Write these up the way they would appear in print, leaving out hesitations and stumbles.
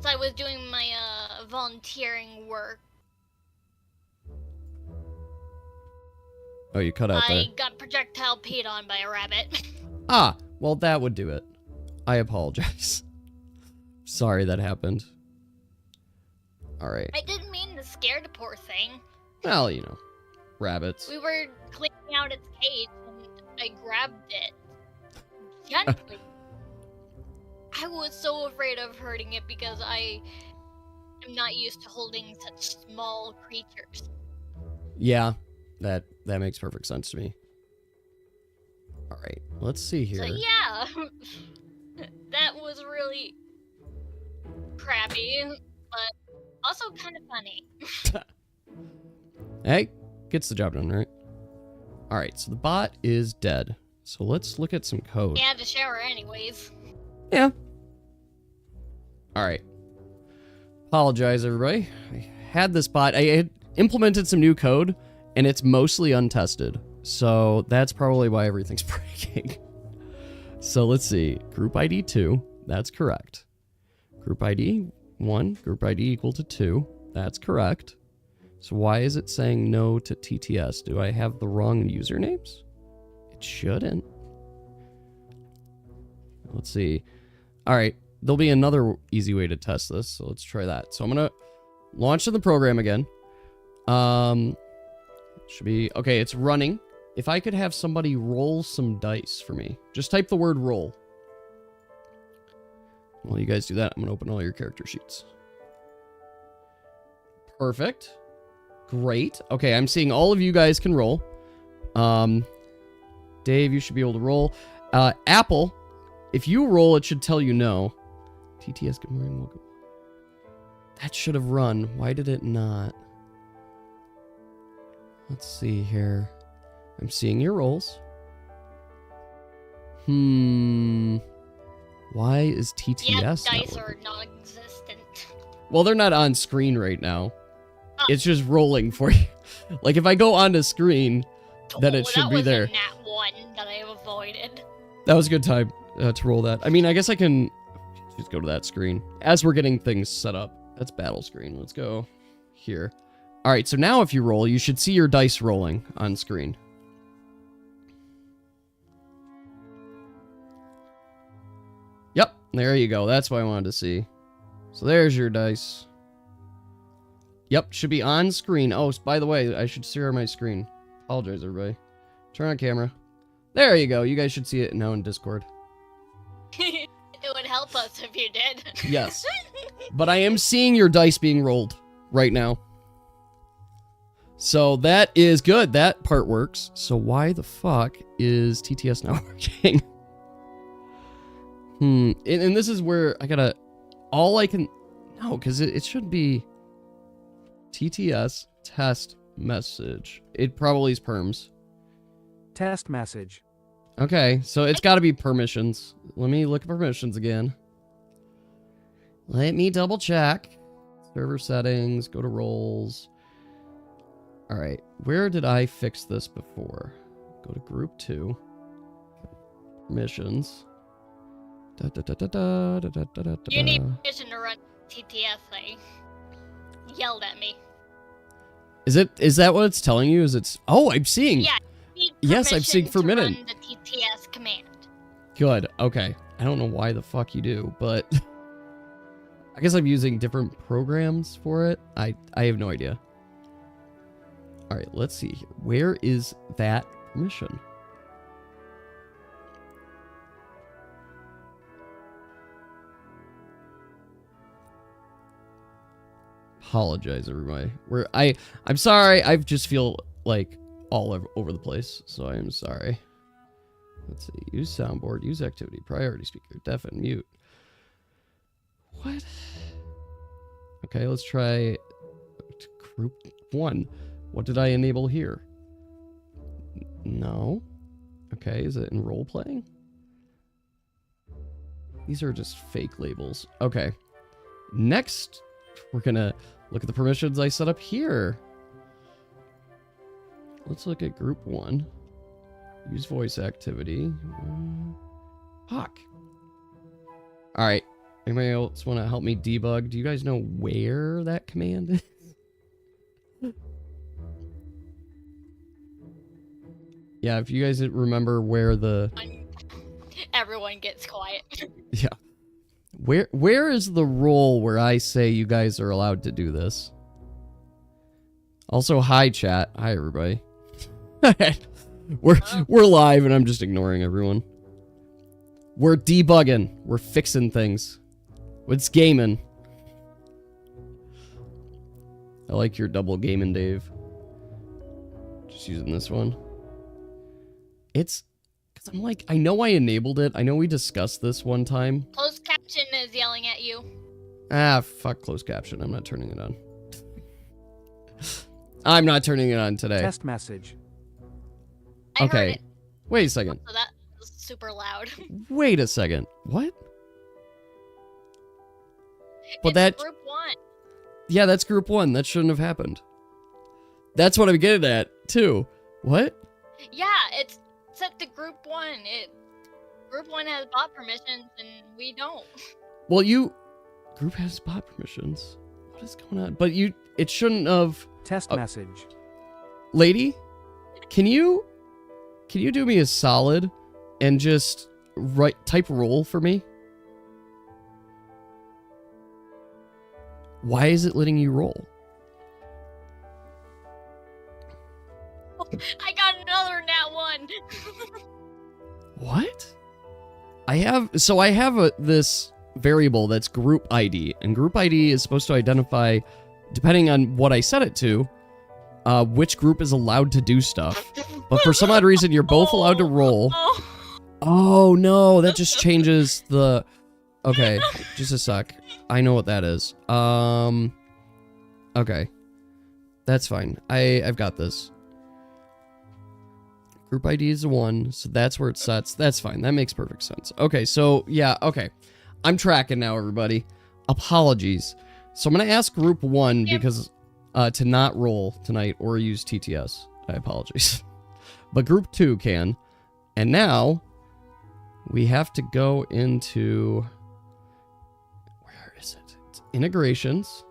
I was doing my volunteering work, Oh, you cut out there. I got projectile peed on by a rabbit. Ah, well, that would do it. I apologize. Sorry that happened. All right. I didn't mean to scare the poor thing. Well, you know, rabbits. We were cleaning out its cage, and I grabbed it gently. I was so afraid of hurting it because I am not used to holding such small creatures. Yeah, that makes perfect sense to me. All right, let's see here. So yeah, that was really crappy, but also kind of funny. Hey, gets the job done, right? All right, so the bot is dead. So let's look at some code. I had to shower anyways. Yeah. All right. Apologize, everybody. I had this bot. I had implemented some new code, and it's mostly untested. So that's probably why everything's breaking. So let's see. Group ID 2. That's correct. Group ID 1. Group ID equal to 2. That's correct. So why is it saying no to TTS? Do I have the wrong usernames? It shouldn't. Let's see. All right. There'll be another easy way to test this, so let's try that. So I'm going to launch the program again. Should be... Okay, it's running. If I could have somebody roll some dice for me. Just type the word roll. While you guys do that, I'm going to open all your character sheets. Perfect. Great. Okay, I'm seeing all of you guys can roll. Dave, you should be able to roll. Apple, if you roll, it should tell you no. TTS, good morning, welcome. That should have run. Why did it not? Let's see here. I'm seeing your rolls. Why is TTS Yeah, not dice are working? non-existent. Well, they're not on screen right now. It's just rolling for you. Like, if I go onto screen, then it should be there. That was a nat 1 that I avoided. That was a good time to roll that. I mean, I guess I can just go to that screen. As we're getting things set up. That's battle screen. Let's go here. All right, so now if you roll, you should see your dice rolling on screen. Yep, there you go. That's what I wanted to see. So there's your dice. Yep, should be on screen. Oh, by the way, I should share my screen. Apologize, everybody. Turn on camera. There you go. You guys should see it now in Discord. It would help us if you did. Yes. But I am seeing your dice being rolled right now. So that is good. That part works. So why the fuck is TTS not working? And this is where I gotta... All I can... No, because it should be... TTS test message. It probably is perms. Test message. Okay, so it's got to be permissions. Let me look at permissions again. Let me double check. Server settings, go to roles. All right, where did I fix this before? Go to group 2. Permissions. You need permission to run TTS thing. Yelled at me. Is that what it's telling you? Oh, I'm seeing. Yeah. Yes, I'm seeing forbidden. Run the TTS command. Good. Okay. I don't know why the fuck you do, but I guess I'm using different programs for it. I have no idea. All right, let's see here. Where is that permission? Apologize, everybody. I'm sorry. I just feel like all over the place, so I am sorry. Let's see. Use soundboard. Use activity. Priority speaker. Deafen. Mute. What? Okay, let's try group 1. What did I enable here? No. Okay, is it in role playing? These are just fake labels. Okay. Next, we're gonna look at the permissions I set up here. Let's look at group 1. Use voice activity. Hawk. All right. Anybody else want to help me debug? Do you guys know where that command is? Yeah, if you guys remember where the... Everyone gets quiet. Yeah. Where is the role where I say you guys are allowed to do this? Also, hi chat. Hi everybody. We're live and I'm just ignoring everyone. We're debugging. We're fixing things. It's gaming. I like your double gaming, Dave. Just using this one. It's because I'm like, I know I enabled it. I know we discussed this one time. Closed caption is yelling at you. Ah, fuck closed caption. I'm not turning it on. I'm not turning it on today. Test message. I heard Okay. it. Wait a second. So that was super loud. Wait a second. What? But It's that... group 1. Yeah, that's group 1. That shouldn't have happened. That's what I'm getting at, too. What? Yeah, it's set to group 1. Group 1 has bot permissions and we don't. Well, group has bot permissions. What is going on? But it shouldn't have... Test message. Lady, can you do me a solid and just type roll for me? Why is it letting you roll? I got another nat 1. What? I have this variable that's group ID, and group ID is supposed to identify, depending on what I set it to, which group is allowed to do stuff. But for some odd reason, you're both allowed to roll. Oh no, that just changes the... Okay, just a sec. I know what that is. Okay. That's fine. I've got this. Group ID is 1, so that's where it sets. That's fine. That makes perfect sense. Okay, so, yeah, okay. I'm tracking now, everybody. Apologies. So I'm going to ask group 1 because to not roll tonight or use TTS. I apologize. But group 2 can. And now we have to go into... Where is it? It's integrations.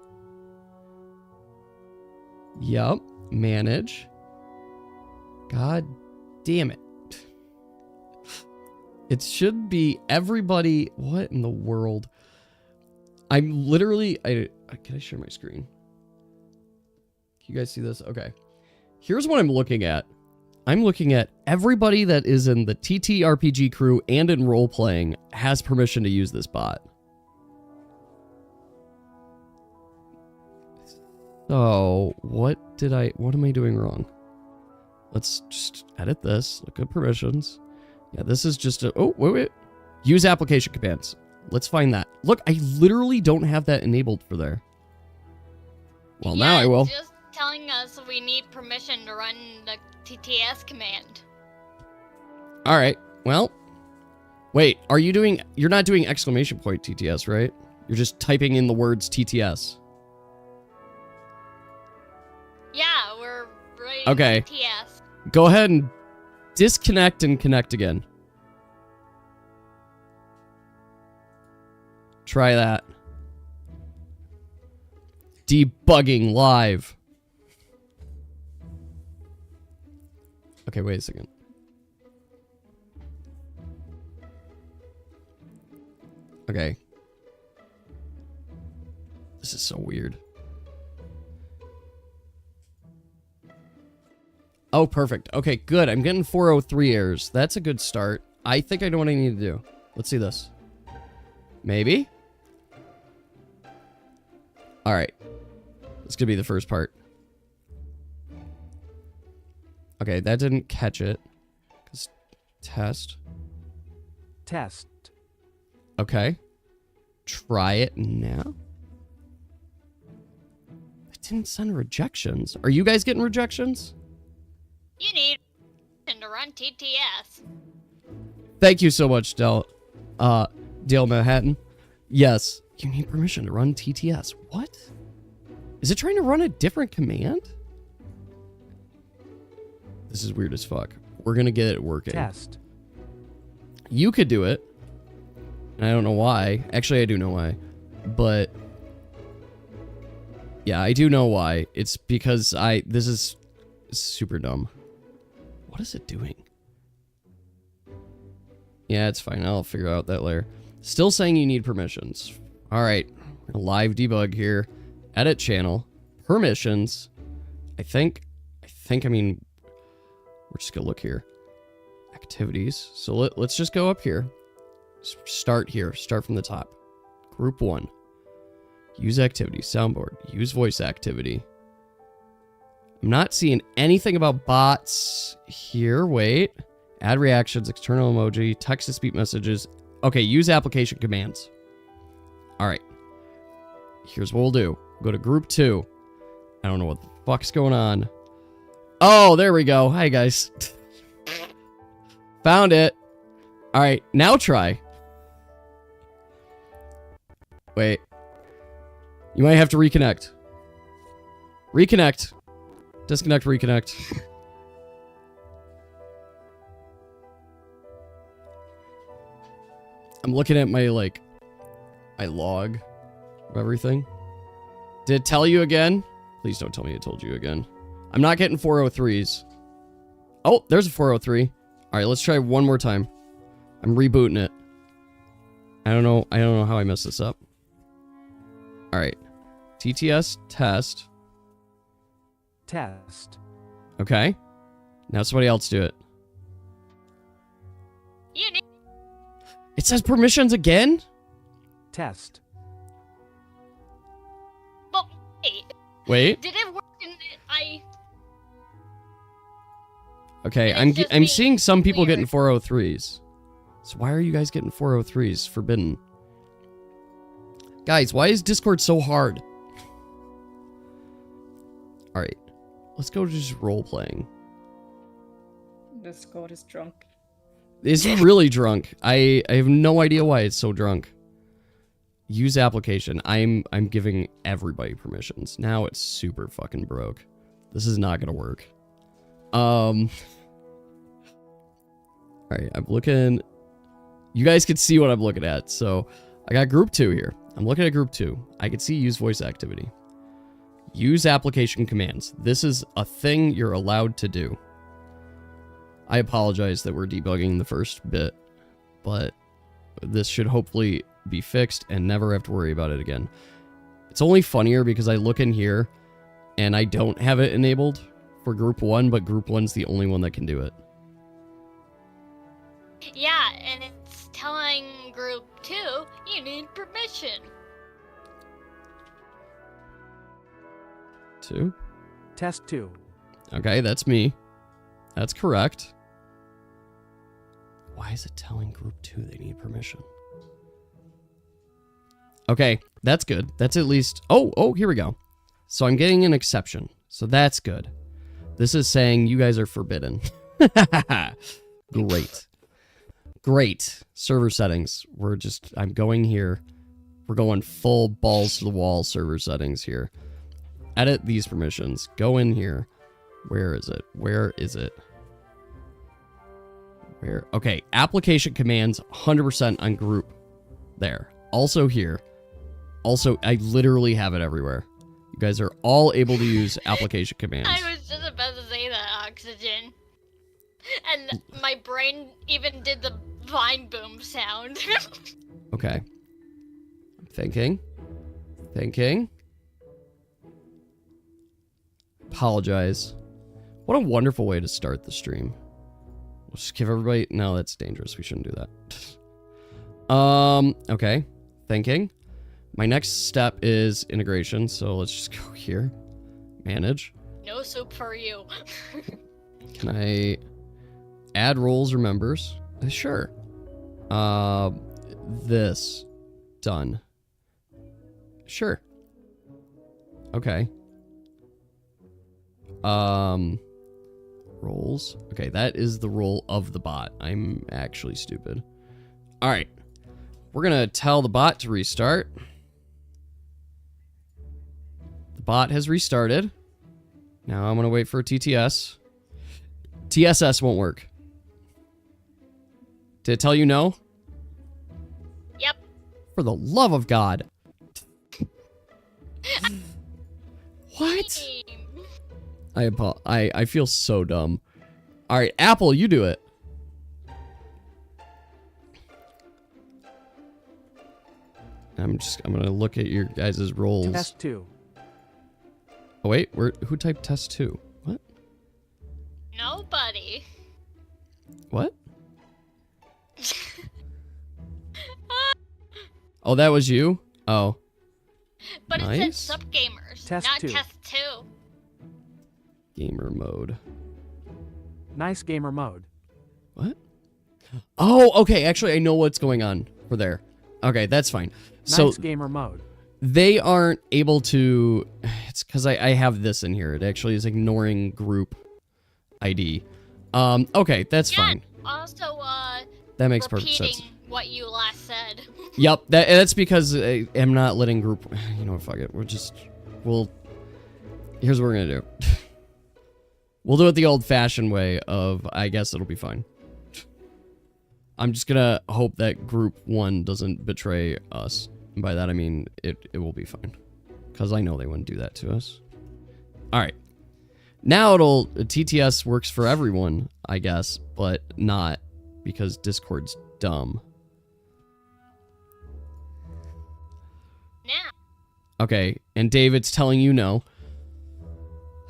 Yup. Manage. God damn it. It should be everybody. What in the world? I'm literally... Can I share my screen? Can you guys see this? Okay. Here's what I'm looking at. I'm looking at everybody that is in the TTRPG crew and in role-playing has permission to use this bot. So, what am I doing wrong? Let's just edit this. Look at permissions. Yeah, this is just a... Oh, wait. Use application commands. Let's find that. Look, I literally don't have that enabled for there. Well, Yeah, now I will. It's just telling us we need permission to run the TTS command. All right. Well, wait. You're not doing exclamation point TTS, right? You're just typing in the words TTS. Yeah, we're ready Okay. for TTS. Go ahead and disconnect and connect again. Try that. Debugging live. Okay, wait a second. Okay. This is so weird. Oh, perfect. Okay, good. I'm getting 403 errors. That's a good start. I think I know what I need to do. Let's see this. Maybe? Alright. This could be the first part. Okay, that didn't catch it. Test. Test. Okay. Try it now. It didn't send rejections. Are you guys getting rejections? You need permission to run TTS. Thank you so much, Dale Manhattan. Yes, you need permission to run TTS. What? Is it trying to run a different command? This is weird as fuck. We're gonna get it working. Test. You could do it. And I don't know why. Actually, I do know why. But yeah, I do know why. It's because this is super dumb. What is it doing? Yeah, it's fine. I'll figure out that later. Still saying you need permissions. All right. Live debug here. Edit channel. Permissions. I mean, we're just going to look here. Activities. So let's just go up here. Start here. Start from the top. Group 1. Use activity. Soundboard. Use voice activity. I'm not seeing anything about bots here. Wait. Add reactions, external emoji, text-to-speech messages. Okay, use application commands. All right. Here's what we'll do. We'll go to group 2. I don't know what the fuck's going on. Oh, there we go. Hi, guys. Found it. All right, now try. Wait. You might have to reconnect. Reconnect. Disconnect, reconnect. I'm looking at my log of everything. Did it tell you again? Please don't tell me it told you again. I'm not getting 403s. Oh, there's a 403. All right, let's try one more time. I'm rebooting it. I don't know how I messed this up. All right. TTS test. Test. Okay. Now somebody else do it. You need It says permissions again? Test. but wait. Wait. Did it work in Okay, It's I'm just I'm being seeing some people weird. getting 403s. So why are you guys getting 403s? Forbidden. Guys, why is Discord so hard? All right. Let's go to just role playing. Discord is drunk. Is he really drunk? I have no idea why it's so drunk. Use application. I'm giving everybody permissions. Now it's super fucking broke. This is not gonna work. Alright, I'm looking. You guys can see what I'm looking at. So I got group 2 here. I'm looking at group 2. I can see use voice activity. Use application commands. This is a thing you're allowed to do. I apologize that we're debugging the first bit, but this should hopefully be fixed and never have to worry about it again. It's only funnier because I look in here and I don't have it enabled for group 1, but group 1's the only one that can do it. Yeah, and it's telling group 2 you need permission. 2. Test 2. Okay, that's me. That's correct. Why is it telling group 2 they need permission? Okay, that's good. That's at least... Oh, here we go. So I'm getting an exception. So that's good. This is saying you guys are forbidden. Great. Great. Server settings. I'm going here. We're going full balls to the wall server settings here. Edit these permissions. Go in here. Where is it? Where is it? Where? Okay, application commands 100% on group. There. Also here. Also, I literally have it everywhere. You guys are all able to use application commands. I was just about to say that, Oxygen. And my brain even did the vine boom sound. Okay. I'm thinking. Thinking. Apologize. What a wonderful way to start the stream. We'll just give everybody... No, that's dangerous. We shouldn't do that. Okay. Thinking. My next step is integration, so let's just go here. Manage. No soup for you. Can I add roles or members? Sure. This. Done. Sure. Okay. Roles. Okay, that is the role of the bot. I'm actually stupid. All right. We're going to tell the bot to restart. The bot has restarted. Now I'm going to wait for a TTS. TSS won't work. Did it tell you no? Yep. For the love of God. What? I feel so dumb. All right, Apple, you do it. I'm gonna look at your guys' rolls. Test 2. Oh wait, who typed test 2? What? Nobody. What? Oh, that was you? Oh. But Nice. it said subgamers, Test not 2. test 2. Gamer mode. Nice gamer mode. What? Oh, okay. Actually, I know what's going on for there. Okay, that's fine. So Nice gamer mode. they aren't able to. It's because I have this in here. It actually is ignoring group ID. Okay, that's fine. Also, That makes perfect repeating sense. what you last said. Yep, that's because I'm not letting group. You know what? Fuck it. Here's what we're gonna do. We'll do it the old-fashioned way of, I guess it'll be fine. I'm just gonna hope that group 1 doesn't betray us. And by that I mean it will be fine. Because I know they wouldn't do that to us. Alright. Now TTS works for everyone, I guess, but not because Discord's dumb. Now. Okay, and David's telling you no.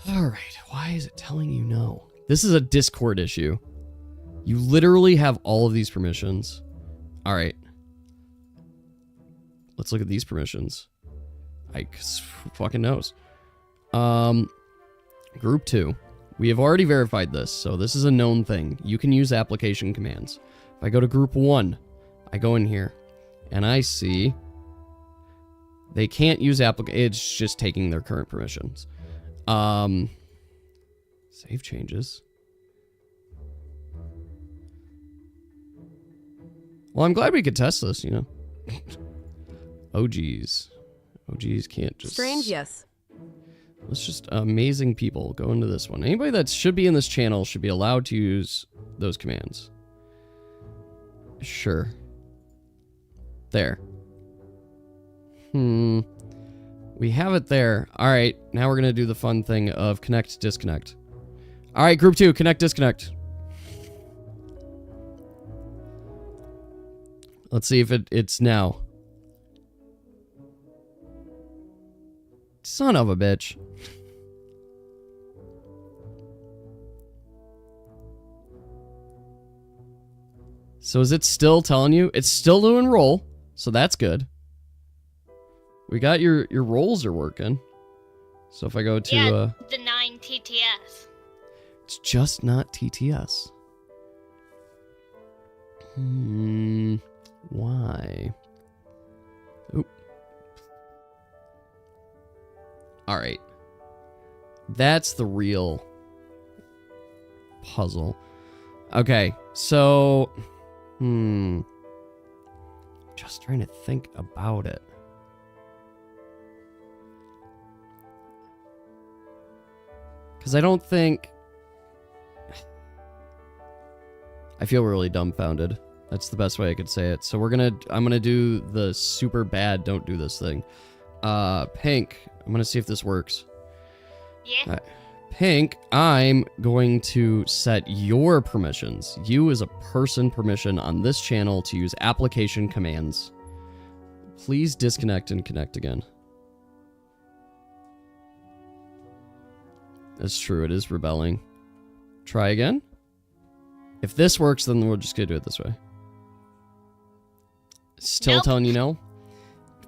Alright, why is it telling you no? This is a Discord issue. You literally have all of these permissions. Alright. Let's look at these permissions. Who fucking knows? Group 2. We have already verified this, so this is a known thing. You can use application commands. If I go to group 1, I go in here, and I see they can't use it's just taking their current permissions. Save changes. Well, I'm glad we could test this, you know. OGs can't just... Strange, yes. Let's just amazing people go into this one. Anybody that should be in this channel should be allowed to use those commands. Sure. There. We have it there. All right, now we're going to do the fun thing of connect, disconnect. All right, group 2, connect, disconnect. Let's see if it's now. Son of a bitch. So is it still telling you? It's still doing roll, so that's good. We got your rolls are working. So if I go to the 9 TTS. it's just not TTS. Why? Oop. All right. That's the real puzzle. Okay, so just trying to think about it. Because I don't think... I feel really dumbfounded. That's the best way I could say it. So I'm gonna do the super bad don't do this thing. Pink, I'm gonna see if this works. Yeah. Pink, I'm going to set your permissions. You as a person permission on this channel to use application commands. Please disconnect and connect again. That's true, it is rebelling. Try again. If this works, then we're just gonna do it this way. Still Nope. telling you no?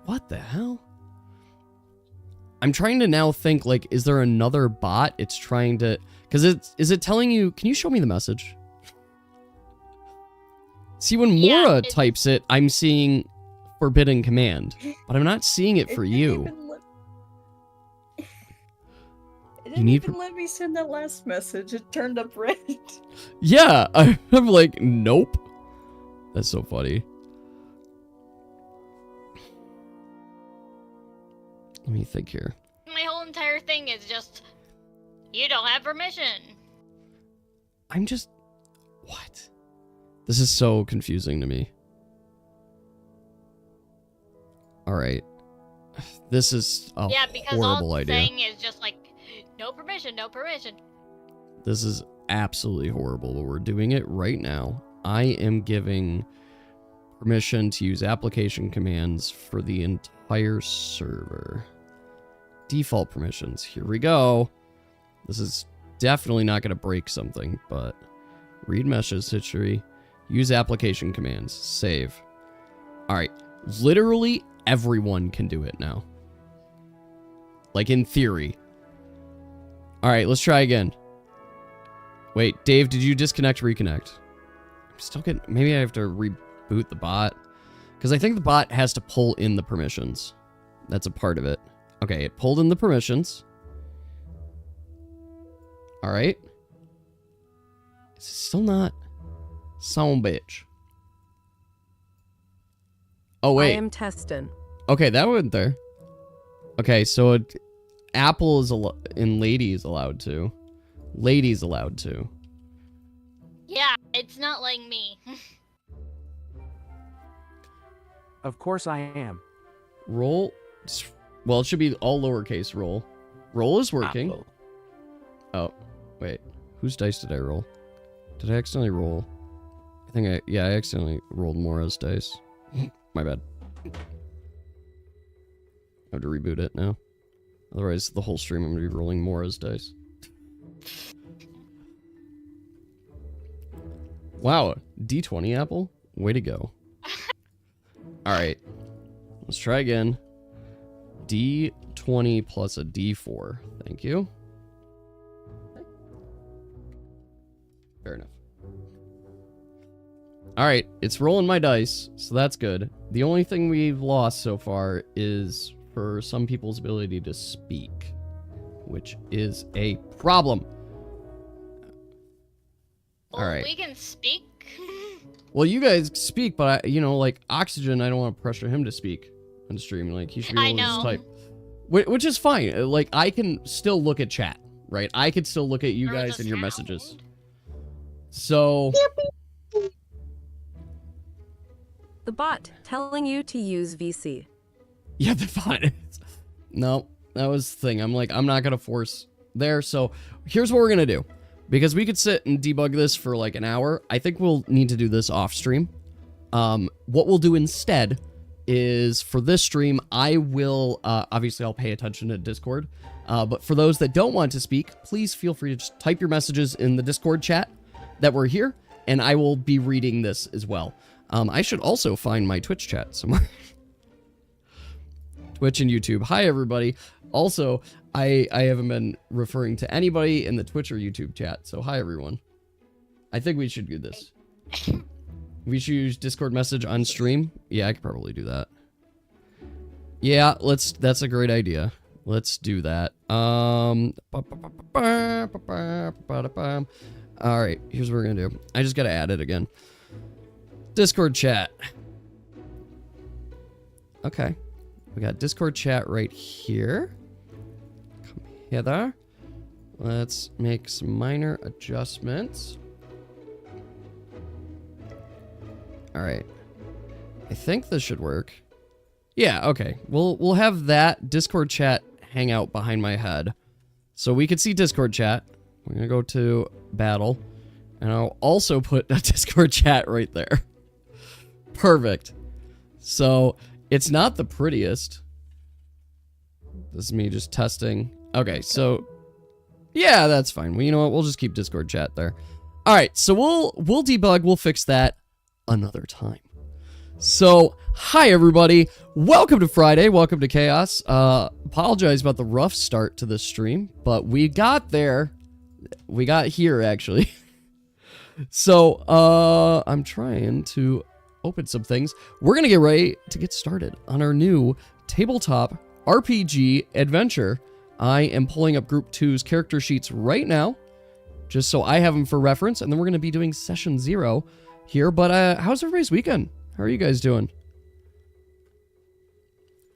What the hell? I'm trying to now think, like, is there another bot it's trying to... Because is it telling you... Can you show me the message? See, when Yeah, Mora types it, I'm seeing forbidden command. But I'm not seeing it for you. It didn't need even let me send that last message. It turned up red. Yeah, I'm like, nope. That's so funny. Let me think here. My whole entire thing is just, you don't have permission. I'm just... What? This is so confusing to me. Alright. This is a Yeah, because all horrible it's idea. saying is just like, no permission, no permission. This is absolutely horrible, but we're doing it right now. I am giving permission to use application commands for the entire server. Default permissions. Here we go. This is definitely not going to break something, but read message history. Use application commands. Save. Alright. Literally everyone can do it now. Like in theory. Alright, let's try again. Wait, Dave, did you disconnect, reconnect? I'm still getting... Maybe I have to reboot the bot. Because I think the bot has to pull in the permissions. That's a part of it. Okay, it pulled in the permissions. Alright. It's still not... Son bitch. Oh, wait. I am testing. Okay, that went there. Okay, so Apple is and Lady is allowed to. Lady's allowed to. Yeah, it's not like me. Of course I am. Roll. Well, it should be all lowercase roll. Roll is working. Apple. Oh, wait. Whose dice did I roll? Did I accidentally roll? I accidentally rolled Mora's dice. My bad. I have to reboot it now. Otherwise, the whole stream I'm going to be rolling Mora's dice. Wow, D20 apple? Way to go. Alright. Let's try again. D20 plus a D4. Thank you. Fair enough. Alright, it's rolling my dice, so that's good. The only thing we've lost so far is for some people's ability to speak, which is a problem. Well, Alright. we can speak. Well, you guys speak, but like Oxygen, I don't want to pressure him to speak on stream. Like, he should be able to just know. type. Which is fine. Like, I can still look at chat, right? I can still look at you There was guys a and your sound. messages. So, The bot telling you to use VC. yeah, the fine. No, that was the thing. I'm like, I'm not going to force there. So, here's what we're going to do. Because we could sit and debug this for like an hour. I think we'll need to do this off stream. What we'll do instead is for this stream, I will, obviously I'll pay attention to Discord. But for those that don't want to speak, please feel free to just type your messages in the Discord chat that we're here. And I will be reading this as well. I should also find my Twitch chat somewhere. Twitch and YouTube. Hi, everybody. Also, I haven't been referring to anybody in the Twitch or YouTube chat, so hi, everyone. I think we should do this. We should use Discord message on stream. Yeah, I could probably do that. Yeah, that's a great idea. Let's do that. Alright, here's what we're gonna do. I just gotta add it again. Discord chat. Okay. We got Discord chat right here. Come hither. Let's make some minor adjustments. Alright. I think this should work. Yeah, okay. We'll have that Discord chat hang out behind my head. So we could see Discord chat. We're gonna go to battle. And I'll also put a Discord chat right there. Perfect. So it's not the prettiest. This is me just testing. Okay, so yeah, that's fine. Well, you know what? We'll just keep Discord chat there. All right, so we'll debug. We'll fix that another time. So, hi everybody. Welcome to Friday. Welcome to Chaos. Apologize about the rough start to this stream, but we got there. We got here actually. So, I'm trying to open some things. We're going to get ready to get started on our new tabletop RPG adventure. I am pulling up Group 2's character sheets right now, just so I have them for reference, and then we're going to be doing Session 0 here. But how's everybody's weekend? How are you guys doing?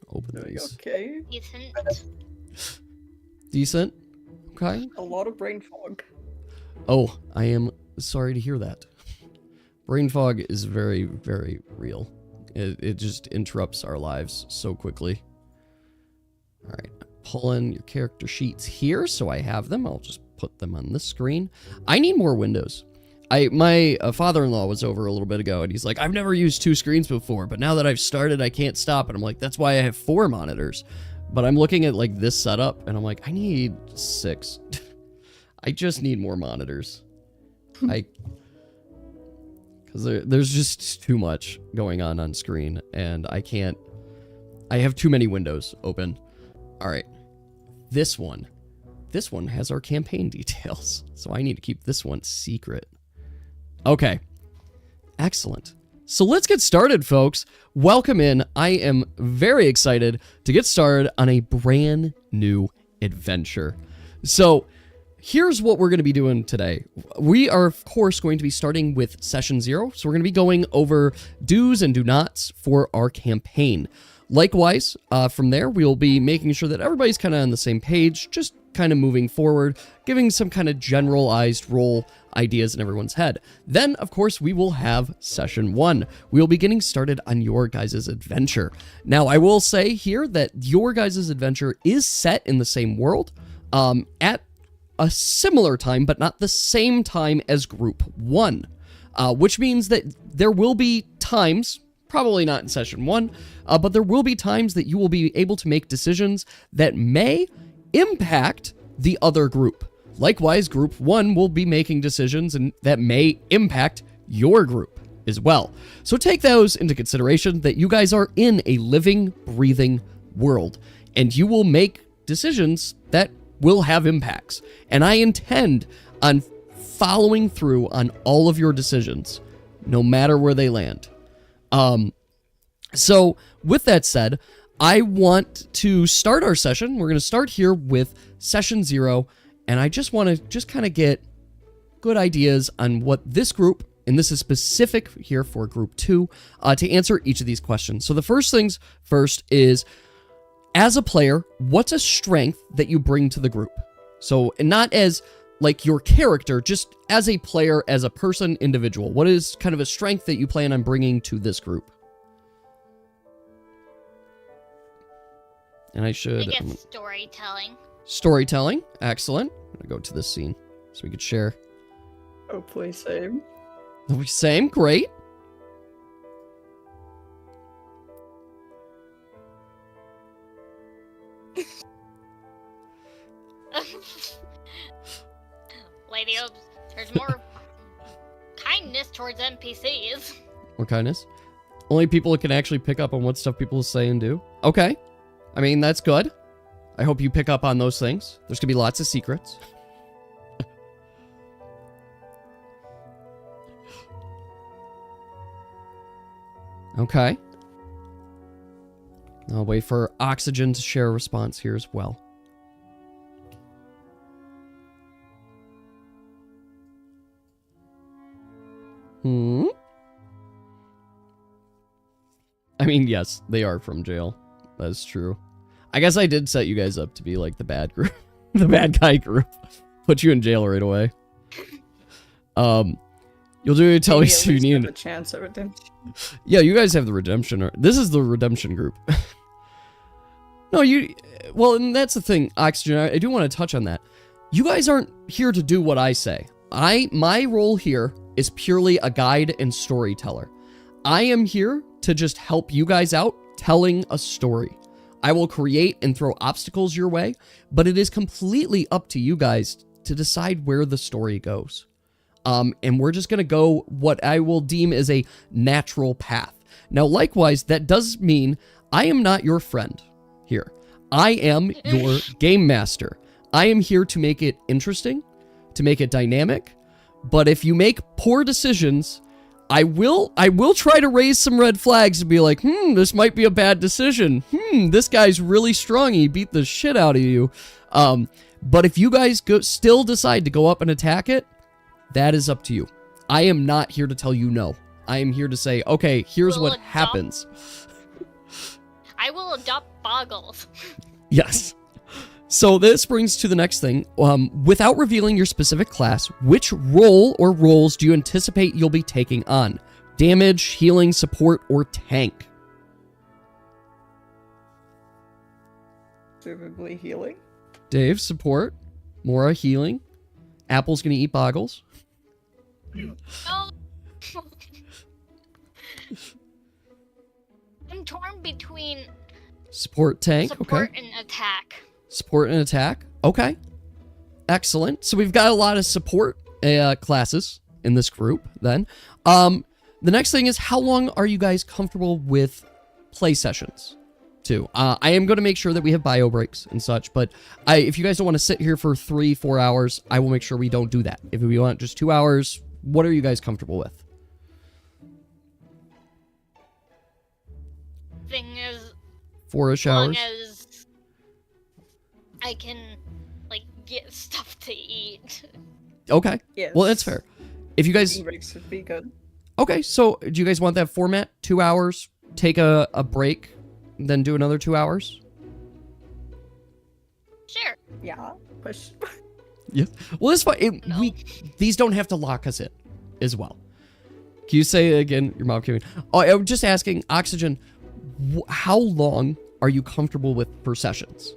Open these. Okay. Decent. Decent? Okay. A lot of brain fog. Oh, I am sorry to hear that. Brain fog is very, very real. It just interrupts our lives so quickly. All right, pull in your character sheets here, so I have them. I'll just put them on this screen. I need more windows. My father-in-law was over a little bit ago, and he's like, I've never used 2 screens before, but now that I've started, I can't stop. And I'm like, that's why I have 4 monitors. But I'm looking at like this setup, and I'm like, I need 6. I just need more monitors. Because there's just too much going on screen, and I have too many windows open. All right, this one has our campaign details, so I need to keep this one secret. Okay, excellent. So let's get started, folks. Welcome in. I am very excited to get started on a brand new adventure. So here's what we're going to be doing today. We are, of course, going to be starting with Session 0. So we're going to be going over do's and do nots for our campaign. Likewise, from there, we'll be making sure that everybody's kind of on the same page, just kind of moving forward, giving some kind of generalized role ideas in everyone's head. Then, of course, we will have Session 1. We'll be getting started on your guys' adventure. Now, I will say here that your guys' adventure is set in the same world, at a similar time, but not the same time as Group 1, which means that there will be times, probably not in Session 1, but there will be times that you will be able to make decisions that may impact the other group. Likewise, Group 1 will be making decisions and that may impact your group as well. So take those into consideration, that you guys are in a living, breathing world, and you will make decisions that will have impacts. And I intend on following through on all of your decisions, no matter where they land. So with that said, I want to start our session. We're going to start here with Session 0, and I just want to kind of get good ideas on what this group, and this is specific here for Group 2, to answer each of these questions. So the first things first is, as a player, what's a strength that you bring to the group? So, and not as like your character, just as a player, as a person, individual. What is kind of a strength that you plan on bringing to this group? And I guess storytelling. Storytelling, excellent. I'm gonna go to this scene so we could share. Hopefully same. Same, great. Lady Hopes, there's more kindness towards NPCs. More kindness? Only people that can actually pick up on what stuff people say and do. Okay. I mean, that's good. I hope you pick up on those things. There's gonna be lots of secrets. Okay. I'll wait for Oxygen to share a response here as well. I mean, yes, they are from jail. That's true. I guess I did set you guys up to be like the bad group, the bad guy group. Put you in jail right away. You'll do tell me if you need a chance at redemption. Yeah, you guys have the redemption. This is the redemption group. No, well, and that's the thing, Oxygen. I do want to touch on that. You guys aren't here to do what I say. My role here is purely a guide and storyteller. I am here to just help you guys out telling a story. I will create and throw obstacles your way, but it is completely up to you guys to decide where the story goes. And we're just going to go what I will deem as a natural path. Now, likewise, that does mean I am not your friend here. I am your game master. I am here to make it interesting, to make it dynamic. But if you make poor decisions, I will try to raise some red flags and be like, this might be a bad decision. This guy's really strong. He beat the shit out of you. But if you guys still decide to go up and attack it, that is up to you. I am not here to tell you no. I am here to say, okay, here's what happens. I will adopt Boggles. Yes. So this brings to the next thing. Without revealing your specific class, which role or roles do you anticipate you'll be taking on? damage, healing, support, or tank. Presumably healing. Dave, support. Mora, healing. Apple's gonna eat boggles. Oh. I'm torn between Support, tank. support Okay. and attack. Support and attack. Okay. Excellent. So we've got a lot of support classes in this group then. The next thing is, how long are you guys comfortable with play sessions too? I am going to make sure that we have bio breaks and such, but if you guys don't want to sit here for 3-4 hours, I will make sure we don't do that. If we want just 2 hours, what are you guys comfortable with? Thing is, 4-ish as long hours? as I can, like, get stuff to eat. Okay. Yes. Well, that's fair. If you guys... Breaks would be good. Okay, so do you guys want that format? 2 hours, take a break, then do another 2 hours? Sure. Yeah. Push. Yeah. Well, that's fine. No. These don't have to lock us in as well. Can you say it again? Your mom came in. Oh, I'm just asking, Oxygen, how long are you comfortable with per sessions?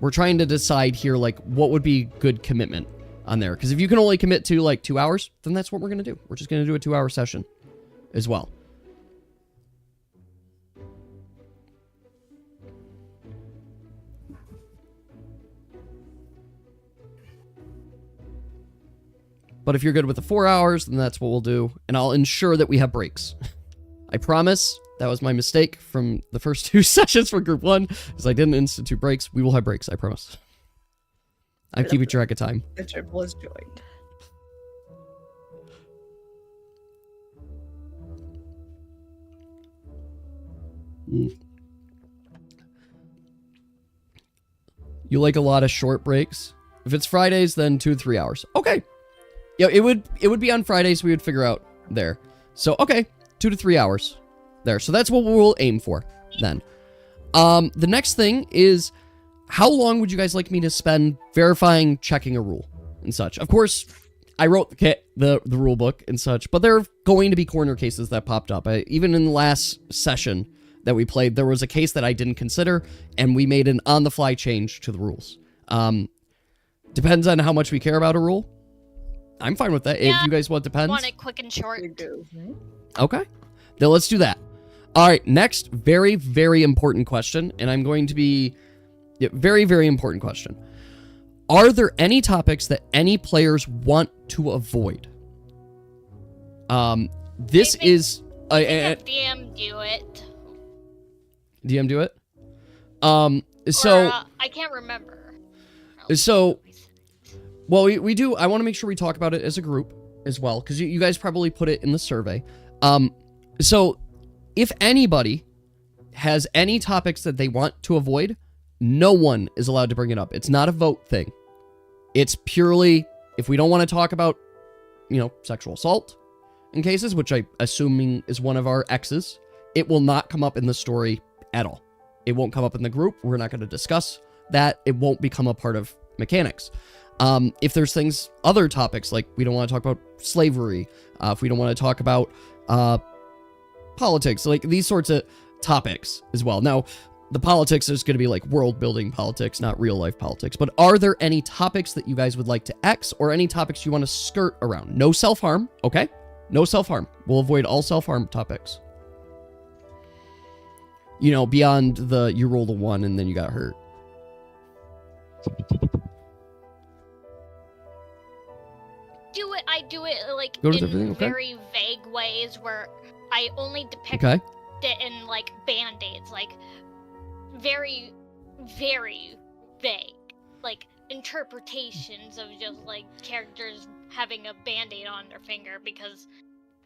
We're trying to decide here, like, what would be good commitment on there. Because if you can only commit to, like, 2 hours, then that's what we're going to do. We're just going to do a 2-hour session as well. But if you're good with the 4 hours, then that's what we'll do. And I'll ensure that we have breaks. I promise. That was my mistake from the first 2 sessions for group 1, is I didn't institute breaks. We will have breaks, I promise. I'm keeping track of time. The triple is joined. You like a lot of short breaks? If it's Fridays, then 2 to 3 hours. Okay. Yeah, it would be on Fridays we would figure out there. So, okay, 2 to 3 hours there. So that's what we'll aim for then. The next thing is, how long would you guys like me to spend verifying, checking a rule and such? Of course, I wrote the rule book and such, but there are going to be corner cases that popped up. Even in the last session that we played, there was a case that I didn't consider, and we made an on-the-fly change to the rules. Depends on how much we care about a rule. I'm fine with that. Yeah, if you guys want depends. Want it quick and short. We do. Okay. Then let's do that. All right, next, very, very important question, and I'm going to be... Yeah, very, very important question. Are there any topics that any players want to avoid? This Maybe- is... Have DM do it. DM do it? Or, I can't remember. So- Well, we do... I want to make sure we talk about it as a group as well, because you guys probably put it in the survey. So, if anybody has any topics that they want to avoid, no one is allowed to bring it up. It's not a vote thing. It's purely, if we don't want to talk about, sexual assault in cases, which I assuming is one of our exes, it will not come up in the story at all. It won't come up in the group. We're not going to discuss that. It won't become a part of mechanics. If there's things, other topics, like we don't want to talk about slavery, if we don't want to talk about politics, like these sorts of topics as well. Now, the politics is going to be like world-building politics, not real-life politics. But are there any topics that you guys would like to X, or any topics you want to skirt around? No self-harm, okay? No self-harm. We'll avoid all self-harm topics. Beyond the you rolled a 1 and then you got hurt. I do it like Go to in everything, okay. very vague ways where I only depict Okay. it in like band-aids, like very, very vague, like interpretations of just like characters having a band-aid on their finger, because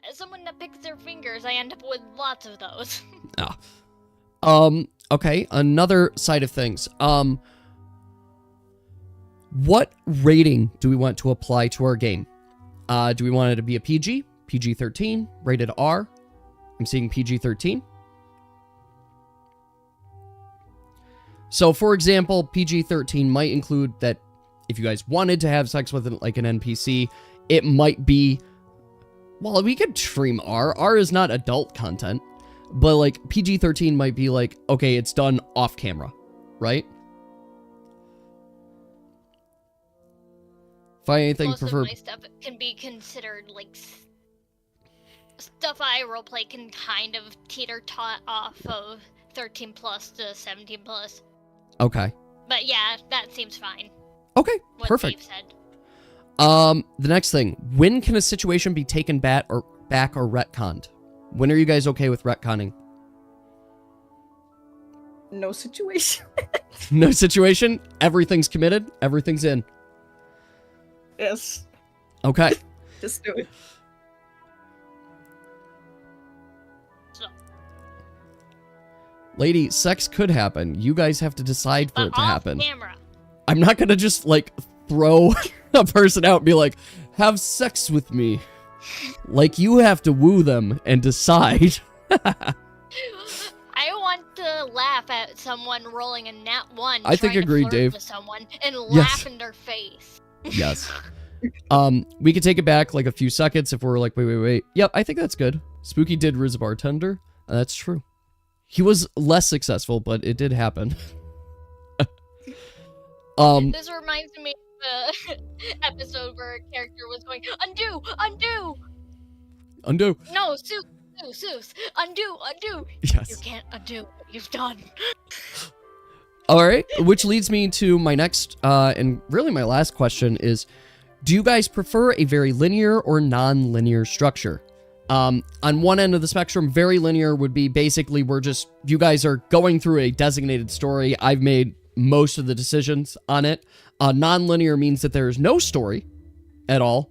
as someone that picks their fingers, I end up with lots of those. Okay, another side of things. What rating do we want to apply to our game? Do we want it to be a PG, PG-13, rated R? I'm seeing PG-13. So, for example, PG-13 might include that if you guys wanted to have sex with like an NPC, it might be Well, we could stream R. R is not adult content, but like PG-13 might be like, okay, it's done off camera, right? Find anything Most prefer. of my stuff can be considered like stuff I roleplay can kind of teeter-tot off of 13 plus to 17 plus. Okay. But yeah, that seems fine. Okay. What Perfect. Dave said. The next thing, when can a situation be taken back or retconned? When are you guys okay with retconning? No situation. No situation? Everything's committed? Everything's in. Yes. Okay. Just do it. So, Lady, sex could happen. You guys have to decide for but it to off happen. camera. I'm not gonna just, like, throw a person out and be like, have sex with me. Like, you have to woo them and decide. I want to laugh at someone rolling a nat 1 I think trying to agreed, flirt Dave. with someone and Yes. laugh in their face. Yes. We could take it back, like, a few seconds if we're like, wait. Yep, I think that's good. Spooky did Riz Bartender. That's true. He was less successful, but it did happen. This reminds me of the episode where a character was going, undo, undo! Undo. No, Seuss, undo, undo! You Yes. can't undo what you've done. All right, which leads me to my next, and really my last question is, do you guys prefer a very linear or non-linear structure? On one end of the spectrum, very linear would be basically you guys are going through a designated story. I've made most of the decisions on it. Non-linear means that there is no story at all.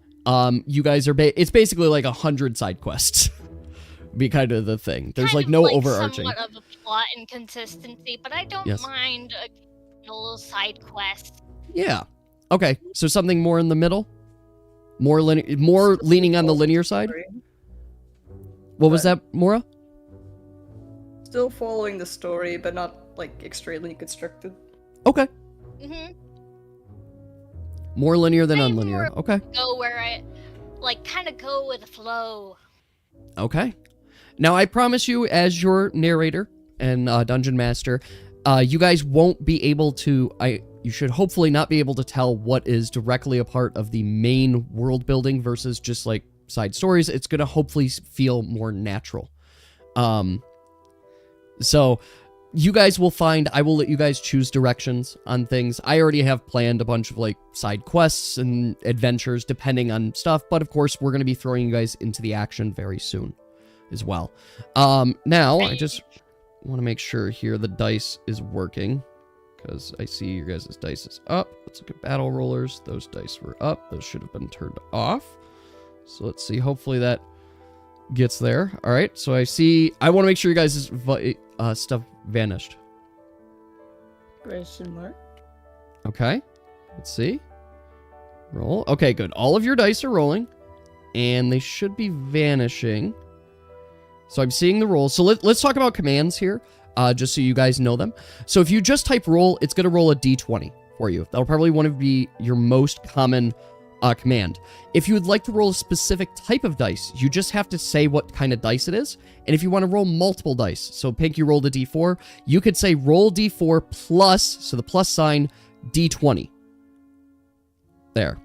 You guys are, it's basically like 100 side quests. Be kind of the thing. There's Kind like of no like overarching. Somewhat of a plot inconsistency, but I don't Yes. mind occasional side quests. Yeah. Okay, so something more in the middle? More leaning on the linear side? What was that, Mora? Still following the story, but not like extremely constructed. Okay. Mm-hmm. More linear than Maybe unlinear. more- Okay. Go where I, like, kind of go with the flow. Okay. Now, I promise you, as your narrator and dungeon master, you guys won't be able to... You should hopefully not be able to tell what is directly a part of the main world building versus just, like, side stories. It's going to hopefully feel more natural. So... You guys will find, I will let you guys choose directions on things. I already have planned a bunch of, like, side quests and adventures depending on stuff, but of course, we're going to be throwing you guys into the action very soon as well. Now, I just want to make sure here the dice is working, because I see your guys' dice is up. Let's look at battle rollers. Those dice were up. Those should have been turned off. So let's see. Hopefully that gets there. All right, so I want to make sure you guys' stuff vanished. Question mark. Okay, let's see. Roll. Okay, good. All of your dice are rolling, and they should be vanishing. So I'm seeing the rolls. So let's talk about commands here, just so you guys know them. So if you just type roll, it's going to roll a d20 for you. That'll probably want to be your most common command. If you would like to roll a specific type of dice, you just have to say what kind of dice it is. And if you want to roll multiple dice, so Pink, you rolled a d4, you could say roll d4 plus, so the plus sign, d20. There.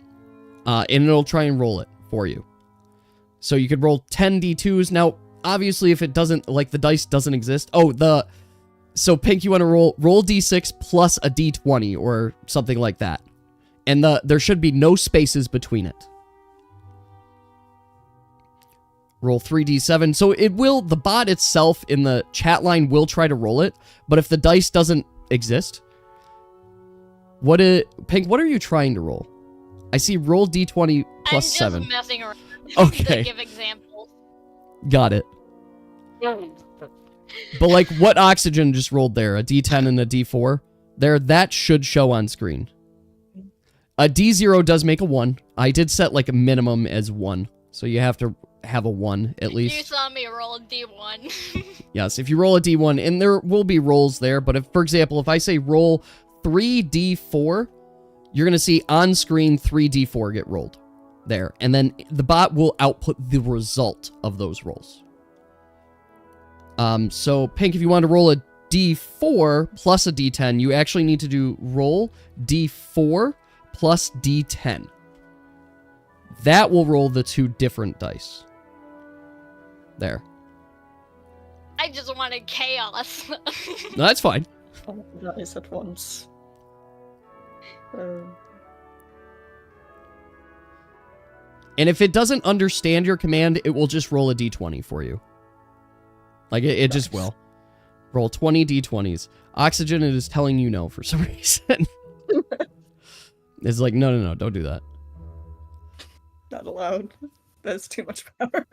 And it'll try and roll it for you. So you could roll 10 d2s. Now, obviously, if it doesn't, like, the dice doesn't exist. So Pink, you want to roll d6 plus a d20 or something like that. And there should be no spaces between it. Roll 3d7. So the bot itself in the chat line will try to roll it, but if the dice doesn't exist, Pink, what are you trying to roll? I see roll d20 plus 7. I'm just messing around. Okay. To give examples. Got it. But like, what oxygen just rolled there? A d10 and a d4? That should show on screen. A D0 does make a 1. I did set like a minimum as 1. So you have to have a 1 at least. You saw me roll a D1. Yes, if you roll a D1, and there will be rolls there, but if, for example, if I say roll 3D4, you're going to see on screen 3D4 get rolled. there. And then the bot will output the result of those rolls. So, Pink, if you want to roll a D4 plus a D10, you actually need to do roll D4 plus D10. That will roll the 2 different dice. There. I just wanted chaos. No, that's fine. All the dice at once. And if it doesn't understand your command, it will just roll a D20 for you. Like, it just will. Roll 20 D20s. Oxygen, it is telling you no for some reason. It's like, no, don't do that. Not allowed. That's too much power.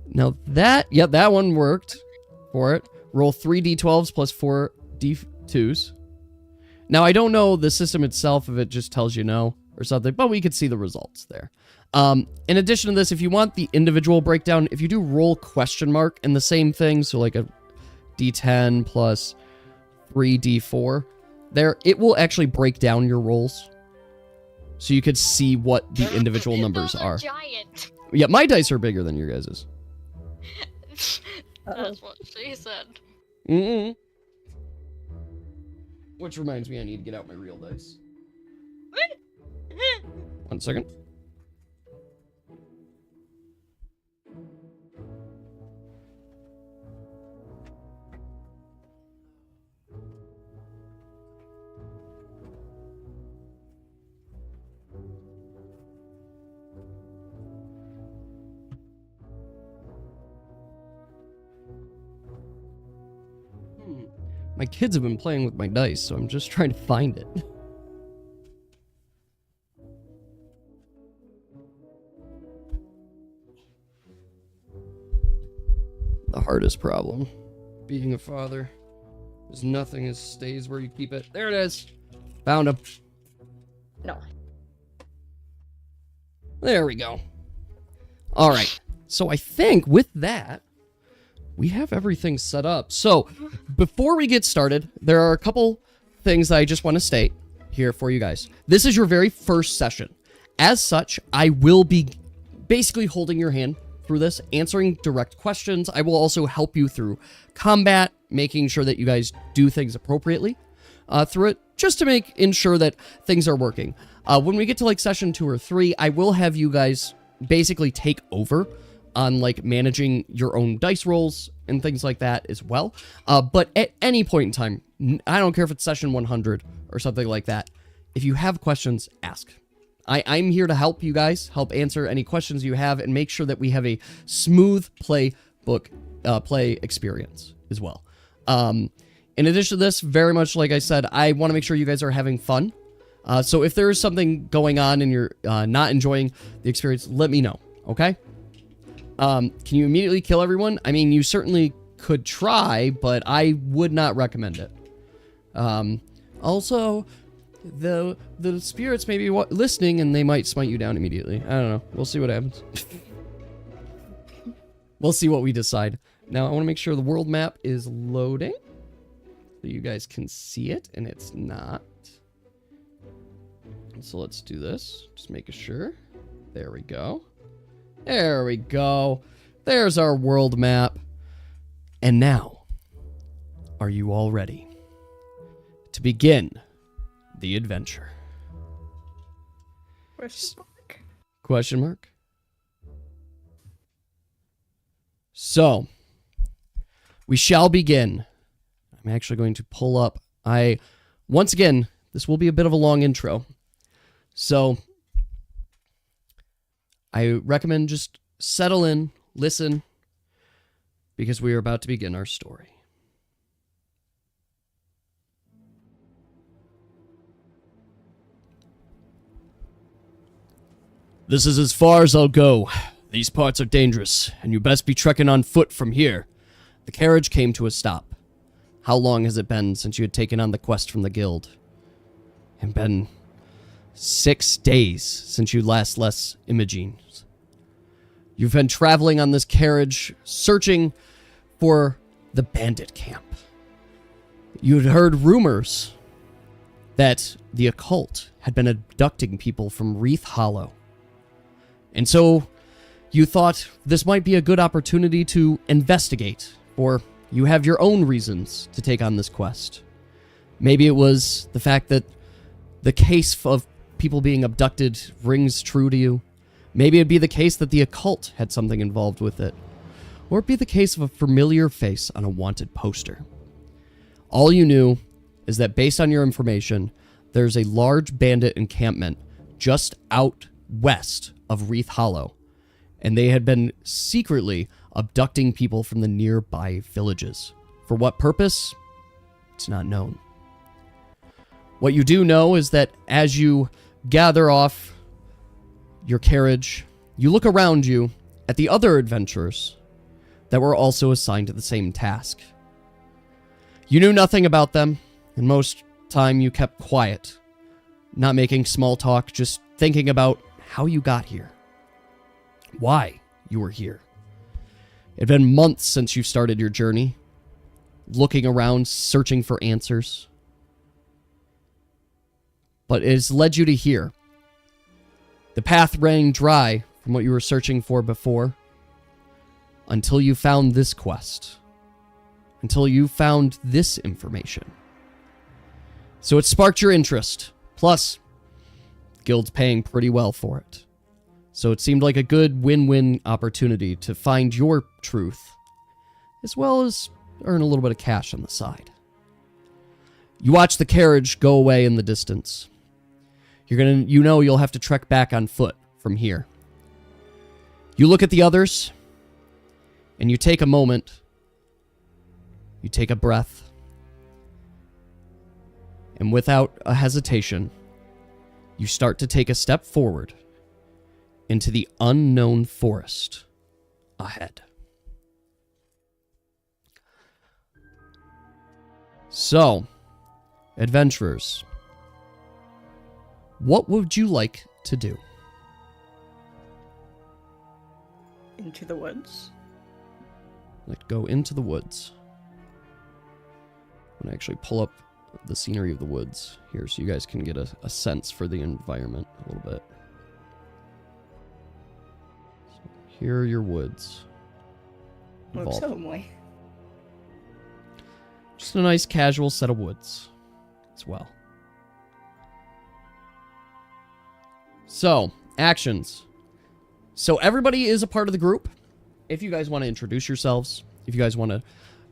Now that one worked for it. Roll 3 D12s plus 4 D2s. Now, I don't know the system itself if it just tells you no or something, but we could see the results there. In addition to this, if you want the individual breakdown, if you do roll question mark and the same thing, so like a D10 plus 3 D4, there, it will actually break down your rolls. So you could see what the individual numbers Those are. giant. Yeah, my dice are bigger than your guys's. That's what she said. Mm-mm. Which reminds me, I need to get out my real dice. 1 second. My kids have been playing with my dice, so I'm just trying to find it. The hardest problem. Being a father is nothing stays where you keep it. There it is. Found him. No. There we go. All right. So I think with that, we have everything set up. So before we get started, there are a couple things that I just want to state here for you guys. This is your very first session. As such, I will be basically holding your hand through this, answering direct questions. I will also help you through combat, making sure that you guys do things appropriately through it, just to ensure that things are working. When we get to like session 2 or 3, I will have you guys basically take over on like managing your own dice rolls and things like that as well. But at any point in time, I don't care if it's session 100 or something like that. If you have questions, ask. I'm here to help you guys, help answer any questions you have, and make sure that we have a smooth play experience as well. In addition to this, very much like I said, I want to make sure you guys are having fun. So if there is something going on and you're not enjoying the experience, let me know, okay? Can you immediately kill everyone? I mean, you certainly could try, but I would not recommend it. Also, the spirits may be listening and they might smite you down immediately. I don't know. We'll see what happens. We'll see what we decide. Now, I want to make sure the world map is loading so you guys can see it, and it's not. So let's do this. Just making sure. There we go. There we go. There's our world map. And now, are you all ready to begin the adventure? Question mark? Question mark? So, we shall begin. I'm actually going to pull up. Once again, this will be a bit of a long intro. So, I recommend just settle in, listen, because we are about to begin our story. This is as far as I'll go. These parts are dangerous, and you best be trekking on foot from here. The carriage came to a stop. How long has it been since you had taken on the quest from the guild? It had been 6 days since you last left Imogene. You've been traveling on this carriage, searching for the bandit camp. You'd heard rumors that the occult had been abducting people from Wreath Hollow. And so you thought this might be a good opportunity to investigate, or you have your own reasons to take on this quest. Maybe it was the fact that the case of people being abducted rings true to you. Maybe it'd be the case that the occult had something involved with it. Or it'd be the case of a familiar face on a wanted poster. All you knew is that based on your information, there's a large bandit encampment just out west of Wreath Hollow, and they had been secretly abducting people from the nearby villages. For what purpose? It's not known. What you do know is that as you gather off your carriage, you look around you at the other adventurers that were also assigned to the same task. You knew nothing about them, and most time you kept quiet, not making small talk, just thinking about how you got here, why you were here. It had been months since you started your journey, looking around, searching for answers. But it has led you to here. The path ran dry from what you were searching for before, until you found this quest, until you found this information. So it sparked your interest. Plus, Guild's paying pretty well for it. So it seemed like a good win-win opportunity to find your truth, as well as earn a little bit of cash on the side. You watch the carriage go away in the distance. You'll have to trek back on foot from here. You look at the others, and you take a moment. You take a breath. And without a hesitation, you start to take a step forward into the unknown forest ahead. So, adventurers, what would you like to do? Into the woods. Let's go into the woods. I'm going to actually pull up the scenery of the woods here so you guys can get a sense for the environment a little bit. So here are your woods. Looks home way. Just a nice casual set of woods as well. So, actions. So everybody is a part of the group. If you guys want to introduce yourselves, if you guys want to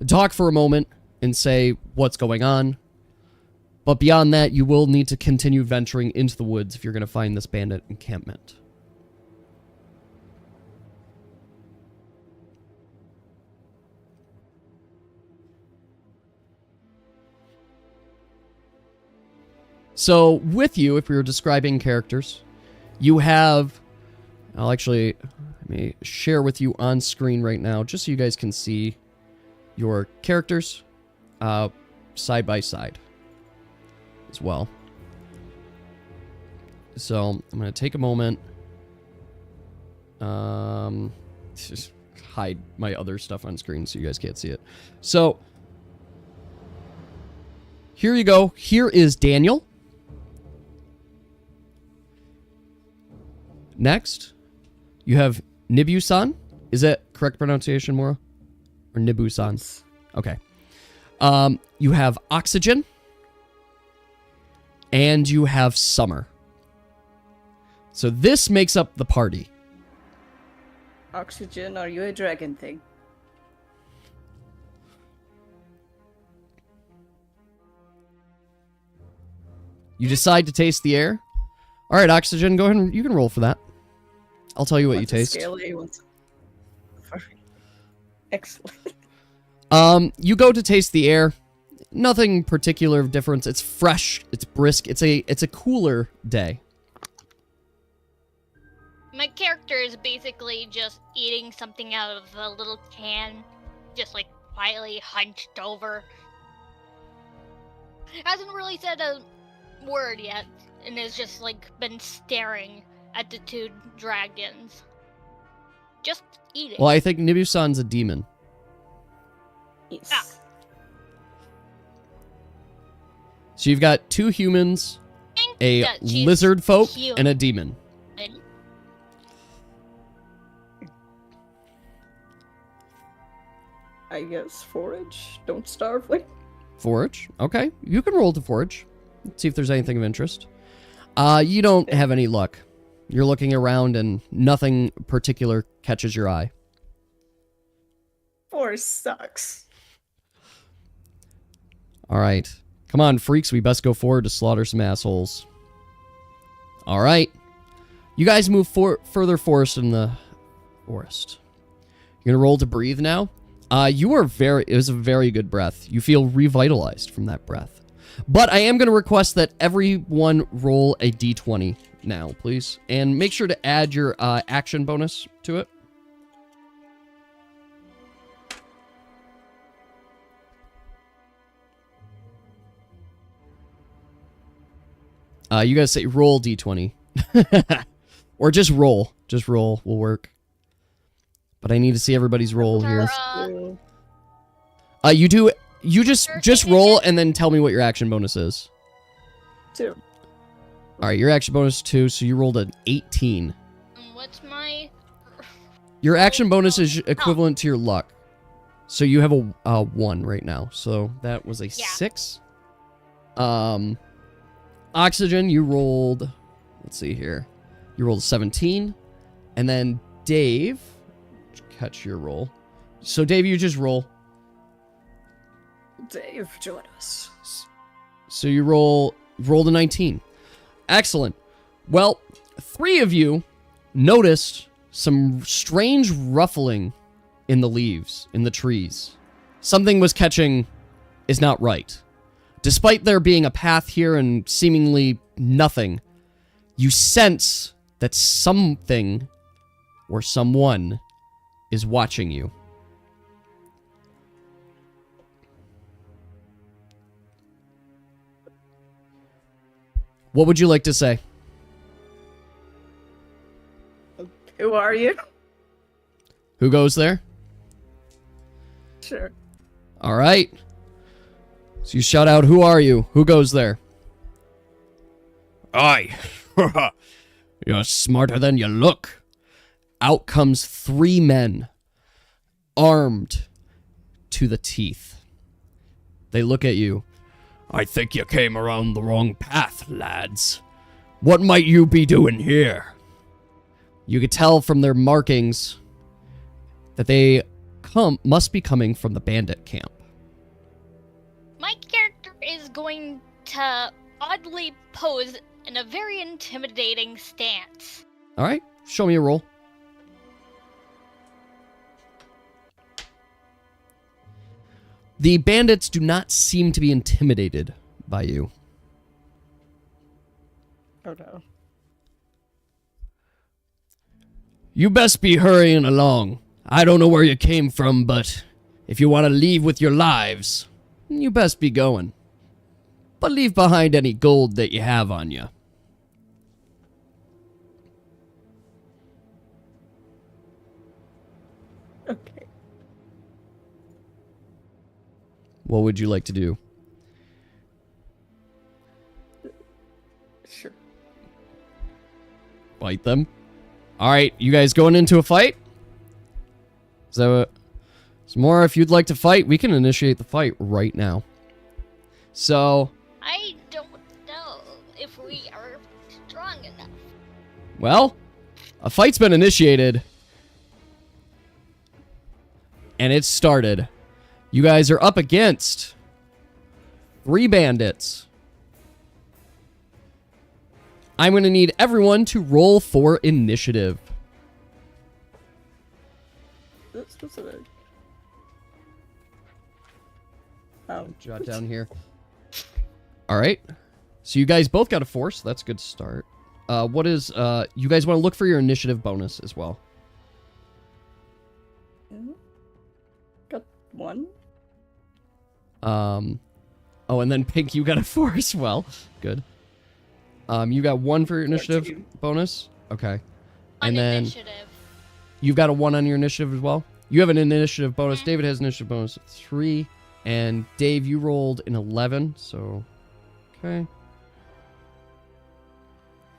talk for a moment and say what's going on. But beyond that, you will need to continue venturing into the woods if you're going to find this bandit encampment. So, with you, if we were describing characters, you have... let me share with you on screen right now, just so you guys can see your characters side by side as well. So I'm going to take a moment. Just hide my other stuff on screen so you guys can't see it. So here you go. Here is Daniel. Next, you have Nibu-san. Is that correct pronunciation, Mora? Or Nibu-san? Okay. You have Oxygen. And you have Summer. So this makes up the party. Oxygen, are you a dragon thing? You decide to taste the air. All right, Oxygen, go ahead and you can roll for that. I'll tell you what you taste. Scale A, excellent. You go to taste the air. Nothing particular of difference. It's fresh. It's brisk. It's a cooler day. My character is basically just eating something out of a little can, just like quietly hunched over. Hasn't really said a word yet, and has just like been staring at the two dragons. Just eating. Well, I think Nibu-san's a demon. Yes. Ah. So you've got two humans, a that she's lizard folk, human. and a demon. I guess forage. Don't starve. Like, Forage. Okay. You can roll to forage. Let's see if there's anything of interest. You don't have any luck. You're looking around and nothing particular catches your eye. force sucks. All right. Come on, freaks. We best go forward to slaughter some assholes. All right. You guys move further forest in the forest. You're going to roll to breathe now. It was a very good breath. You feel revitalized from that breath. But I am going to request that everyone roll a d20 now, please. And make sure to add your action bonus to it. You guys say roll d20. Or just roll. Just roll will work. But I need to see everybody's roll here. You just roll and then tell me what your action bonus is. 2. All right, your action bonus is 2, so you rolled an 18. What's my... Your action bonus is equivalent to your luck. So you have a 1 right now. So that was a 6. Oxygen, you rolled... Let's see here. You rolled a 17. And then Dave... Catch your roll. So Dave, you just roll. Dave, join us. So you roll the 19. Excellent. Well, 3 of you noticed some strange ruffling in the leaves, in the trees. Something was catching is not right. Despite there being a path here and seemingly nothing, you sense that something or someone is watching you. What would you like to say? Who are you? Who goes there? Sure. All right. So you shout out, "Who are you?" Who goes there? I. You're smarter than you look. Out comes 3 men, armed to the teeth. They look at you. "I think you came around the wrong path, lads. What might you be doing here?" You could tell from their markings that they must be coming from the bandit camp. My character is going to oddly pose in a very intimidating stance. All right, show me a roll. The bandits do not seem to be intimidated by you. Oh no. You best be hurrying along. I don't know where you came from, but if you want to leave with your lives, you best be going. But leave behind any gold that you have on you. Okay. What would you like to do? Sure. Fight them? All right, you guys going into a fight? So, Samora, if you'd like to fight, we can initiate the fight right now. So, I don't know if we are strong enough. well, a fight's been initiated. And it's started. You guys are up against 3 bandits. I'm going to need everyone to roll for initiative. That's specific. Oh. Jot down here. All right. So you guys both got a 4, so that's a good start. What is, you guys want to look for your initiative bonus as well. Got 1. Oh, and then Pink, you got a 4 as well. Good. You got 1 for your initiative 14. bonus? Okay. On And then initiative. you've got a 1 on your initiative as well? You have an initiative bonus. David has an initiative bonus of 3. And Dave, you rolled an 11, so... Okay.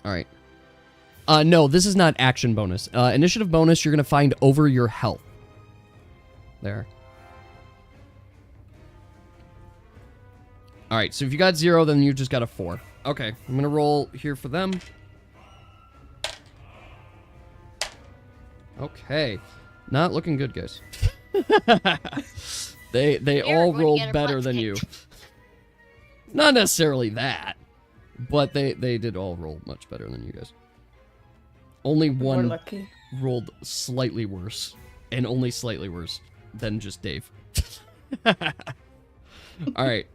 Alright. No, this is not action bonus. Initiative bonus, you're going to find over your health. There. All right, so if you got 0, then you just got a 4. Okay, I'm going to roll here for them. Okay. Not looking good, guys. They all rolled better than you. Not necessarily that, but they did all roll much better than you guys. Only More one lucky. rolled slightly worse, and only slightly worse than just Dave. All right.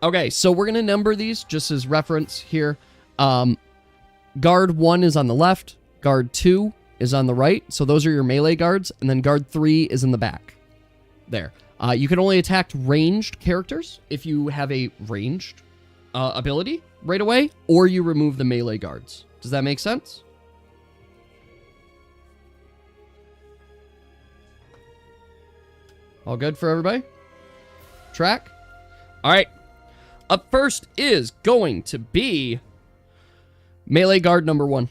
Okay, so we're going to number these just as reference here. Guard 1 is on the left. Guard 2 is on the right. So those are your melee guards. And then guard 3 is in the back. There. You can only attack ranged characters if you have a ranged ability right away, or you remove the melee guards. Does that make sense? All good for everybody? Track? All right. Up first is going to be melee guard number 1.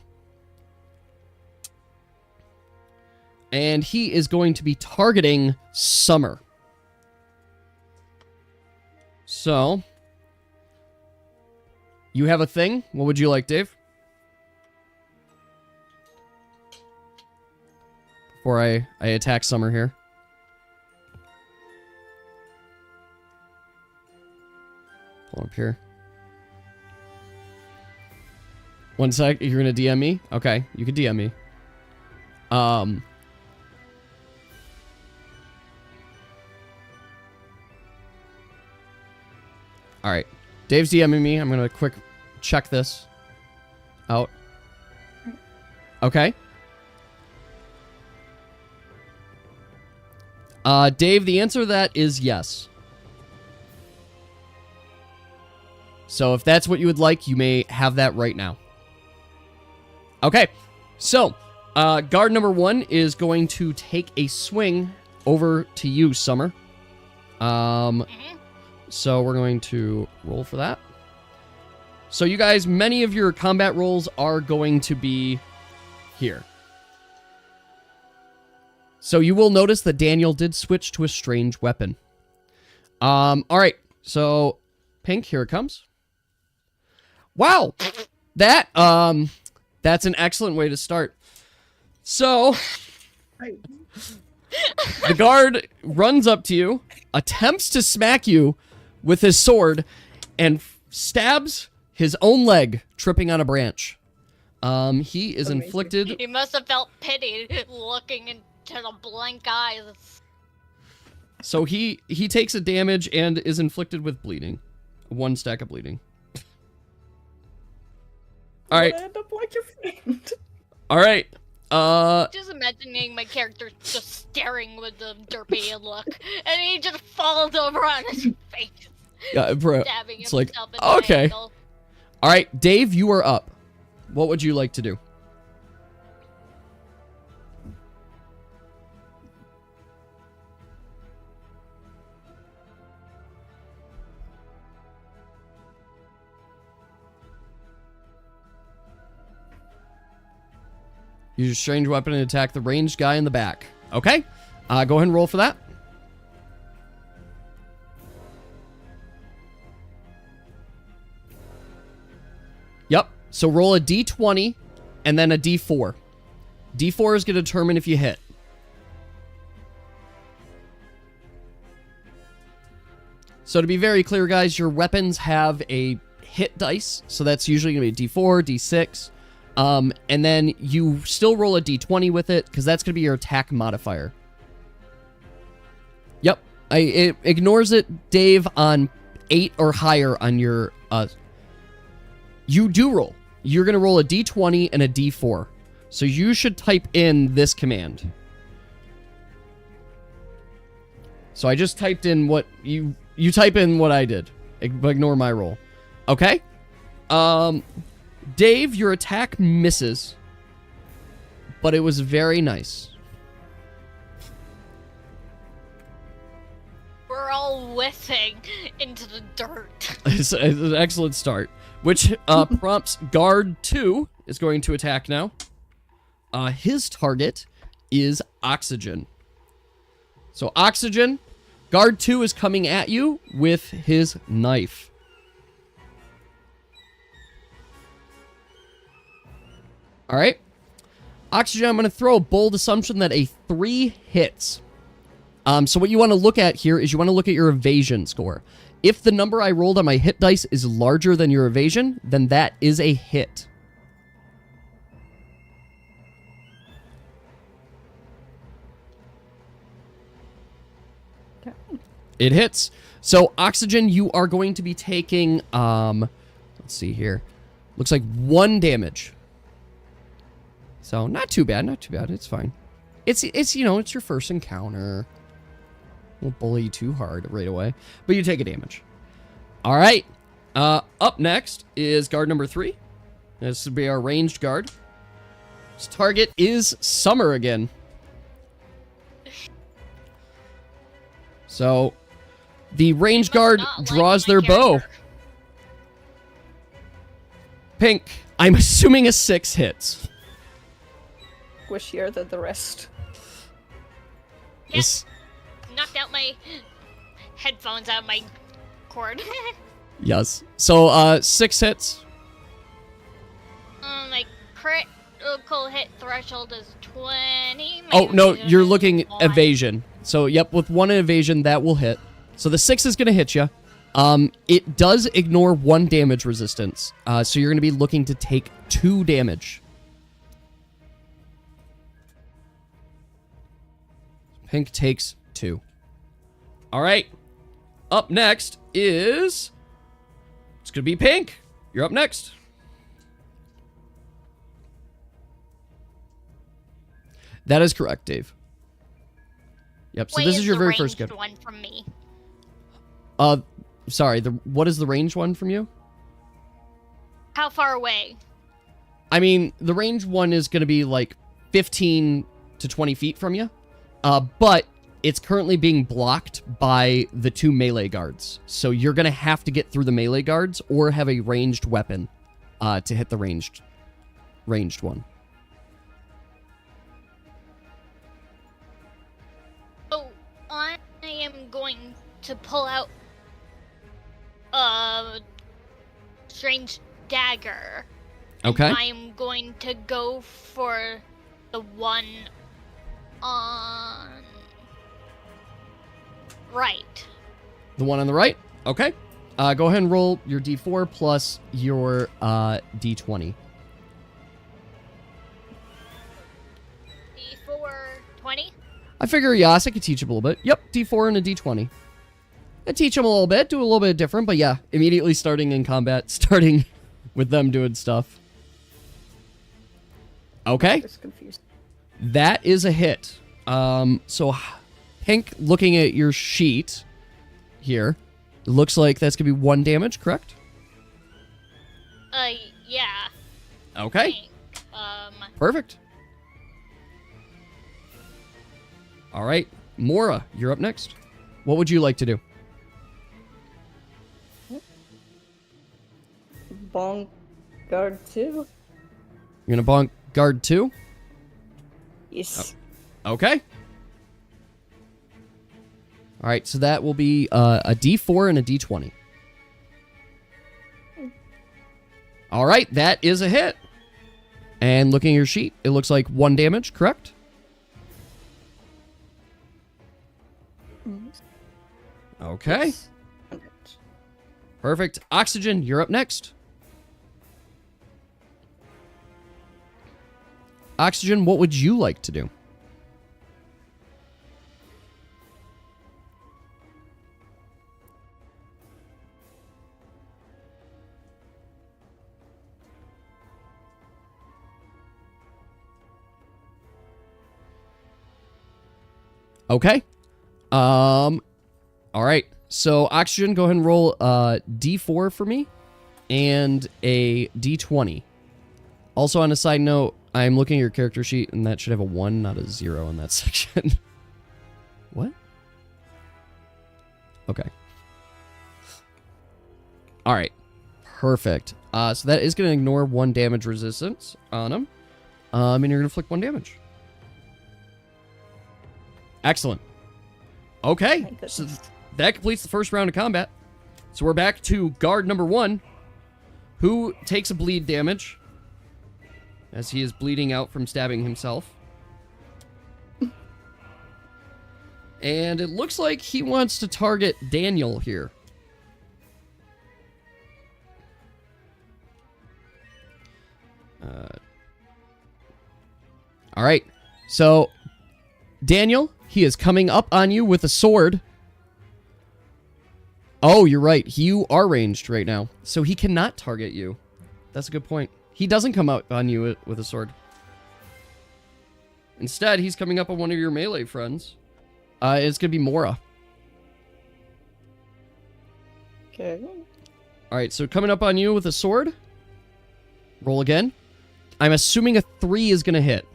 And he is going to be targeting Summer. So, you have a thing? What would you like, Dave? Before I attack Summer here. Pull up here. One sec. You're going to DM me? Okay, you can DM me. All right. Dave's DMing me. I'm going to quick check this out. Okay. Dave, the answer to that is yes. So if that's what you would like, you may have that right now. Okay. So, guard number 1 is going to take a swing over to you, Summer. So we're going to roll for that. So you guys, many of your combat rolls are going to be here. So you will notice that Daniel did switch to a strange weapon. All right. So Pink, here it comes. Wow. That's an excellent way to start. So the guard runs up to you, attempts to smack you with his sword, and stabs his own leg, tripping on a branch. He is Amazing. inflicted... He must have felt pity looking into the blank eyes. So he takes a damage and is inflicted with bleeding. 1 stack of bleeding. All right. End up like your friend. All right. Just imagining my character just staring with the derpy look, and he just falls over on his face, Yeah, bro. stabbing It's himself like, in the okay. ankle. All right, Dave, you are up. What would you like to do? Use your strange weapon and attack the ranged guy in the back. Okay. Go ahead and roll for that. Yep. So roll a d20 and then a d4. D4 is going to determine if you hit. So to be very clear, guys, your weapons have a hit dice. So that's usually going to be a d4, d6. And then you still roll a d20 with it, because that's going to be your attack modifier. Yep. It ignores it, Dave, on 8 or higher on your... You do roll. You're going to roll a d20 and a d4. So you should type in this command. So I just typed in what... You type in what I did. Ignore my roll. Okay? Dave, your attack misses, but it was very nice. We're all whiffing into the dirt. It's an excellent start, which prompts Guard 2 is going to attack now. His target is Oxygen. So Oxygen, Guard 2 is coming at you with his knife. All right. Oxygen, I'm going to throw a bold assumption that a 3 hits. So what you want to look at here is you want to look at your evasion score. If the number I rolled on my hit dice is larger than your evasion, then that is a hit. It hits. So, Oxygen, you are going to be taking, let's see here. Looks like 1 damage. So, not too bad, not too bad. It's fine. It's you know, it's your first encounter. Won't bully you too hard right away. But you take a damage. All right. Up next is guard number 3. This would be our ranged guard. His target is Summer again. So, the ranged guard draws their bow. Pink, I'm assuming a 6 hits. Squishier than the rest. Yes. Knocked out my headphones out of my cord. Yes. So, 6 hits. My critical hit threshold is 20. Oh, no, you're looking evasion. So, yep, with 1 evasion, that will hit. So the 6 is going to hit you. It does ignore 1 damage resistance. So you're going to be looking to take 2 damage. Pink takes 2. All right. Up next is... It's going to be Pink. You're up next. That is correct, Dave. Yep, so this is your very first good one from me. Sorry, what is the range one from you? How far away? I mean, the range one is going to be like 15 to 20 feet from you. But it's currently being blocked by the 2 melee guards. So you're going to have to get through the melee guards or have a ranged weapon to hit the ranged one. Oh, I am going to pull out a strange dagger. Okay. And I am going to go for the one on right. The one on the right? Okay. Go ahead and roll your d4 plus your d20. D4 20? I figure, yes, I could teach him a little bit. Yep, d4 and a d20. I teach him a little bit, do a little bit different, but yeah, immediately starting in combat, starting with them doing stuff. Okay. Just confused. That is a hit. So, Pink, looking at your sheet here, it looks like that's going to be 1 damage, correct? Yeah. Okay. Pink. Perfect. All right. Mora, you're up next. What would you like to do? Bonk guard 2? You're going to bonk guard 2? Yes. Okay. All right, so that will be a D4 and a D20. All right, that is a hit. And looking at your sheet, it looks like 1 damage, correct? Okay. Yes. Perfect. Oxygen, you're up next. Oxygen, what would you like to do? Okay. All right. So, Oxygen, go ahead and roll a D4 for me and a D20. Also, on a side note, I'm looking at your character sheet, and that should have a 1, not a 0 in that section. What? Okay. All right. Perfect. So that is going to ignore 1 damage resistance on him. And you're going to inflict 1 damage. Excellent. Okay, Thank so goodness. that completes the first round of combat. So we're back to guard number 1, who takes a bleed damage as he is bleeding out from stabbing himself. And it looks like he wants to target Daniel here. All right, so Daniel, he is coming up on you with a sword. Oh, you're right. You are ranged right now, so he cannot target you. That's a good point. He doesn't come up on you with a sword. Instead, he's coming up on one of your melee friends. It's going to be Mora. Okay. All right, so coming up on you with a sword. Roll again. I'm assuming a 3 is going to hit.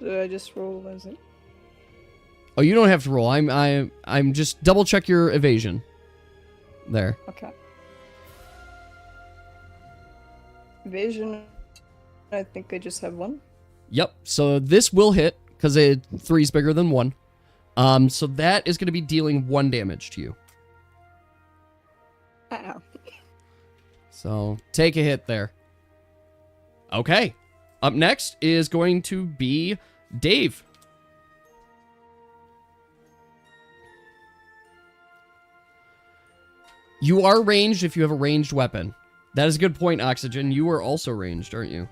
Do I just roll as it? Oh, you don't have to roll. I'm just double check your evasion. There. Okay. Evasion. I think I just have 1. Yep. So this will hit because 3 is bigger than 1. So that is going to be dealing 1 damage to you. Ow. So take a hit there. Okay. Up next is going to be Dave. You are ranged if you have a ranged weapon. That is a good point, Oxygen. You are also ranged, aren't you?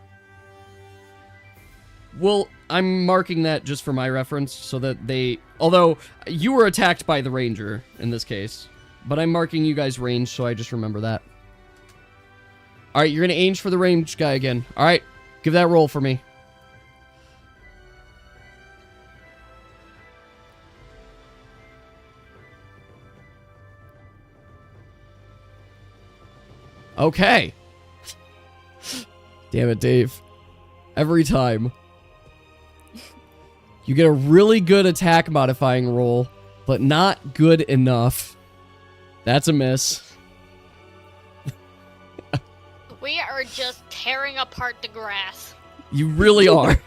Well, I'm marking that just for my reference so that they... Although, you were attacked by the ranger in this case. But I'm marking you guys ranged, so I just remember that. Alright, you're going to aim for the ranged guy again. Alright, give that roll for me. Okay. Damn it, Dave. Every time. You get a really good attack modifying roll, but not good enough. That's a miss. We are just tearing apart the grass. You really are.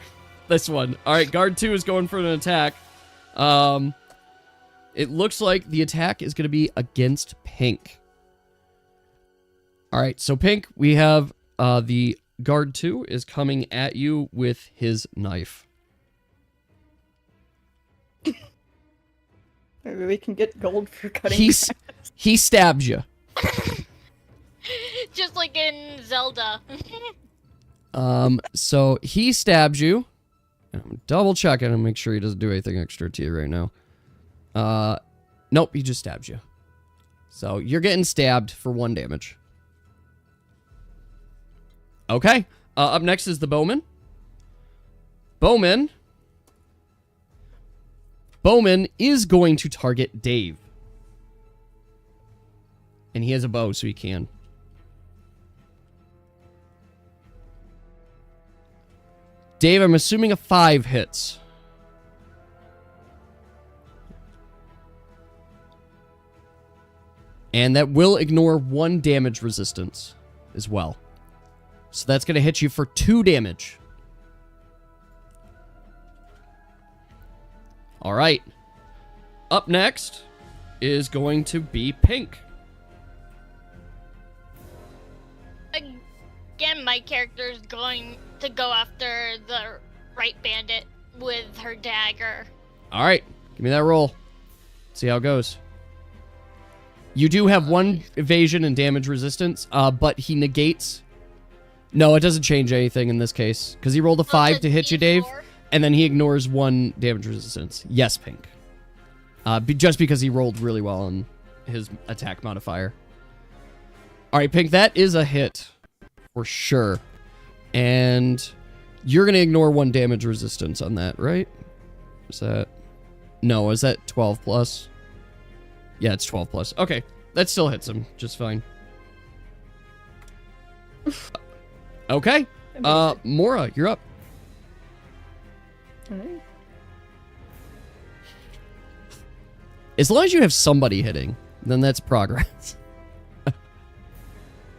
This one. Alright, guard 2 is going for an attack. It looks like the attack is going to be against Pink. Alright, so Pink, we have the guard 2 is coming at you with his knife. Maybe we can get gold for cutting. He stabs you. Just like in Zelda. So he stabs you. I'm double checking and make sure he doesn't do anything extra to you right now. Nope, he just stabs you. So you're getting stabbed for 1 damage. Okay. Up next is the bowman. Bowman is going to target Dave. And he has a bow, so he can. Dave, I'm assuming a 5 hits. And that will ignore 1 damage resistance as well. So that's going to hit you for 2 damage. All right. Up next is going to be Pink. Again, my character is going to go after the right bandit with her dagger. All right. Give me that roll. See how it goes. You do have 1 evasion and damage resistance, but he negates... No, it doesn't change anything in this case, because he rolled a 5 to hit you, Dave, and then he ignores 1 damage resistance. Yes, Pink. Just because he rolled really well on his attack modifier. All right, Pink, that is a hit for sure. And you're going to ignore 1 damage resistance on that, right? Is that... No, is that 12 plus? Yeah, it's 12 plus. Okay, that still hits him just fine. Okay. Mora, you're up. Alright. As long as you have somebody hitting, then that's progress.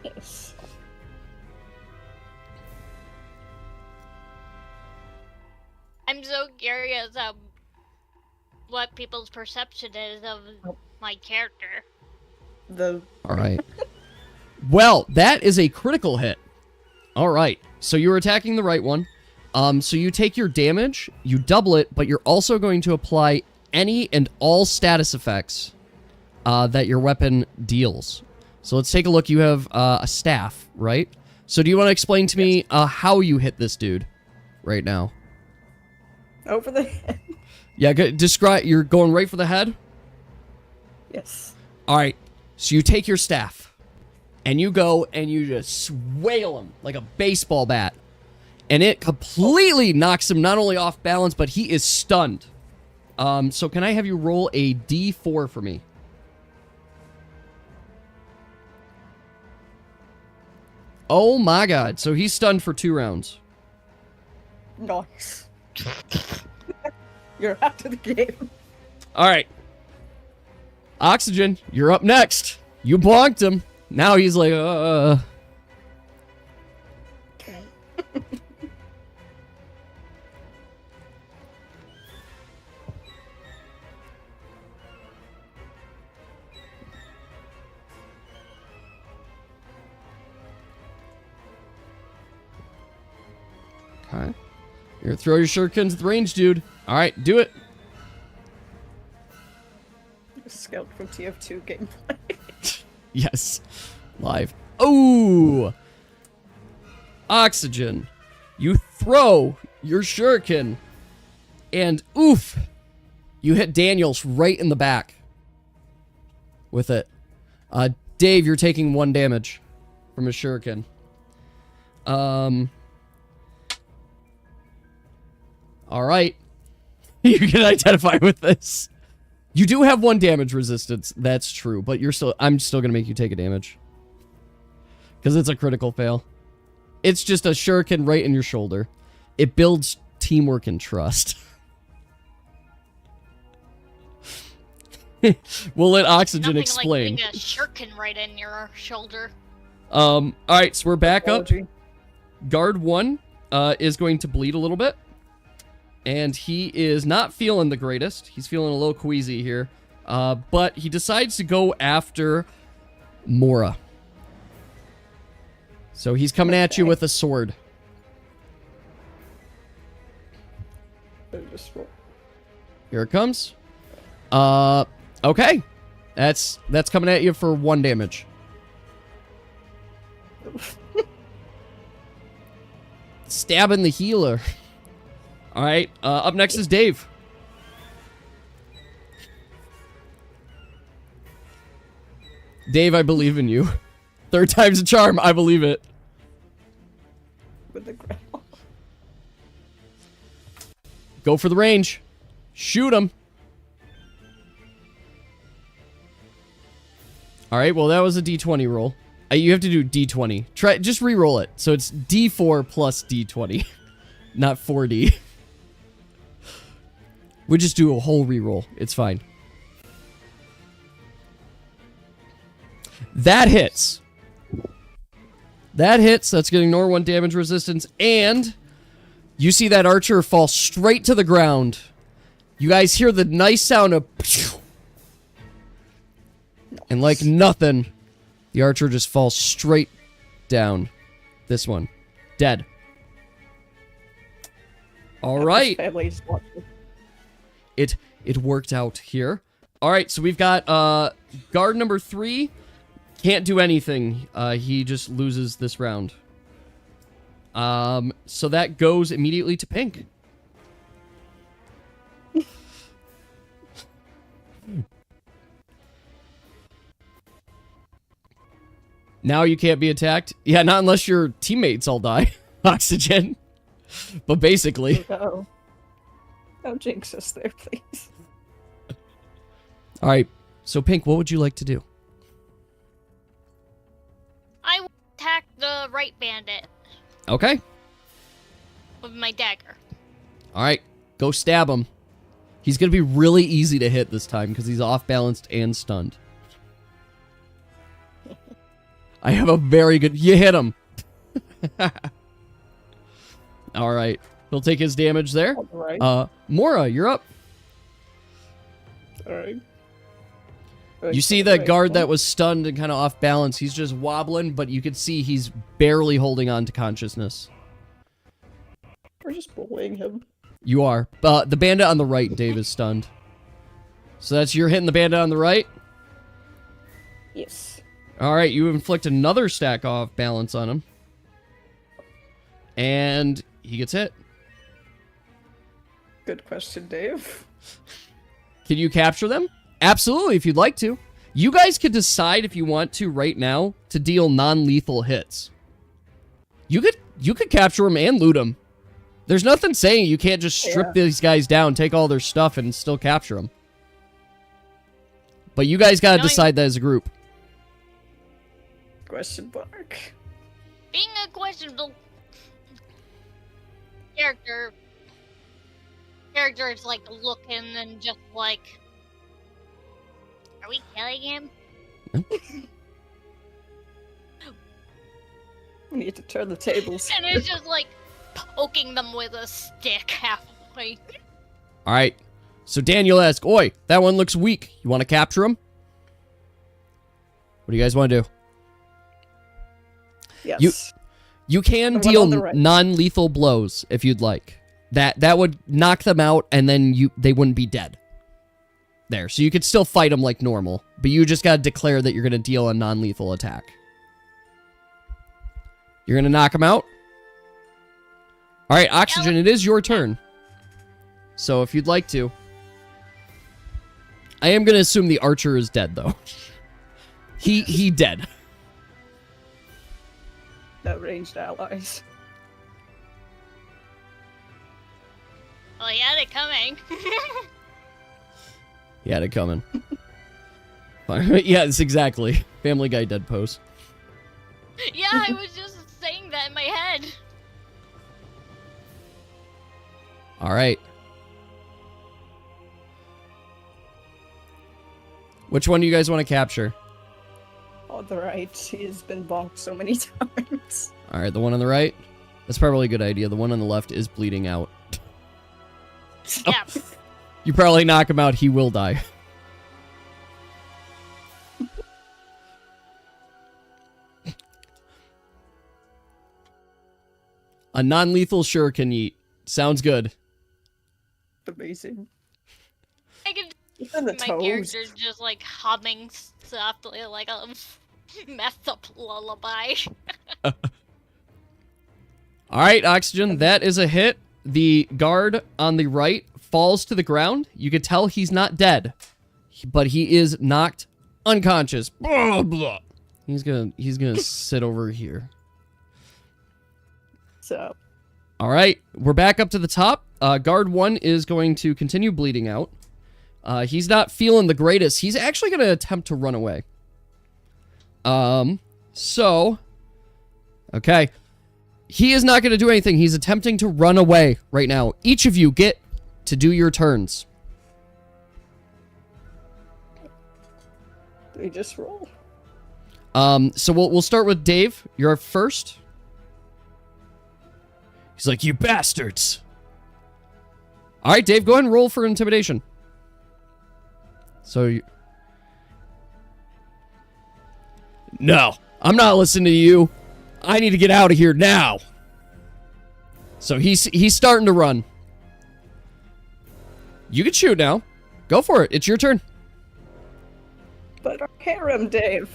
Yes. I'm so curious what people's perception is of Oh. my character. All right. Well, that is a critical hit. All right. So you're attacking the right one. So you take your damage, you double it, but you're also going to apply any and all status effects that your weapon deals. So let's take a look. You have a staff, right? So do you want to explain to me how you hit this dude right now? Over the head. Yeah, describe. You're going right for the head? Yes. All right. So you take your staff, and you go and you just swale him like a baseball bat. And it completely knocks him not only off balance, but he is stunned. So can I have you roll a d4 for me? Oh my god. So he's stunned for 2 rounds. Nice. You're out of the game. All right. Oxygen, you're up next. You blocked him. Now he's like, Okay. You're gonna throw your shurikens at the range, dude. All right, do it. Scout from TF2 gameplay. Yes. Live. Ooh. Oxygen. You throw your shuriken. And oof. You hit Daniels right in the back. With it. Dave, you're taking 1 damage from a shuriken. Alright. You can identify with this. You do have 1 damage resistance, that's true, but I'm still gonna make you take a damage. Because it's a critical fail. It's just a shuriken right in your shoulder. It builds teamwork and trust. We'll let Oxygen Nothing explain. like putting a shuriken right in your shoulder. Alright, so we're back up. Apology. Guard 1 is going to bleed a little bit. And he is not feeling the greatest. He's feeling a little queasy here. But he decides to go after Mora. So he's coming at you with a sword. Here it comes. Okay. That's coming at you for 1 damage. Stabbing the healer. All right, up next is Dave. Dave, I believe in you. 3rd time's a charm, I believe it. With the grandma. Go for the range. Shoot him. All right, well, that was a d20 roll. You have to do d20. Just re-roll it. So it's d4 plus d20, not 4d. We just do a whole reroll. It's fine. That hits. That hits. That's going to ignore 1 damage resistance. And you see that archer fall straight to the ground. You guys hear the nice sound of... And like nothing, the archer just falls straight down. This one. Dead. All right. Family's watching. It worked out here. All right, so we've got guard number 3. Can't do anything. He just loses this round. So that goes immediately to Pink. Now you can't be attacked. Yeah, not unless your teammates all die. Oxygen. But basically. No. Don't jinx us there, please. All right. So, Pink, what would you like to do? I will attack the right bandit Okay. with my dagger. All right. Go stab him. He's going to be really easy to hit this time because he's off-balanced and stunned. I have a very good... You hit him. All right. He'll take his damage there. Right. Mora, you're up. Alright. You see the guard that was stunned and kind of off balance. He's just wobbling, but you can see he's barely holding on to consciousness. We're just bullying him. You are. The bandit on the right, Dave, is stunned. So that's you're hitting the bandit on the right? Yes. Alright, you inflict another stack off balance on him. And he gets hit. Good question, Dave. Can you capture them? Absolutely, if you'd like to. You guys could decide if you want to right now to deal non-lethal hits. You could capture them and loot them. There's nothing saying you can't just strip these guys down, take all their stuff, and still capture them. But you guys gotta decide that as a group. Question mark. Being a questionable character is like looking and just like, are we killing him? We need to turn the tables. And it's just like poking them with a stick halfway. Alright. So Daniel asks, Oi, that one looks weak. You want to capture him? What do you guys want to do? Yes. You can The one deal on the right. non-lethal blows if you'd like. That would knock them out, and then they wouldn't be dead. There, so you could still fight them like normal, but you just gotta declare that you're gonna deal a non-lethal attack. You're gonna knock them out? Alright, Oxygen, it is your turn. So if you'd like to. I am gonna assume the archer is dead, though. He dead. No ranged allies. Well, yeah, they're coming. He had it coming. Yes, exactly. Family Guy dead pose. Yeah, I was just saying that in my head. Alright. Which one do you guys want to capture? On the right, he's been bonked so many times. Alright, the one on the right? That's probably a good idea. The one on the left is bleeding out. Yeah. You probably knock him out, he will die. A non-lethal shuriken yeet. Sounds good. Amazing. I could Even the my toes. character just like humming softly like a messed up lullaby. Alright, Oxygen, that is a hit. The guard on the right falls to the ground. You could tell he's not dead, but he is knocked unconscious. Blah, blah. He's gonna sit over here. So, Alright, we're back up to the top. Guard 1 is going to continue bleeding out. He's not feeling the greatest. He's actually going to attempt to run away. Okay. He is not going to do anything. He's attempting to run away right now. Each of you get to do your turns. do we just roll? So we'll start with Dave. You're up first. He's like, you bastards. All right, Dave, go ahead and roll for intimidation. So no, I'm not listening to you. I need to get out of here now. So he's starting to run. You can shoot now. Go for it. It's your turn. But our harem, Dave.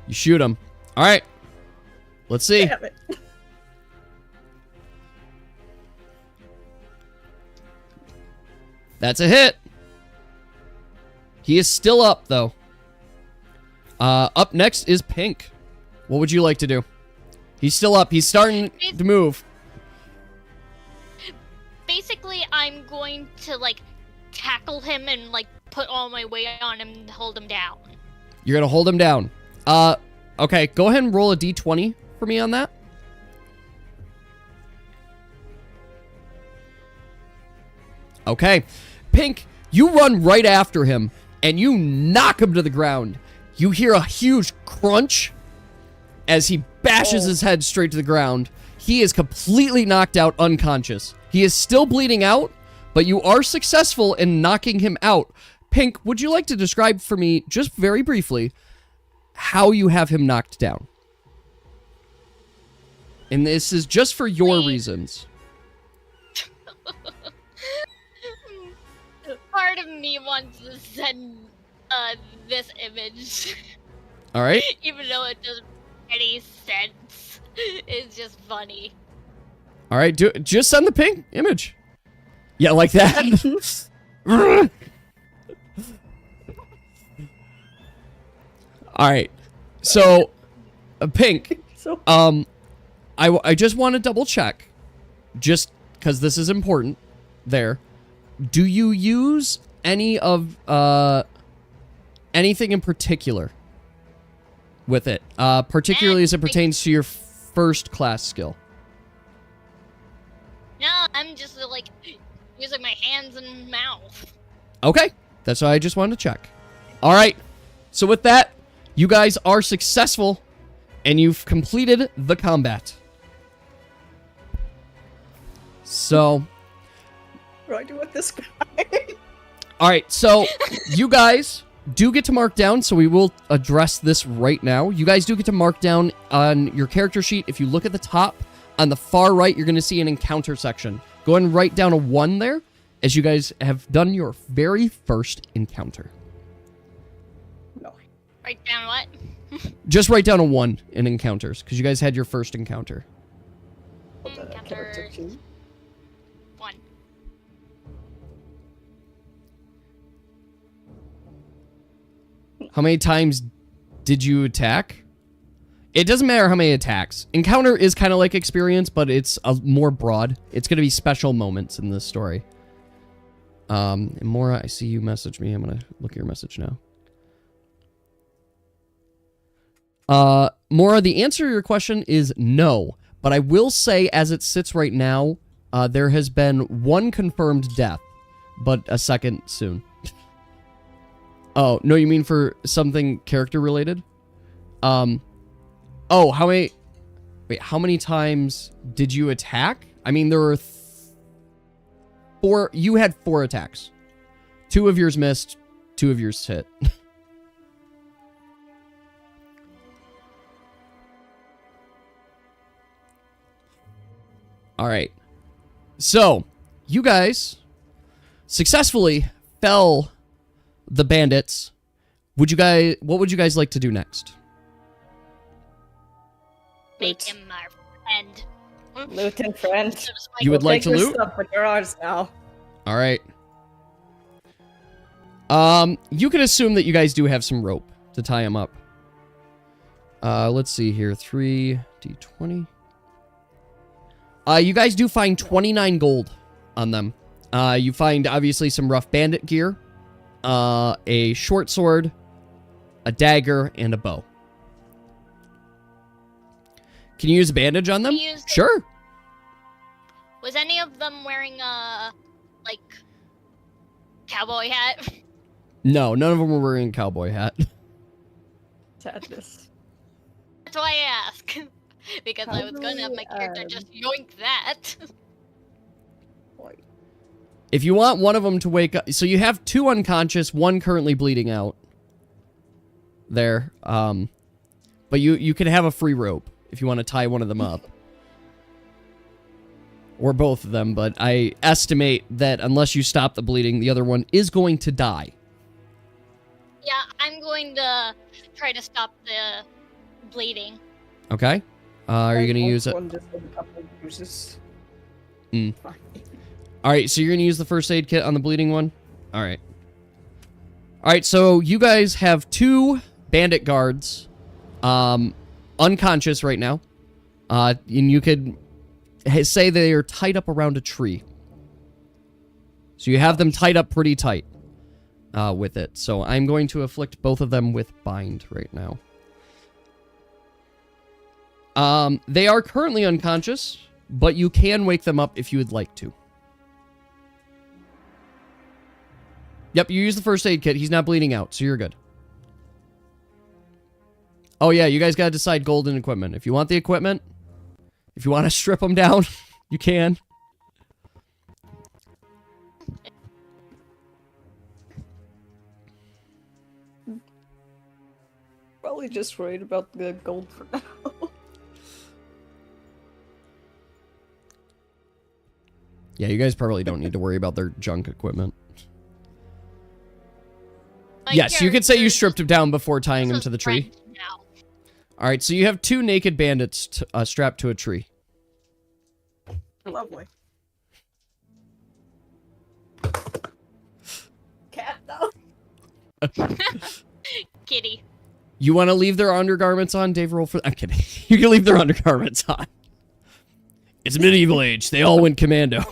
You shoot him. All right. Let's see. Damn it. That's a hit. He is still up, though. Up next is Pink. What would you like to do? He's still up. He's starting to move. Basically, I'm going to like tackle him and like put all my weight on him and hold him down. You're going to hold him down. Okay. Go ahead and roll a d20 for me on that. Okay. Pink, you run right after him, and you knock him to the ground. You hear a huge crunch as he bashes his head straight to the ground. He is completely knocked out, unconscious. He is still bleeding out, but you are successful in knocking him out. Pink, would you like to describe for me, just very briefly, how you have him knocked down? And this is just for your reasons. Part of me wants to send this image. All right. Even though it doesn't make any sense. It's just funny. All right, just send the pink image. Yeah, like that. All right. So, pink. So I just want to double check, just because this is important. There. Do you use any of anything in particular with it? Particularly as it pertains to your first class skill. No, I'm just like using my hands and mouth. Okay, that's what I just wanted to check. All right. So with that, you guys are successful, and you've completed the combat. So. what do I do with this guy? All right, so you guys do get to mark down, so we will address this right now. You guys do get to mark down on your character sheet. If you look at the top, on the far right, you're going to see an encounter section. Go ahead and write down a 1 there, as you guys have done your very first encounter. No. Write down what? Just write down a 1 in encounters, because you guys had your first encounter. Character sheet. 1. How many times did you attack? It doesn't matter how many attacks. Encounter is kind of like experience, but it's more broad. It's going to be special moments in this story. And Mora, I see you message me. I'm going to look at your message now. Mora, the answer to your question is no. But I will say, as it sits right now, there has been 1 confirmed death, but a second soon. Oh, no, you mean for something character related? Oh, how many times did you attack? I mean, there were 4, you had 4 attacks. 2 of yours missed, 2 of yours hit. All right. So, you guys successfully fell the bandits. What would you guys like to do next? Make him my friend. Loot and friend. You would like to Take your loot? stuff, but you're ours now. All right. You can assume that you guys do have some rope to tie him up. Let's see here. 3d20. You guys do find 29 gold on them. You find, obviously, some rough bandit gear, a short sword, a dagger, and a bow. Can you use a bandage on them? Sure. Was any of them wearing like, cowboy hat? No, none of them were wearing a cowboy hat. Sadness. That's why I ask. Because I was gonna have my character just yoink that. If you want one of them to wake up... So you have 2 unconscious, 1 currently bleeding out. There. But you can have a free rope if you want to tie one of them up. Or both of them, but I estimate that unless you stop the bleeding, the other one is going to die. Yeah, I'm going to try to stop the bleeding. Okay. Are you going to use it? Just a couple of bruises. Mm. Fine. All right, so you're going to use the first aid kit on the bleeding one? All right. All right, so you guys have 2 bandit guards unconscious right now. And you could say they are tied up around a tree. So you have them tied up pretty tight with it. So I'm going to afflict both of them with bind right now. They are currently unconscious, but you can wake them up if you would like to. Yep, you use the first aid kit. He's not bleeding out, so you're good. Oh, yeah, you guys got to decide golden equipment. If you want the equipment, if you want to strip them down, you can. really just worried about the gold for now. Yeah, you guys probably don't need to worry about their junk equipment. My Yes, you could say you character stripped him down before tying is him a to the tree. friend now. All right, so you have 2 naked bandits strapped to a tree. Lovely. Cat though. Kitty. You want to leave their undergarments on? Dave, roll for... I'm kidding. You can leave their undergarments on. It's medieval age. They all went commando.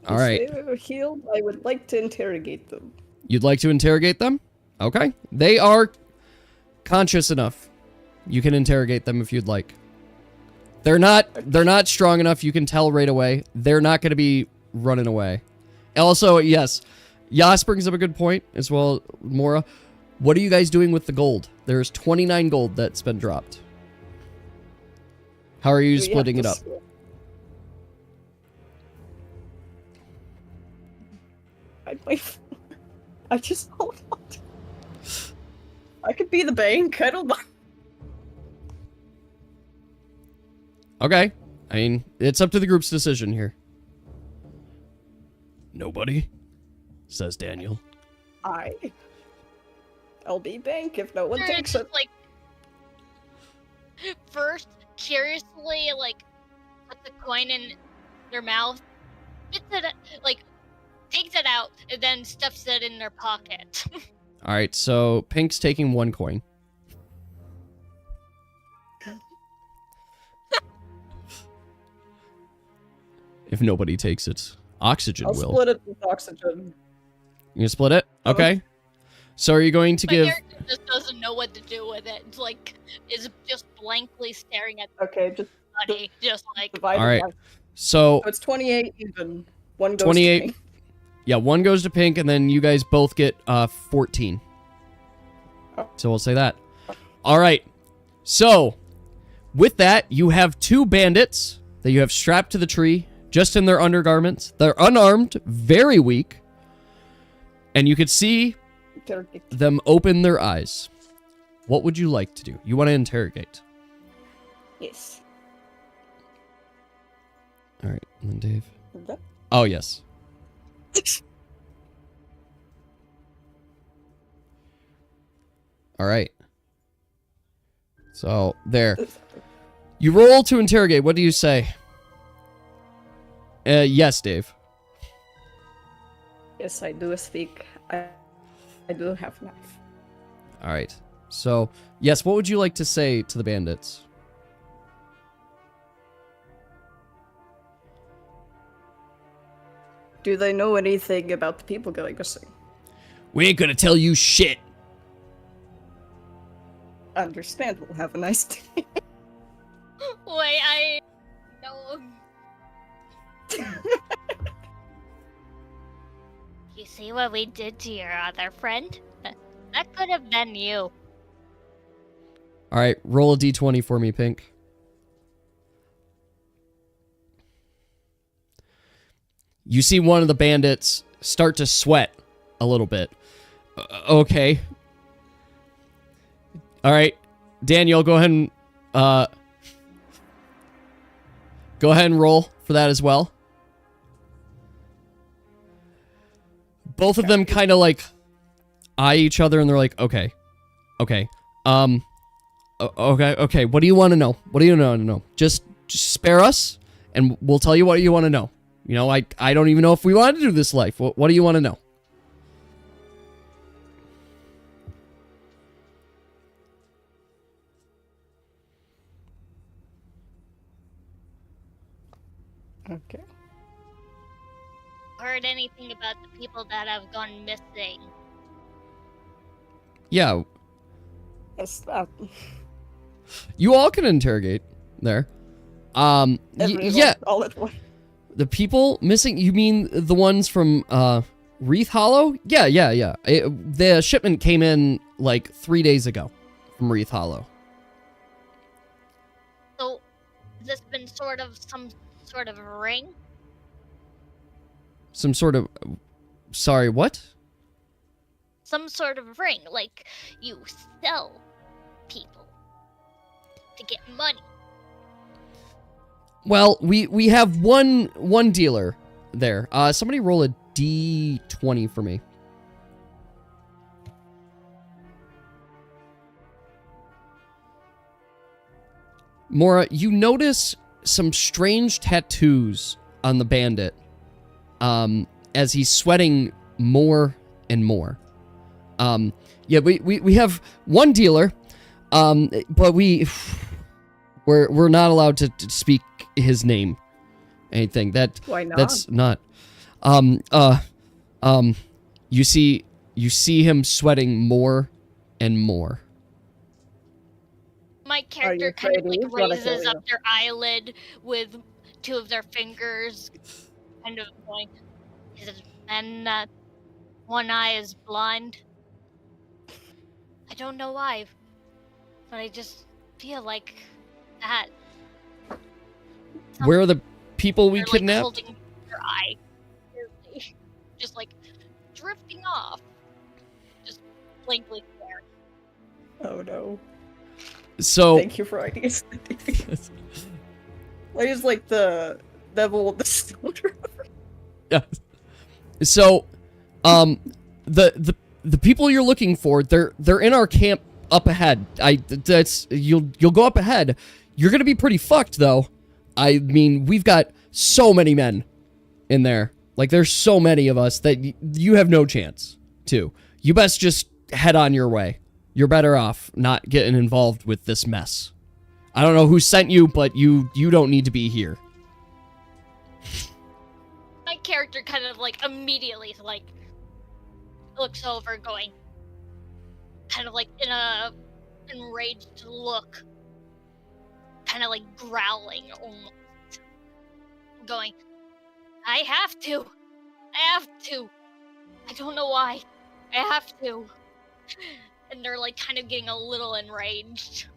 All right. If they were healed, I would like to interrogate them. You'd like to interrogate them? Okay. They are conscious enough. You can interrogate them if you'd like. They're not strong enough. You can tell right away. They're not going to be running away. Also, yes, Yas brings up a good point as well, Mora. What are you guys doing with the gold? There's 29 gold that's been dropped. How are you splitting it up? I just hold on. I could be the bank. I don't know. Okay. I mean, it's up to the group's decision here. Nobody, says Daniel. I'll be bank if no one They're takes just, it. like, first, curiously, like, put the coin in their mouth, spits it, like, takes it out, and then stuffs it in their pocket. All right, so Pink's taking 1 coin. If nobody takes it, Oxygen I'll will. split it with oxygen. You gonna split it? Okay. So are you going to My give... character just doesn't know what to do with it. It's like, is just blankly staring at Okay, just the body, just like, divide All right. it by- So, So it's 28 even. One goes 28. to me. yeah, 1 goes to Pink, and then you guys both get 14. So we'll say that. All right. So, with that, you have 2 bandits that you have strapped to the tree, just in their undergarments. They're unarmed, very weak, and you could see Interrogate. them open their eyes. What would you like to do? You want to interrogate. Yes. All right, and then Dave. That- Oh, yes. All right. So, there. You roll to interrogate. What do you say? Yes, Dave. Yes, I do speak. I do have knife. All right. So, yes, what would you like to say to the bandits? Do they know anything about the people going missing? We ain't gonna tell you shit. Understandable. Have a nice day. wait, I... No. You see what we did to your other friend? That could have been you. All right, roll a d20 for me, Pink. You see one of the bandits start to sweat a little bit. Okay. All right, Daniel, go ahead and roll for that as well. Both of them kind of like eye each other, and they're like, okay. Okay, what do you want to know? What do you want to know? Just spare us, and we'll tell you what you want to know. You know, I don't even know if we want to do this life. What do you want to know? Okay. Heard anything about the people that have gone missing? Yeah, Yes, you all can interrogate there. everyone, Yeah, all at once. the people missing. You mean the ones from Wreath Hollow? Yeah. The shipment came in like 3 days ago from Wreath Hollow. So, has this been sort of some sort of ring? Some sort of... Sorry, what? some sort of ring, like you sell people to get money. Well, we have one dealer there. Somebody roll a D20 for me. Mora, you notice some strange tattoos on the bandit as he's sweating more and more. Yeah, we have one dealer, but we're not allowed to speak his name. Anything Why not? that's not. You see him sweating more and more. My you character kind of afraid like he's gonna raises kill up their eyelid with two of their fingers, kind of going, is it then that one eye is blind? I don't know why, but I just feel like that. Where are the people we They're, like, kidnapped? holding their eye, just like drifting off, just blankly there. Oh no. So Thank you for ideas. Why is like the devil with the stone? yeah. So, the people you're looking for, they're in our camp up ahead. You'll go up ahead. You're gonna be pretty fucked though. I mean, we've got so many men in there. Like, there's so many of us that you have no chance to. You best just head on your way. You're better off not getting involved with this mess. I don't know who sent you, but you don't need to be here. My character kind of like immediately like looks over, going, kind of like in a enraged look, kind of like growling almost, going, I have to. I don't know why. I have to. And they're like kind of getting a little enraged.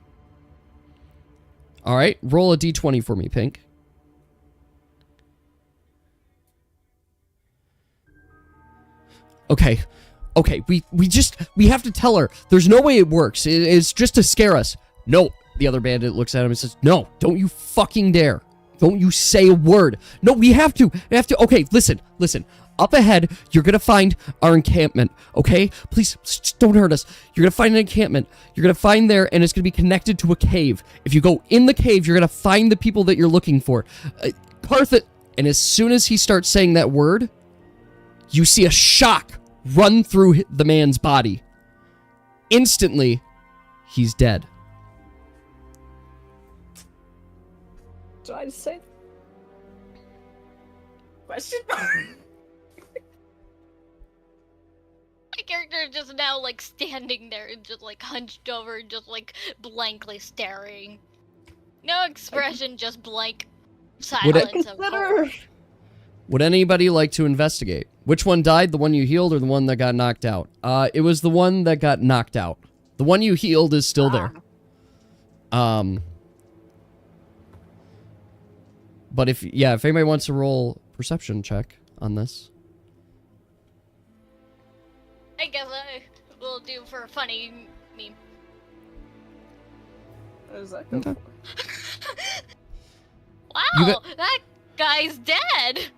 All right, roll a d20 for me, Pink. Okay, we have to tell her. There's no way it works. It's just to scare us. No, the other bandit looks at him and says, no, don't you fucking dare. Don't you say a word. No, we have to. Okay, listen. Up ahead, you're gonna find our encampment, okay? Please, just don't hurt us. You're gonna find an encampment. You're gonna find there, and it's gonna be connected to a cave. If you go in the cave, you're gonna find the people that you're looking for. Partha, and as soon as he starts saying that word, you see a shock run through the man's body. Instantly, he's dead. Try to say. Question mark. My character is just now like standing there and just like hunched over and just like blankly staring. No expression, just blank silence of horror. Would anybody like to investigate? Which one died, the one you healed or the one that got knocked out? It was the one that got knocked out. The one you healed is still there. But if anybody wants to roll perception check on this. I guess I will do for a funny meme. What does that go for? Wow, that guy's dead!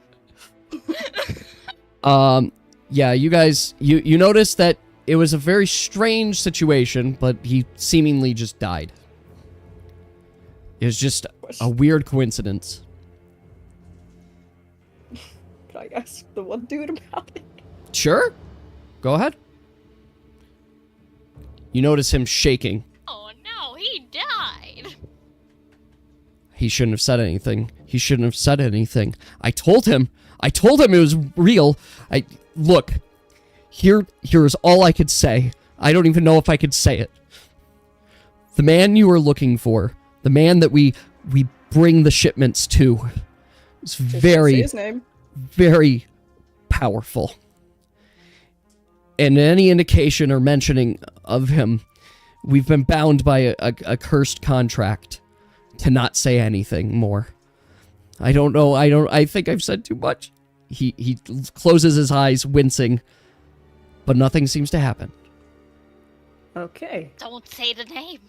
Yeah, you guys, you noticed that it was a very strange situation, but he seemingly just died. It was just a weird coincidence. Can I ask the one dude about it? Sure. Go ahead. You notice him shaking. Oh no, he died! He shouldn't have said anything. I told him it was real. Look, here is all I could say. I don't even know if I could say it. The man you are looking for, the man that we bring the shipments to, is Just say very, his name. very powerful. And any indication or mentioning of him, we've been bound by a cursed contract to not say anything more. I don't know. I think I've said too much. He closes his eyes, wincing. but nothing seems to happen. Okay. Don't say the name,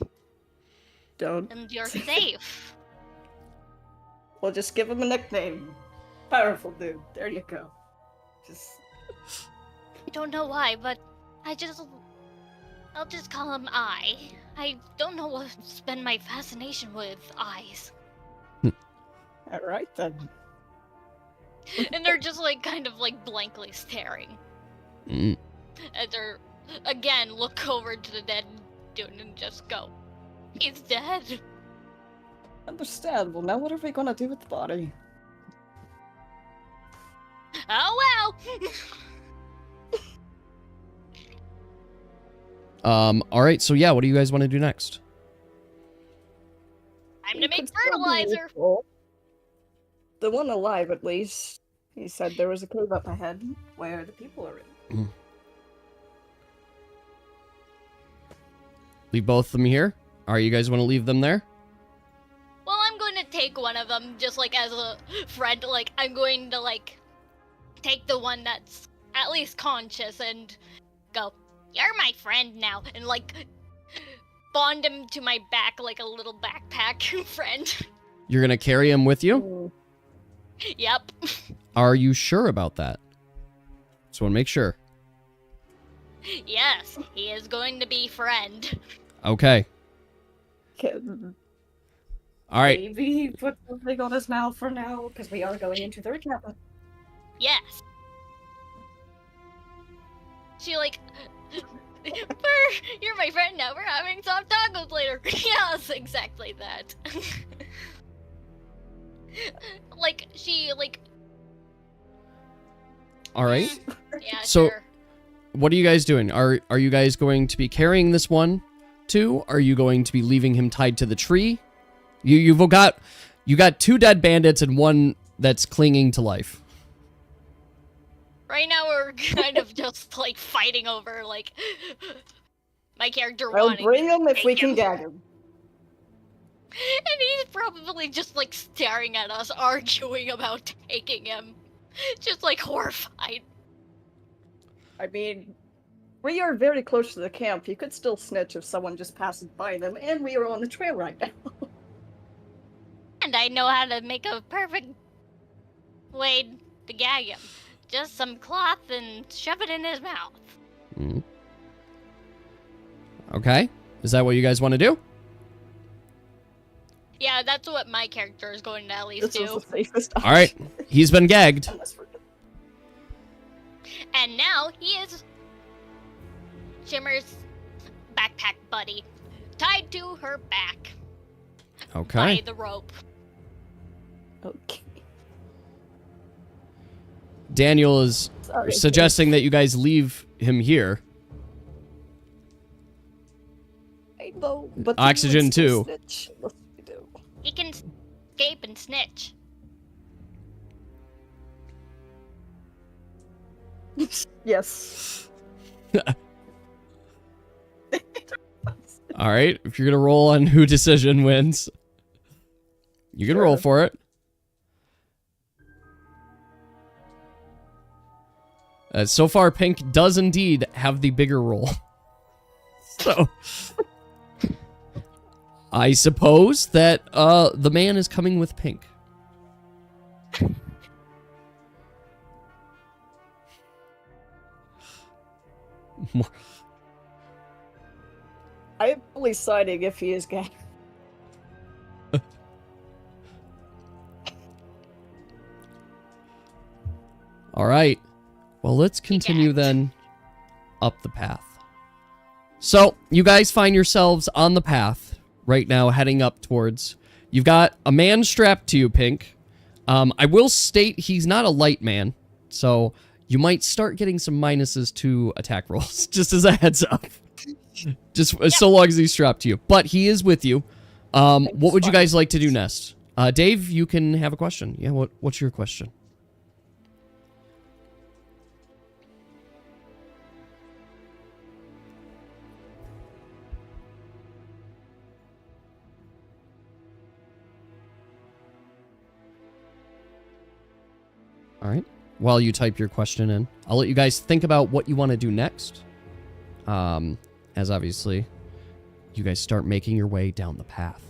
Don't. and you're safe. We'll just give him a nickname. Powerful dude. There you go. Just. I don't know why, but I'll just call him I. I don't know what's been my fascination with eyes. Alright then. And they're just like kind of like blankly staring. Mm. And they're again look over to the dead dude and just go, he's dead. Understandable. Now what are we gonna do with the body? Oh well. Alright, so yeah, what do you guys want to do next? Time We to make could still do fertilizer. ritual. The one alive, at least. He said there was a cave up ahead where the people are in. Leave both of them here? Or you guys want to leave them there? Well, I'm going to take one of them just like as a friend. Like I'm going to like take the one that's at least conscious and go, you're my friend now, and like bond him to my back like a little backpack friend. You're gonna carry him with you? Mm. Yep. Are you sure about that? Just want to make sure. Yes, he is going to be friend. Okay. Alright. Maybe he put something on his mouth for now, because we are going into the encampment. Yes. She like, you're my friend now. We're having soft tacos later. Yes, exactly that. Like she like. Alright. Yeah. So- Sure. What are you guys doing? Are you guys going to be carrying this one too? Are you going to be leaving him tied to the tree? You got 2 dead bandits and one that's clinging to life. Right now we're kind of just like fighting over like my character I'll wanting. bring him if take we can him. gag him. And he's probably just like staring at us, arguing about taking him, just like horrified. I mean, we are very close to the camp. You could still snitch if someone just passes by them, and we are on the trail right now. And I know how to make a perfect way to gag him. Just some cloth and shove it in his mouth. Mm. Okay. Is that what you guys want to do? Yeah, that's what my character is going to at least This is do. the safest option. Alright. He's been gagged. Unless we're- And now he is Shimmer's backpack buddy, tied to her back by Okay. the rope. Okay. Daniel is Sorry. suggesting that you guys leave him here. I know, but Oxygen, the too. snitch. What do we do? He can escape and snitch. Yes. Alright. If you're going to roll on who decision wins, you can roll Sure. for it. So far, Pink does indeed have the bigger roll. So, I suppose that the man is coming with Pink. I'm only siding if he is gay. All right. Well, let's continue then up the path. So, you guys find yourselves on the path right now, heading up towards. You've got a man strapped to you, Pink. I will state he's not a light man, so you might start getting some minuses to attack rolls, just as a heads up. Just so long as he's strapped to you. But he is with you. What would you guys like to do next? Dave, you can have a question. Yeah, what's your question? All right. while you type your question in. I'll let you guys think about what you want to do next. As obviously, you guys start making your way down the path.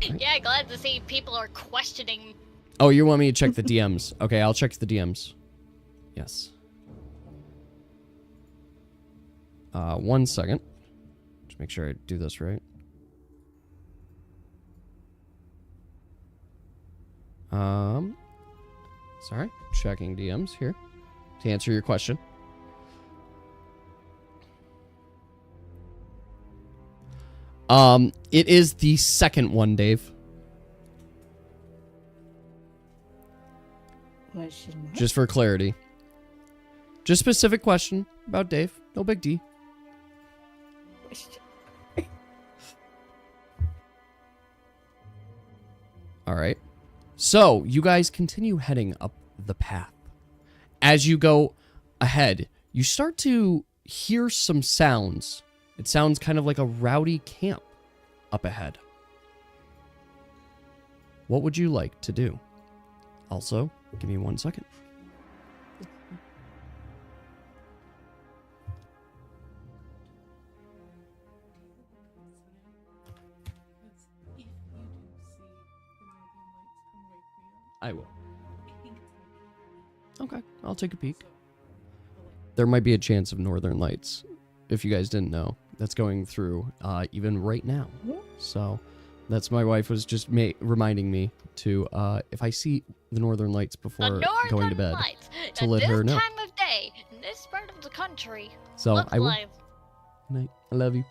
Yeah, glad to see people are questioning. Oh, you want me to check the DMs? Okay, I'll check the DMs. Yes. 1 second. Just make sure I do this right. Sorry, checking DMs here to answer your question. It is the second one, Dave. Just for clarity. Just specific question about Dave. No big D. All right. So, you guys continue heading up the path. As you go ahead, you start to hear some sounds. It sounds kind of like a rowdy camp up ahead. What would you like to do? Also, give me 1 second. I will. Okay, I'll take a peek. There might be a chance of northern lights, if you guys didn't know. That's going through even right now. So that's my wife was just reminding me to, if I see the northern lights before going to bed, to let her know. This time of day, in this part of the country, So I will. live Night. I love you.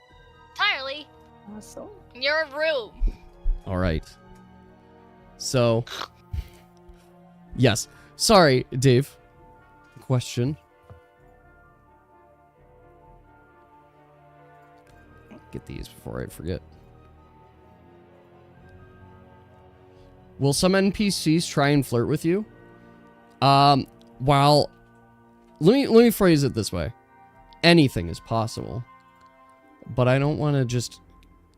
entirely Awesome. in your room. All right. So, yes. Sorry, Dave. Question. Get these before I forget. Will some NPCs try and flirt with you? Well, let me phrase it this way. Anything is possible. But I don't want to just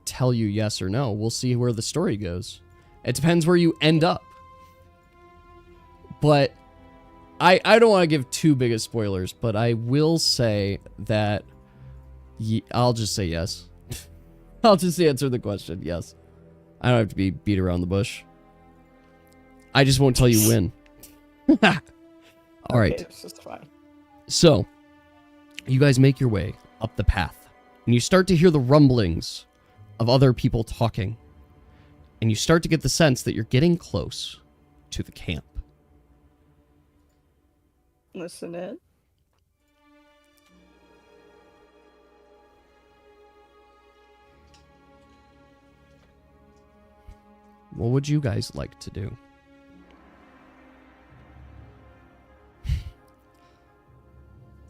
tell you yes or no. We'll see where the story goes. It depends where you end up. But I don't want to give too big of spoilers, but I will say that I'll just say yes. I'll just answer the question, yes. I don't have to be beat around the bush. I just won't tell you when. All right. Okay, this is fine. So, you guys make your way up the path, and you start to hear the rumblings of other people talking, and you start to get the sense that you're getting close to the camp. Listen in. What would you guys like to do?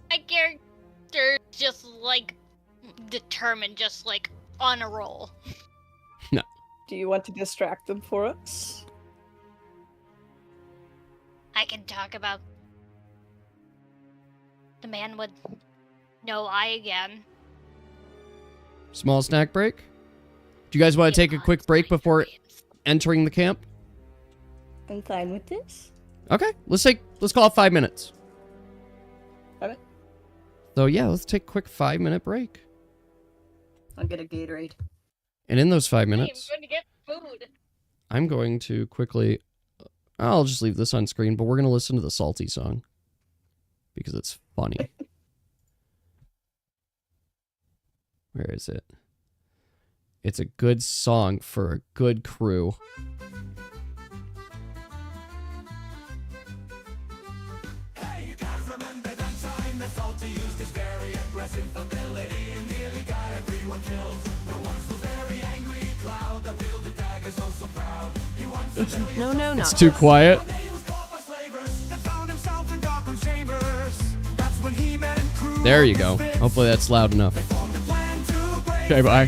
My character just like determined, just like on a roll. No. Do you want to distract them for us? I can talk about the man with no eye again. Small snack break? Do you guys want to take a quick break before entering the camp? I'm fine with this. Okay, let's call it 5 minutes. Okay. So yeah, let's take a quick 5-minute break. I'll get a Gatorade. And in those 5 Hey, I'm minutes, going to get food. I'm going to quickly... I'll just leave this on screen, but we're going to listen to the Salty song. Because it's funny. Where is it? It's a good song for a good crew. Hey, you guys remember that time that Salty used his very aggressive ability and nearly got everyone killed? The ones who very angry cloud that wielded daggers oh so proud. He wants to No, no, no. It's too quiet. There you go. Hopefully that's loud enough. Okay, bye.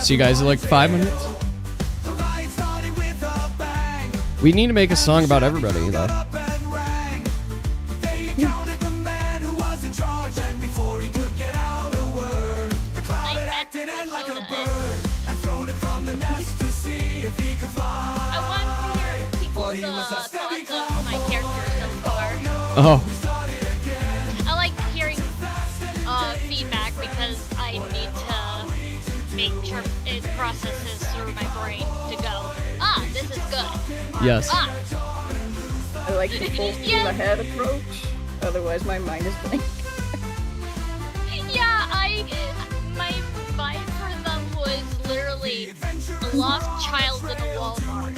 See you guys in like 5 minutes. We need to make a song about everybody, though. Like that soda. Oh, I like hearing feedback because I need to make sure it processes through my brain to go, ah, this is good. yes. Ah, I like the full steam Yeah. ahead approach. Otherwise, my mind is blank. yeah, my vibe for them was literally a lost child in a Walmart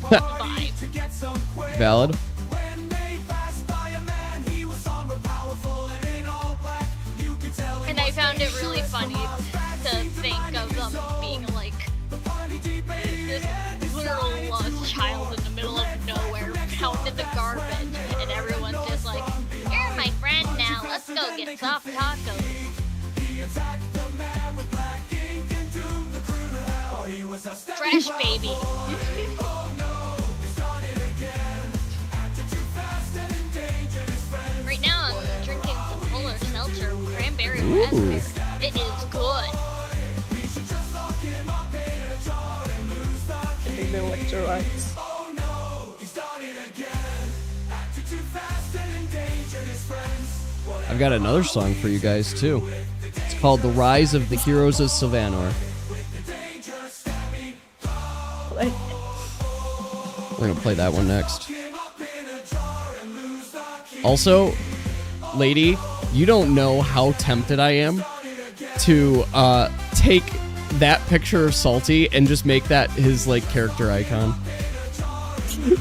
vibe. Valid. And I found it really funny to think of them being like this literal lost child in the middle of nowhere, found in the garbage, and everyone's just like, "You're my friend now. Let's go get soft tacos." Fresh baby. Right now I'm drinking some polar seltzer cranberry raspberry. It is good. Big electrolytes. I've got another song for you guys too. It's called "The Rise of the Heroes of Sylvanor." Like, We're gonna play that one next. Also, lady, you don't know how tempted I am to take that picture of Salty and just make that his like character icon.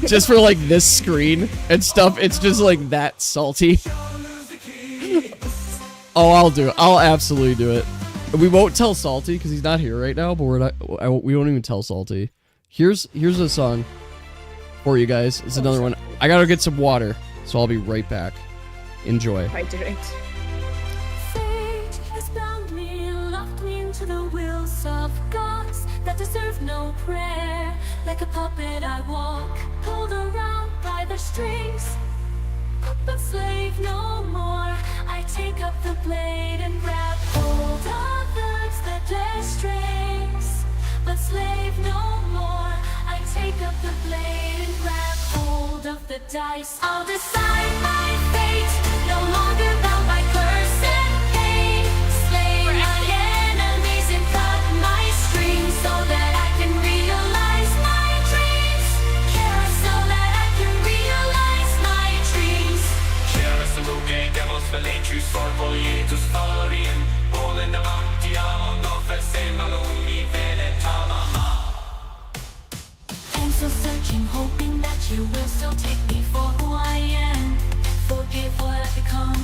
Just for like this screen and stuff. It's just like that Salty. Oh, I'll do it. I'll absolutely do it. We won't tell Salty because he's not here right now, but we won't even tell Salty. Here's a song for you guys. It's another one. I gotta get some water, so I'll be right back. Enjoy. hydrate. Fate has bound me, locked me into the wills of gods that deserve no prayer. Like a puppet I walk, pulled around by the strings, but slave no more. I take up the blade and grab hold of those that bear strings, but slave no more. I take up the blade and grab hold of the dice. I'll decide my fate, no longer bound by curse and pain. Slay my enemies and cut my strings so that I can realize my dreams. Care so that I can realize my dreams. Känner som oge, demos väl en tjus för voljetus för in. Bålen där vart jag och för sen malon i välet tamama. I'm still searching, hoping that you will still take me for who I am. Forgive what I've become,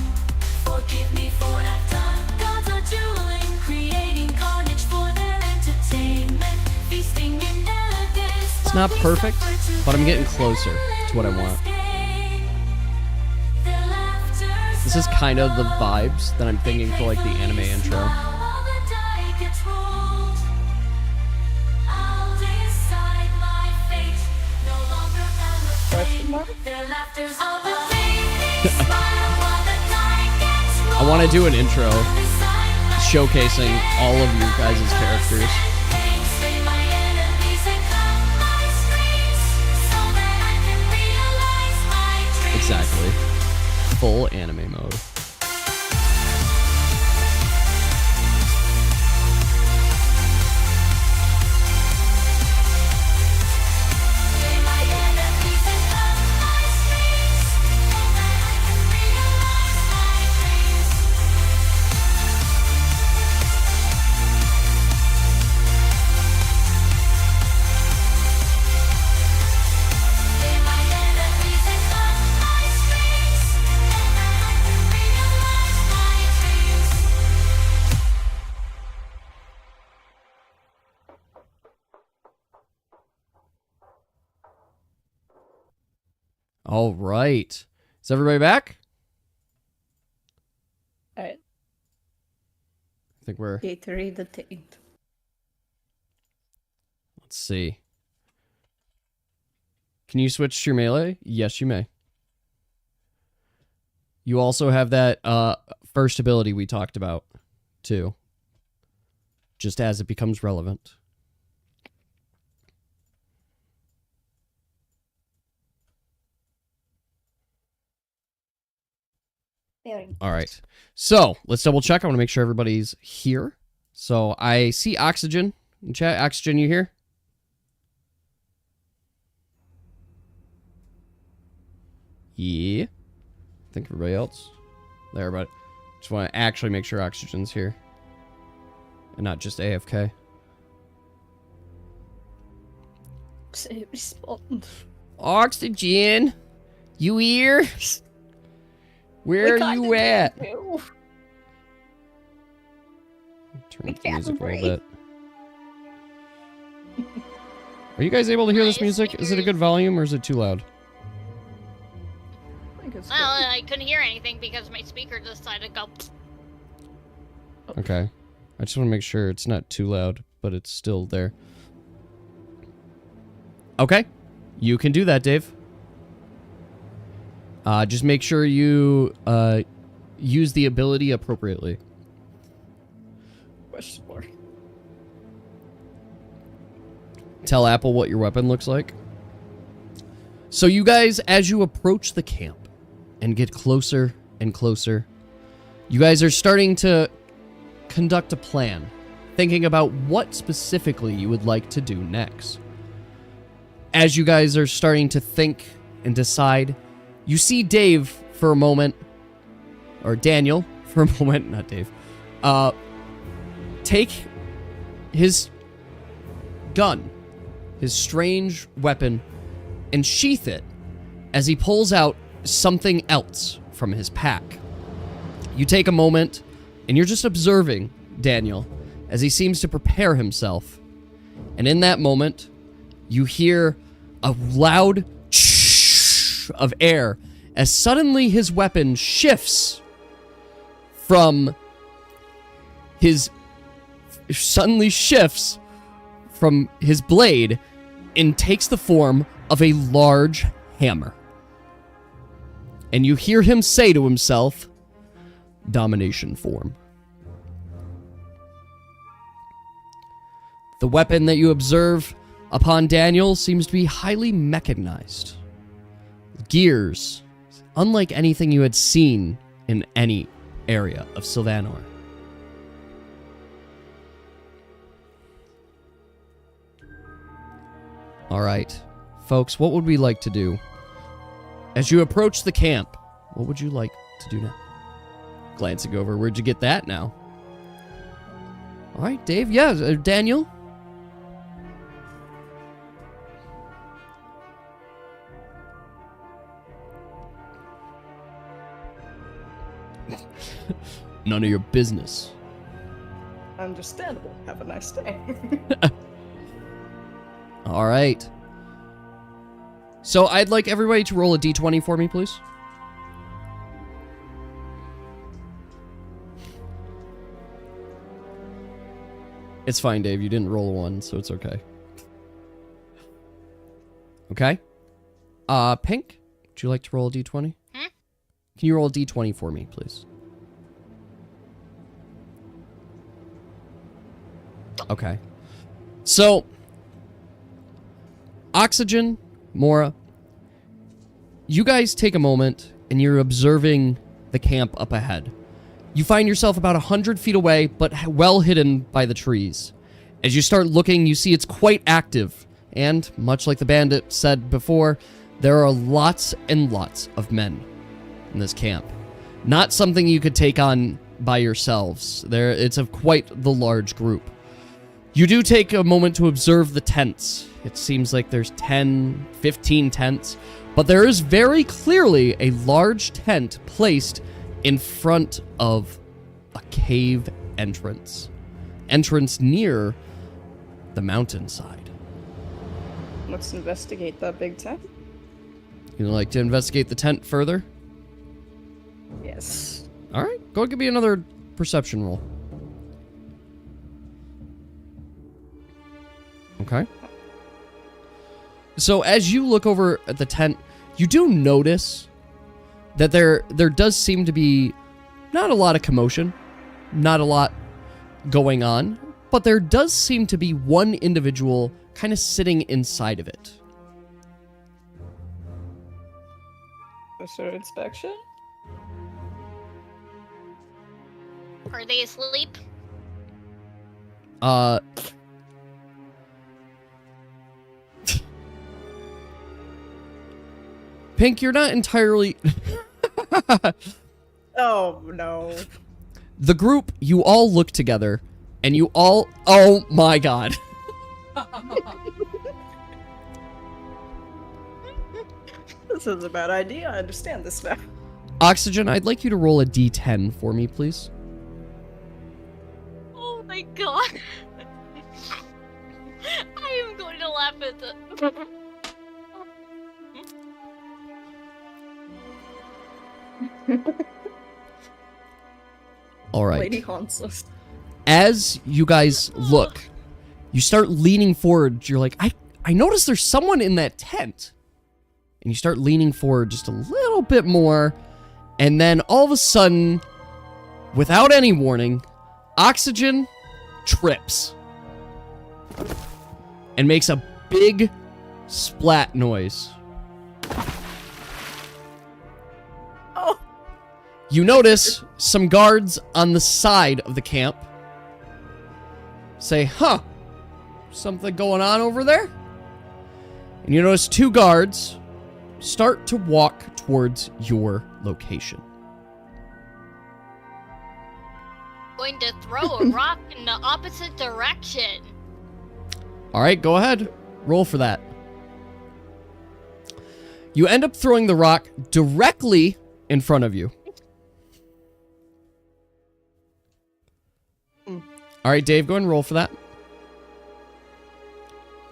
forgive me for what I've done. Gods are dueling, creating carnage for their entertainment, feasting in elegance. It's not perfect, but I'm getting closer to what I want. This is kind of the vibes that I'm thinking for like the anime intro. Question mark? I want to do an intro showcasing all of your guys' characters. Exactly. Full anime mode. All right. Is everybody back? Alright, I think we're... Gatorade the taint. Let's see. Can you switch to your melee? Yes, you may. You also have that first ability we talked about, too. Just as it becomes relevant. Very. All right. So let's double check. I want to make sure everybody's here. So I see Oxygen in chat. Oxygen, you here? Yeah. I think everybody else. There, but just want to actually make sure Oxygen's here. And not just AFK. Say respond. Oxygen! You here? Where are you at? You. Turn We up the can't music a little breathe. bit. Are you guys able to hear this My music? Is it a good volume or is it too loud? I think it's Well, good. I couldn't hear anything because my speaker decided to go. Okay. I just want to make sure it's not too loud, but it's still there. Okay. You can do that, Dave. Just make sure you use the ability appropriately. Question mark. Tell Apple what your weapon looks like. So you guys, as you approach the camp and get closer and closer, you guys are starting to conduct a plan, thinking about what specifically you would like to do next. As you guys are starting to think and decide, you see Dave for a moment, or Daniel for a moment, not Dave, take his gun, his strange weapon, and sheath it as he pulls out something else from his pack. You take a moment, and you're just observing Daniel as he seems to prepare himself. And in that moment, you hear a loud of air as suddenly his weapon shifts from his blade and takes the form of a large hammer. And you hear him say to himself, "Domination form." The weapon that you observe upon Daniel seems to be highly mechanized. Gears, unlike anything you had seen in any area of Sylvanor. Alright, folks, what would we like to do? As you approach the camp, what would you like to do now? Glancing over, where'd you get that now? Alright, Dave, yeah, Daniel? None of your business. Understandable. Have a nice day. All right. So I'd like everybody to roll a d20 for me, please. It's fine, Dave. You didn't roll a 1, so it's okay. Okay. Pink, would you like to roll a d20? Hmm? Can you roll a d20 for me, please? Okay. So, Oxygen, Mora, you guys take a moment and you're observing the camp up ahead. You find yourself about 100 feet away, but well hidden by the trees. As you start looking, you see it's quite active. And, much like the bandit said before, there are lots and lots of men in this camp. Not something you could take on by yourselves. It's of quite the large group. You do take a moment to observe the tents. It seems like there's 10, 15 tents, but there is very clearly a large tent placed in front of a cave entrance. Entrance near the mountainside. Let's investigate that big tent. You'd like to investigate the tent further? Yes. All right, go give me another perception roll. Okay. So as you look over at the tent, you do notice that there does seem to be not a lot of commotion, not a lot going on, but there does seem to be one individual kind of sitting inside of it. Officer inspection? Are they asleep? Pink, you're not entirely... Oh, no. The group, you all look together, and you all... Oh my god. This is a bad idea. I understand this now. Oxygen, I'd like you to roll a d10 for me, please. Oh my god. I am going to laugh at the... All right. Lady haunts us. As you guys look, you start leaning forward. You're like, I noticed there's someone in that tent. And you start leaning forward just a little bit more. And then all of a sudden, without any warning, Oxygen trips. And makes a big splat noise. Oh. You notice some guards on the side of the camp say, huh, something going on over there? And you notice two guards start to walk towards your location. Going to throw a rock in the opposite direction. All right, go ahead. Roll for that. You end up throwing the rock directly in front of you. All right, Dave, go ahead and roll for that.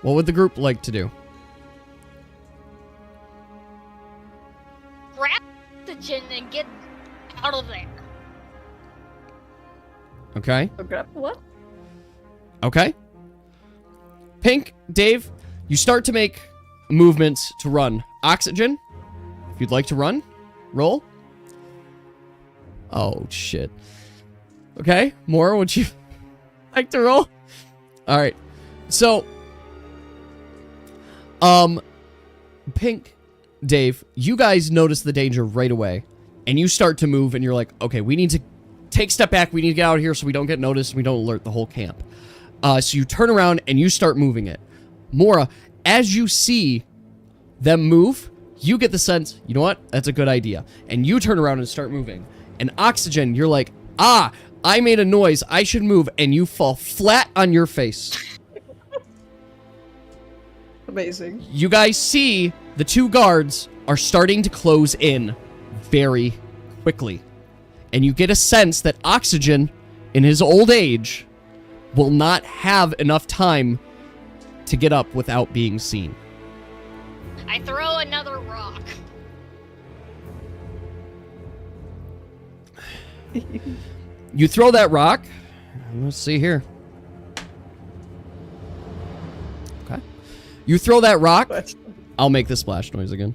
What would the group like to do? Grab the chin and get out of there. Okay. Okay. What? Okay. Pink, Dave, you start to make movements to run. Oxygen, if you'd like to run, roll. Oh, shit. Okay, Maura, would you like to roll? All right. So, Pink, Dave, you guys notice the danger right away, and you start to move, and you're like, okay, we need to take a step back. We need to get out of here so we don't get noticed and we don't alert the whole camp. So you turn around and you start moving it. Maura, as you see them move, you get the sense, you know what? That's a good idea. And you turn around and start moving. And Oxygen, you're like, ah, I made a noise. I should move. And you fall flat on your face. Amazing. You guys see the two guards are starting to close in very quickly. And you get a sense that Oxygen, in his old age, will not have enough time to get up without being seen. I throw another rock. You throw that rock. Let's see here. Okay. You throw that rock. But I'll make the splash noise again.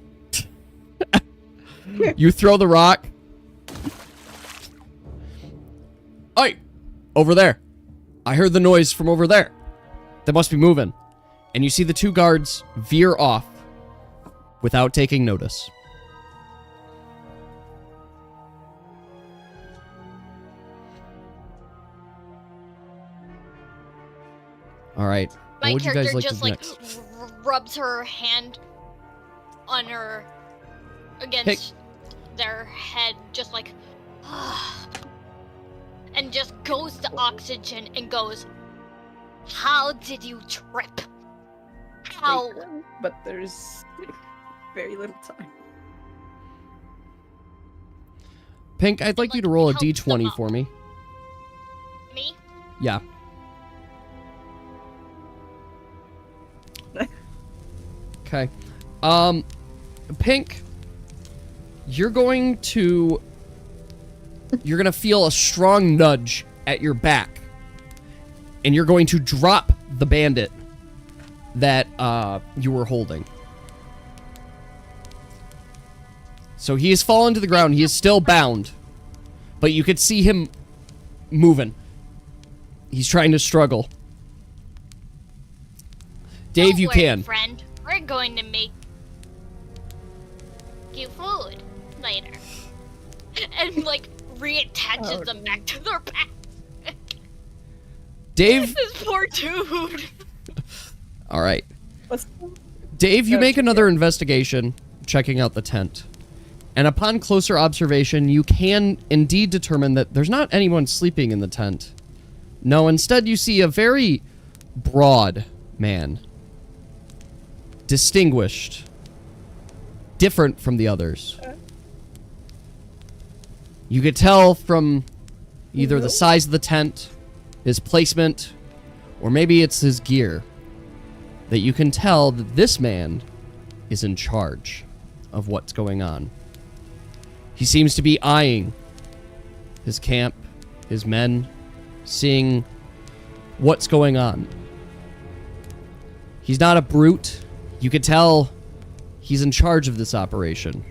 You throw the rock. Oi! Over there. I heard the noise from over there. They must be moving. And you see the two guards veer off without taking notice. All right. My What would you character guys like just to do like next? rubs her hand on her against their head, just like, and just goes to Oxygen and goes, "How did you trip? How?" but there's very little time. Pink, I'd like you to roll a help them d20 up. for me. Me? Yeah. Okay. Pink, you're going to feel a strong nudge at your back. And you're going to drop the bandit that you were holding. So he has fallen to the ground. He is still bound. But you could see him moving. He's trying to struggle. Dave, Don't you worry, can. friend. We're going to make you food later. And like reattaches them back to their back. Dave. This poor dude. All right. What's Dave, you Oh, make another investigation, checking out the tent. And upon closer observation, you can indeed determine that there's not anyone sleeping in the tent. No, instead you see a very broad man. Distinguished. Different from the others. You could tell from either the size of the tent, his placement, or maybe it's his gear, that you can tell that this man is in charge of what's going on. He seems to be eyeing his camp, his men, seeing what's going on. He's not a brute. You could tell he's in charge of this operation.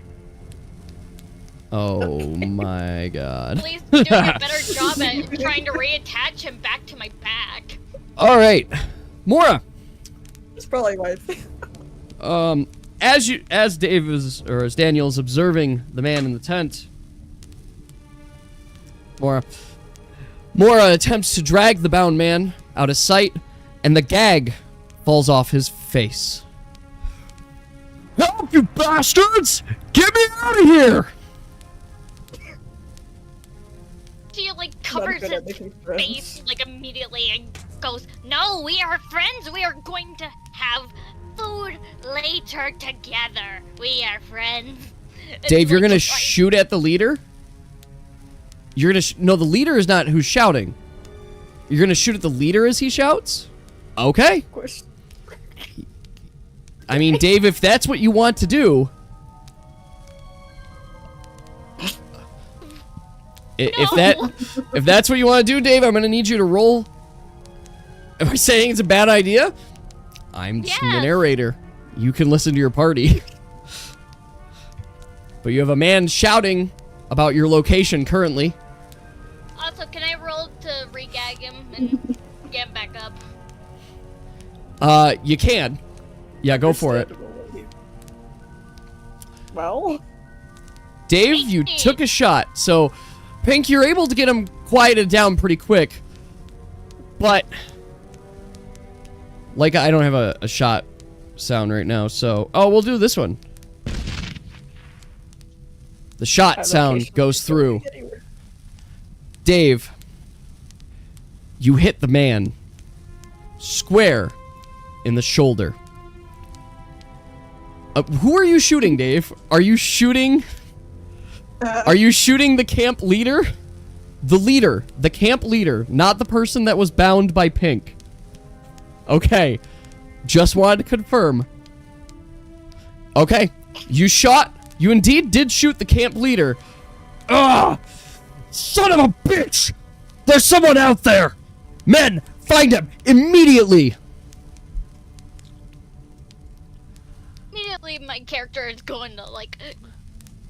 Oh my god. At least doing a better job at trying to reattach him back to my back. All right. Mora, That's probably why. as Dave is, or as Daniel is observing the man in the tent, Mora attempts to drag the bound man out of sight, and the gag falls off his face. Help, you bastards! Get me out of here! She like covers good at his making friends. face like immediately and goes, "No, we are friends. We are going to have food later together. We are friends." And Dave, you're like, gonna just, like, shoot at the leader? You're gonna no, the leader is not who's shouting. You're gonna shoot at the leader as he shouts? Okay. Of course. I mean, Dave, if that's what you want to do, if that's what you want to do, Dave, I'm gonna need you to roll. Am I saying it's a bad idea? I'm just the Yes. narrator. You can listen to your party. But you have a man shouting about your location currently. Also, can I roll to re-gag him and get him back up? You can. Yeah, go for it. Well, Dave, you took a shot. So, Pink, you're able to get him quieted down pretty quick. But, like, I don't have a shot sound right now, so... Oh, we'll do this one. The shot sound goes through. Dave, you hit the man square in the shoulder. Who are you shooting, Dave? Are you shooting... Are you shooting the camp leader? The leader. The camp leader. Not the person that was bound by Pink. Okay. Just wanted to confirm. Okay. You shot... You indeed did shoot the camp leader. Ugh! Son of a bitch! There's someone out there! Men, find him! Immediately! Immediately, my character is going to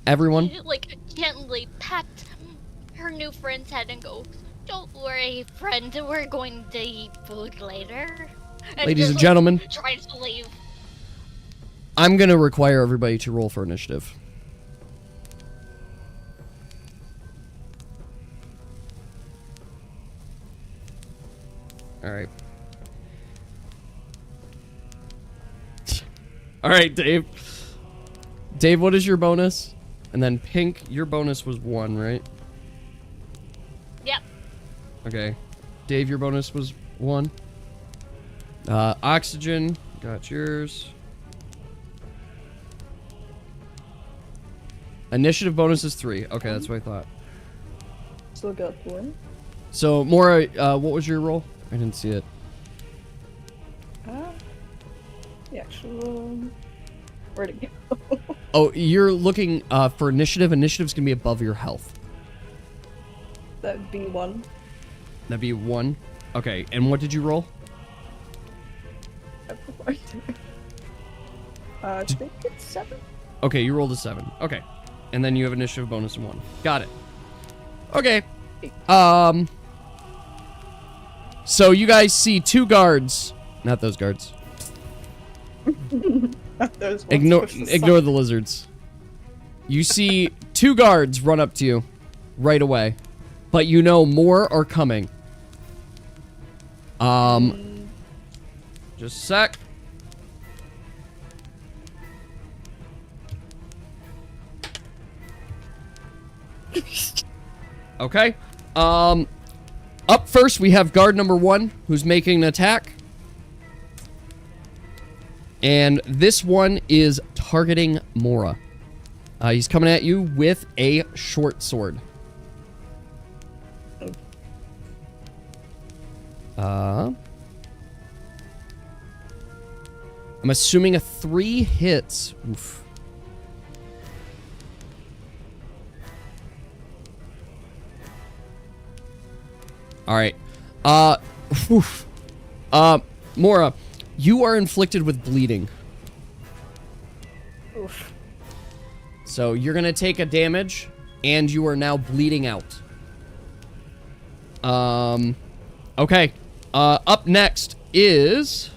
Everyone? like gently pat her new friend's head and go, "Don't worry, friend. We're going to eat food later." Ladies just, and gentlemen. tries to leave. I'm gonna require everybody to roll for initiative. Alright. Alright, Dave. Dave, what is your bonus? And then Pink, your bonus was 1, right? Yep. Okay. Dave, your bonus was 1. Oxygen, got yours. Initiative bonus is 3. Okay, that's what I thought. still got one. So, Mora, what was your roll? I didn't see it. The actual. Where'd it go? Oh, you're looking for initiative. Initiative's gonna be above your health. That'd be one. That'd be 1. Okay, and what did you roll? I think it's 7. Okay, you rolled a 7. Okay. And then you have initiative bonus of 1. Got it. Okay. So you guys see 2 guards. Not those guards. Those ones Ignore push the ignore the lizards. You see 2 guards run up to you right away. But you know more are coming. Just a sec. Okay. Up first, we have guard number 1, who's making an attack. And this one is targeting Mora. He's coming at you with a short sword. I'm assuming a 3 hits. Oof. All right. Oof. Mora, you are inflicted with bleeding. Oof. So you're gonna take a damage, and you are now bleeding out. Okay. Up next is...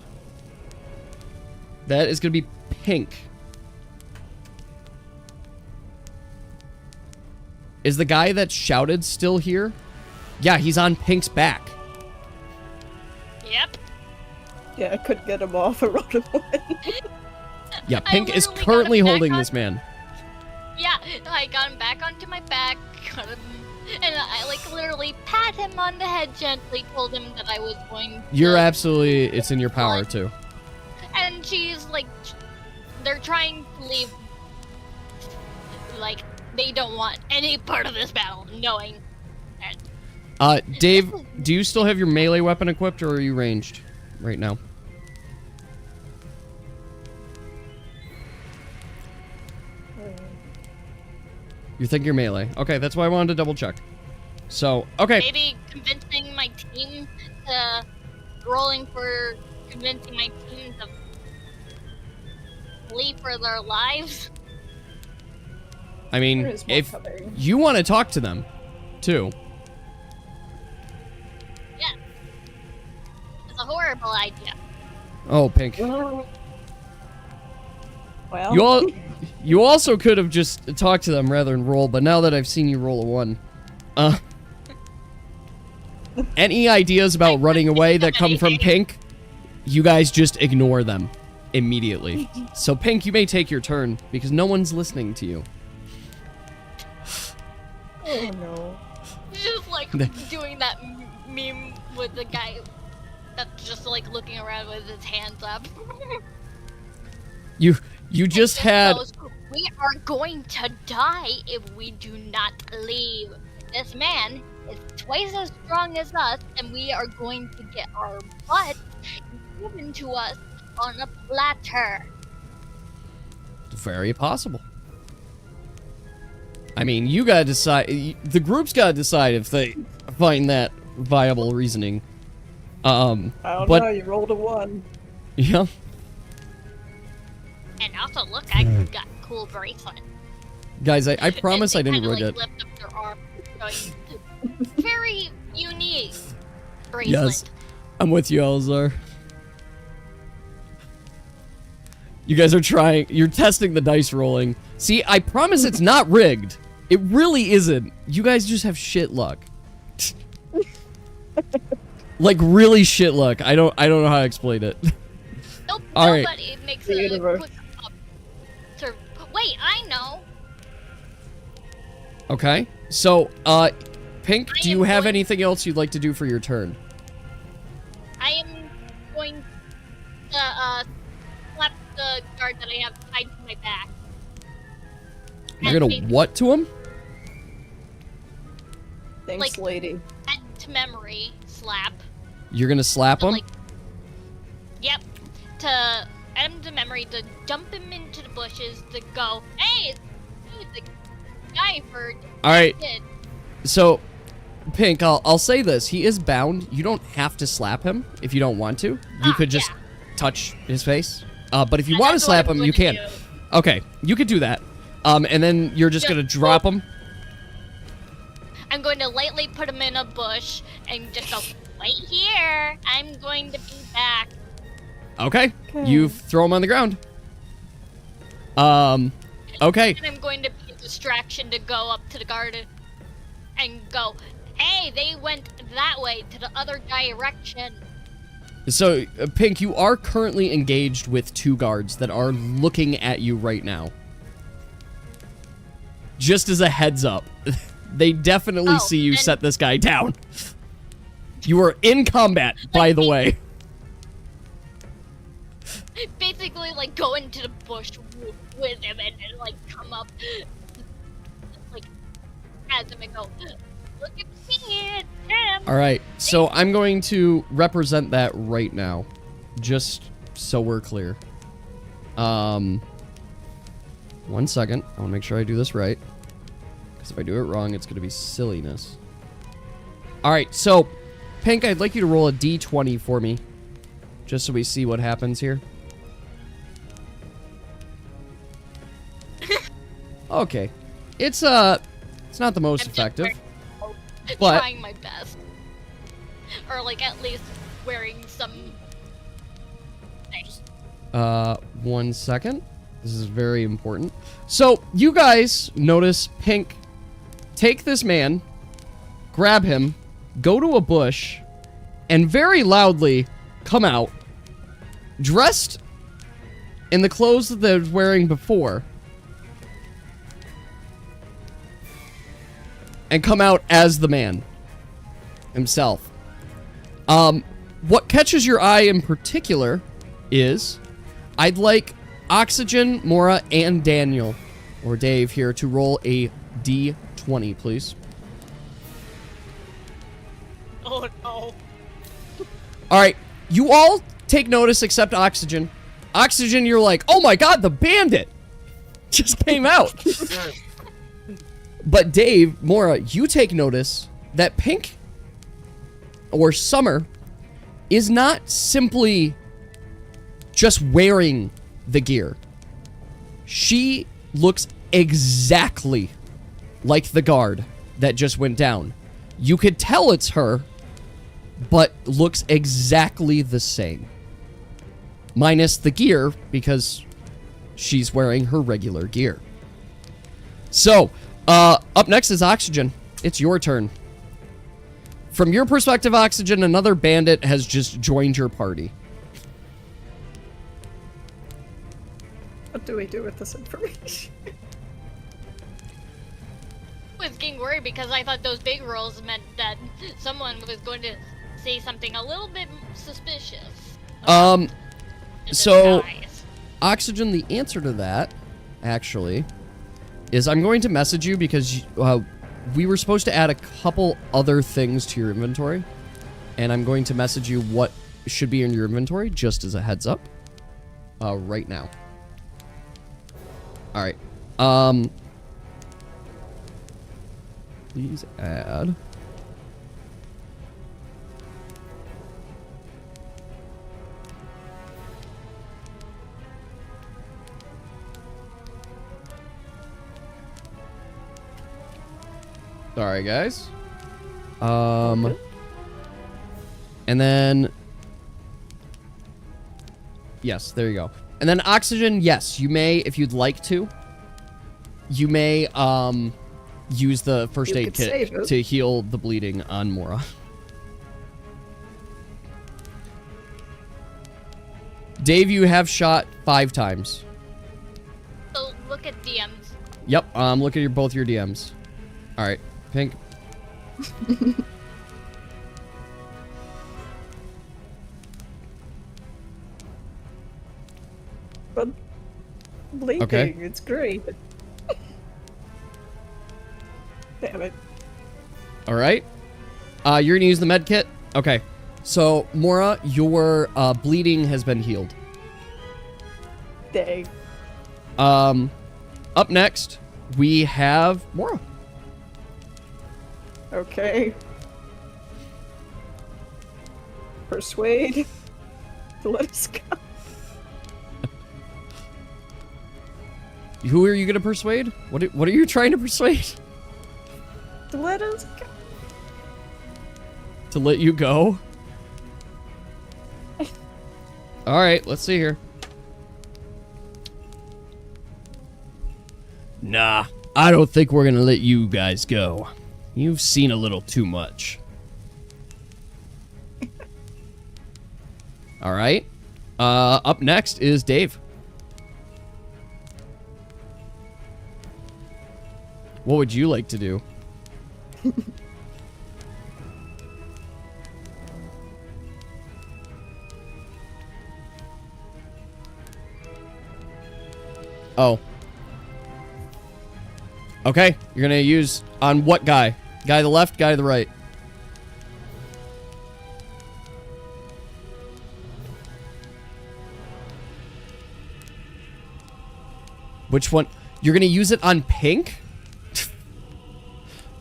That is gonna be Pink. Is the guy that shouted still here? Yeah, he's on Pink's back. Yep. Yeah, I couldn't get him off or run away. Yeah, I Pink is literally got currently him back holding on- this man. Yeah, I got him back onto my back, got him, and I like literally pat him on the head gently, told him that I was going to... You're absolutely... It's in your power, too. And she's like, they're trying to leave, like, they don't want any part of this battle, knowing that... Dave, do you still have your melee weapon equipped, or are you ranged right now? You think you're melee. Okay, that's why I wanted to double check. So, okay. Maybe convincing my team to... Rolling for convincing my team to flee for their lives. I mean, There is more if coming. you want to talk to them, too. Yeah. It's a horrible idea. Oh, Pink. Well, You also could have just talked to them rather than roll, but now that I've seen you roll a 1, any ideas about running away that come from Pink, you guys just ignore them immediately. So Pink, you may take your turn because no one's listening to you. oh no. Just like doing that meme with the guy that's just like looking around with his hands up. You just had Goes, we are going to die if we do not leave. This man is twice as strong as us, and we are going to get our butts given to us on a platter. very possible. I mean, you gotta decide. The group's gotta decide if they find that viable reasoning. I don't but know, you rolled a 1. yeah. And also, look, I got a cool bracelet. Guys, I promise I didn't Kinda, rig like, it. lift up their arm, showing very unique bracelet. Yes, I'm with you, Elzar. You guys are trying. You're testing the dice rolling. See, I promise it's not rigged. It really isn't. You guys just have shit luck. Like really shit luck. I don't know how to explain it. Nope, All right. nobody makes The a universe. quick up. Wait, I know. Okay. So, Pink, I do you am have going- anything else you'd like to do for your turn? I am going to slap the guard that I have tied to my back. You're And gonna take what to him? Thanks, Like- lady. head to memory slap. You're gonna slap To, him? like, yep. To add him to memory, to dump him into the bushes, to go, hey, it's the guy for All right. did. So, Pink, I'll say this: he is bound. You don't have to slap him if you don't want to. You Ah, could just yeah. touch his face. But if you And want to that's what slap I'm him, you going can. to do. Okay, you could do that. And then you're just Just gonna drop him. I'm going to lightly put him in a bush and just go, wait here. I'm going to be back. Okay. You throw him on the ground. Okay. And I'm going to be a distraction to go up to the garden and go, hey, they went that way to the other direction. So, Pink, you are currently engaged with 2 guards that are looking at you right now. Just as a heads up. They definitely see you set this guy down. You are in combat, by the way. Basically, like, go into the bush with him and then, like, come up, like, as him and go, look at me, it's him. Alright, so I'm going to represent that right now. Just so we're clear. 1 second. I want to make sure I do this right. Because if I do it wrong, it's going to be silliness. Alright, so, Pink, I'd like you to roll a d20 for me. Just so we see what happens here. Okay. It's not the most effective. But Trying my best. Or, like, at least wearing some... Nice. 1 second. This is very important. So, you guys notice Pink take this man, grab him, go to a bush, and very loudly come out, dressed in the clothes that they were wearing before, and come out as the man himself. What catches your eye in particular is I'd like Oxygen, Mora, and Daniel, or Dave here, to roll a d20, please. Oh, no. Alright, you all take notice except Oxygen. Oxygen, you're like, oh my god, the bandit just came out. But Dave, Mora, you take notice that Pink, or Summer, is not simply just wearing the gear. She looks exactly like the guard that just went down. You could tell it's her, but looks exactly the same. Minus the gear, because she's wearing her regular gear. So, up next is Oxygen. It's your turn. From your perspective, Oxygen, another bandit has just joined your party. What do we do with this information? I was getting worried because I thought those big rolls meant that someone was going to say something a little bit suspicious. So, Disguise. Oxygen, the answer to that, actually, is I'm going to message you because we were supposed to add a couple other things to your inventory. And I'm going to message you what should be in your inventory, just as a heads up, right now. Alright. Please add. Sorry, guys. And then... Yes, there you go. And then Oxygen, yes, you may, if you'd like to, you may, use the first aid kit to heal the bleeding on Mora. Dave, you have shot 5 times. So look at DMs. Yep, look at both your DMs. Alright, Pink. But bleeding, Okay. it's great. Damn it. Alright. You're gonna use the med kit? Okay. So, Mora, your bleeding has been healed. Dang. Up next, we have Mora. Okay. Persuade. Let us go. Who are you gonna persuade? What are you trying to persuade? Let us go. To let you go? Alright, let's see here. Nah, I don't think we're gonna let you guys go. You've seen a little too much. All right. Up next is Dave. What would you like to do? Oh. Okay, you're gonna use on what guy? Guy to the left, guy to the right. Which one? You're gonna use it on Pink?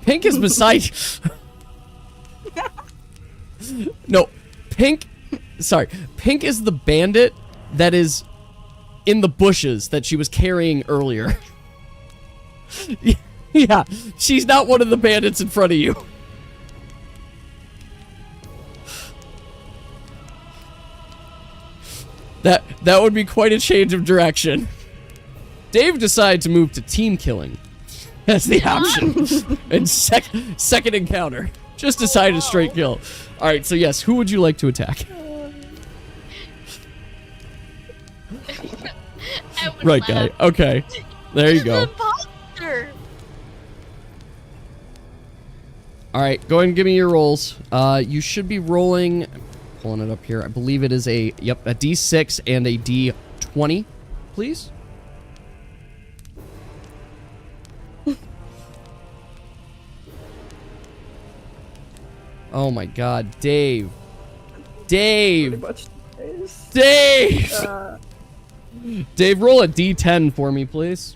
Pink is beside. No, Pink. Sorry, Pink is the bandit that is in the bushes that she was carrying earlier. Yeah, she's not one of the bandits in front of you. That would be quite a change of direction. Dave decided to move to team killing as the option. And second encounter. Just decided to straight kill. Alright, so yes, who would you like to attack? Right guy. Okay. There you go. Alright, go ahead and give me your rolls. You should be rolling, pulling it up here. I believe it is a D6 and a D20, please. Oh my god, Dave. Dave! Dave! Dave, roll a D10 for me, please.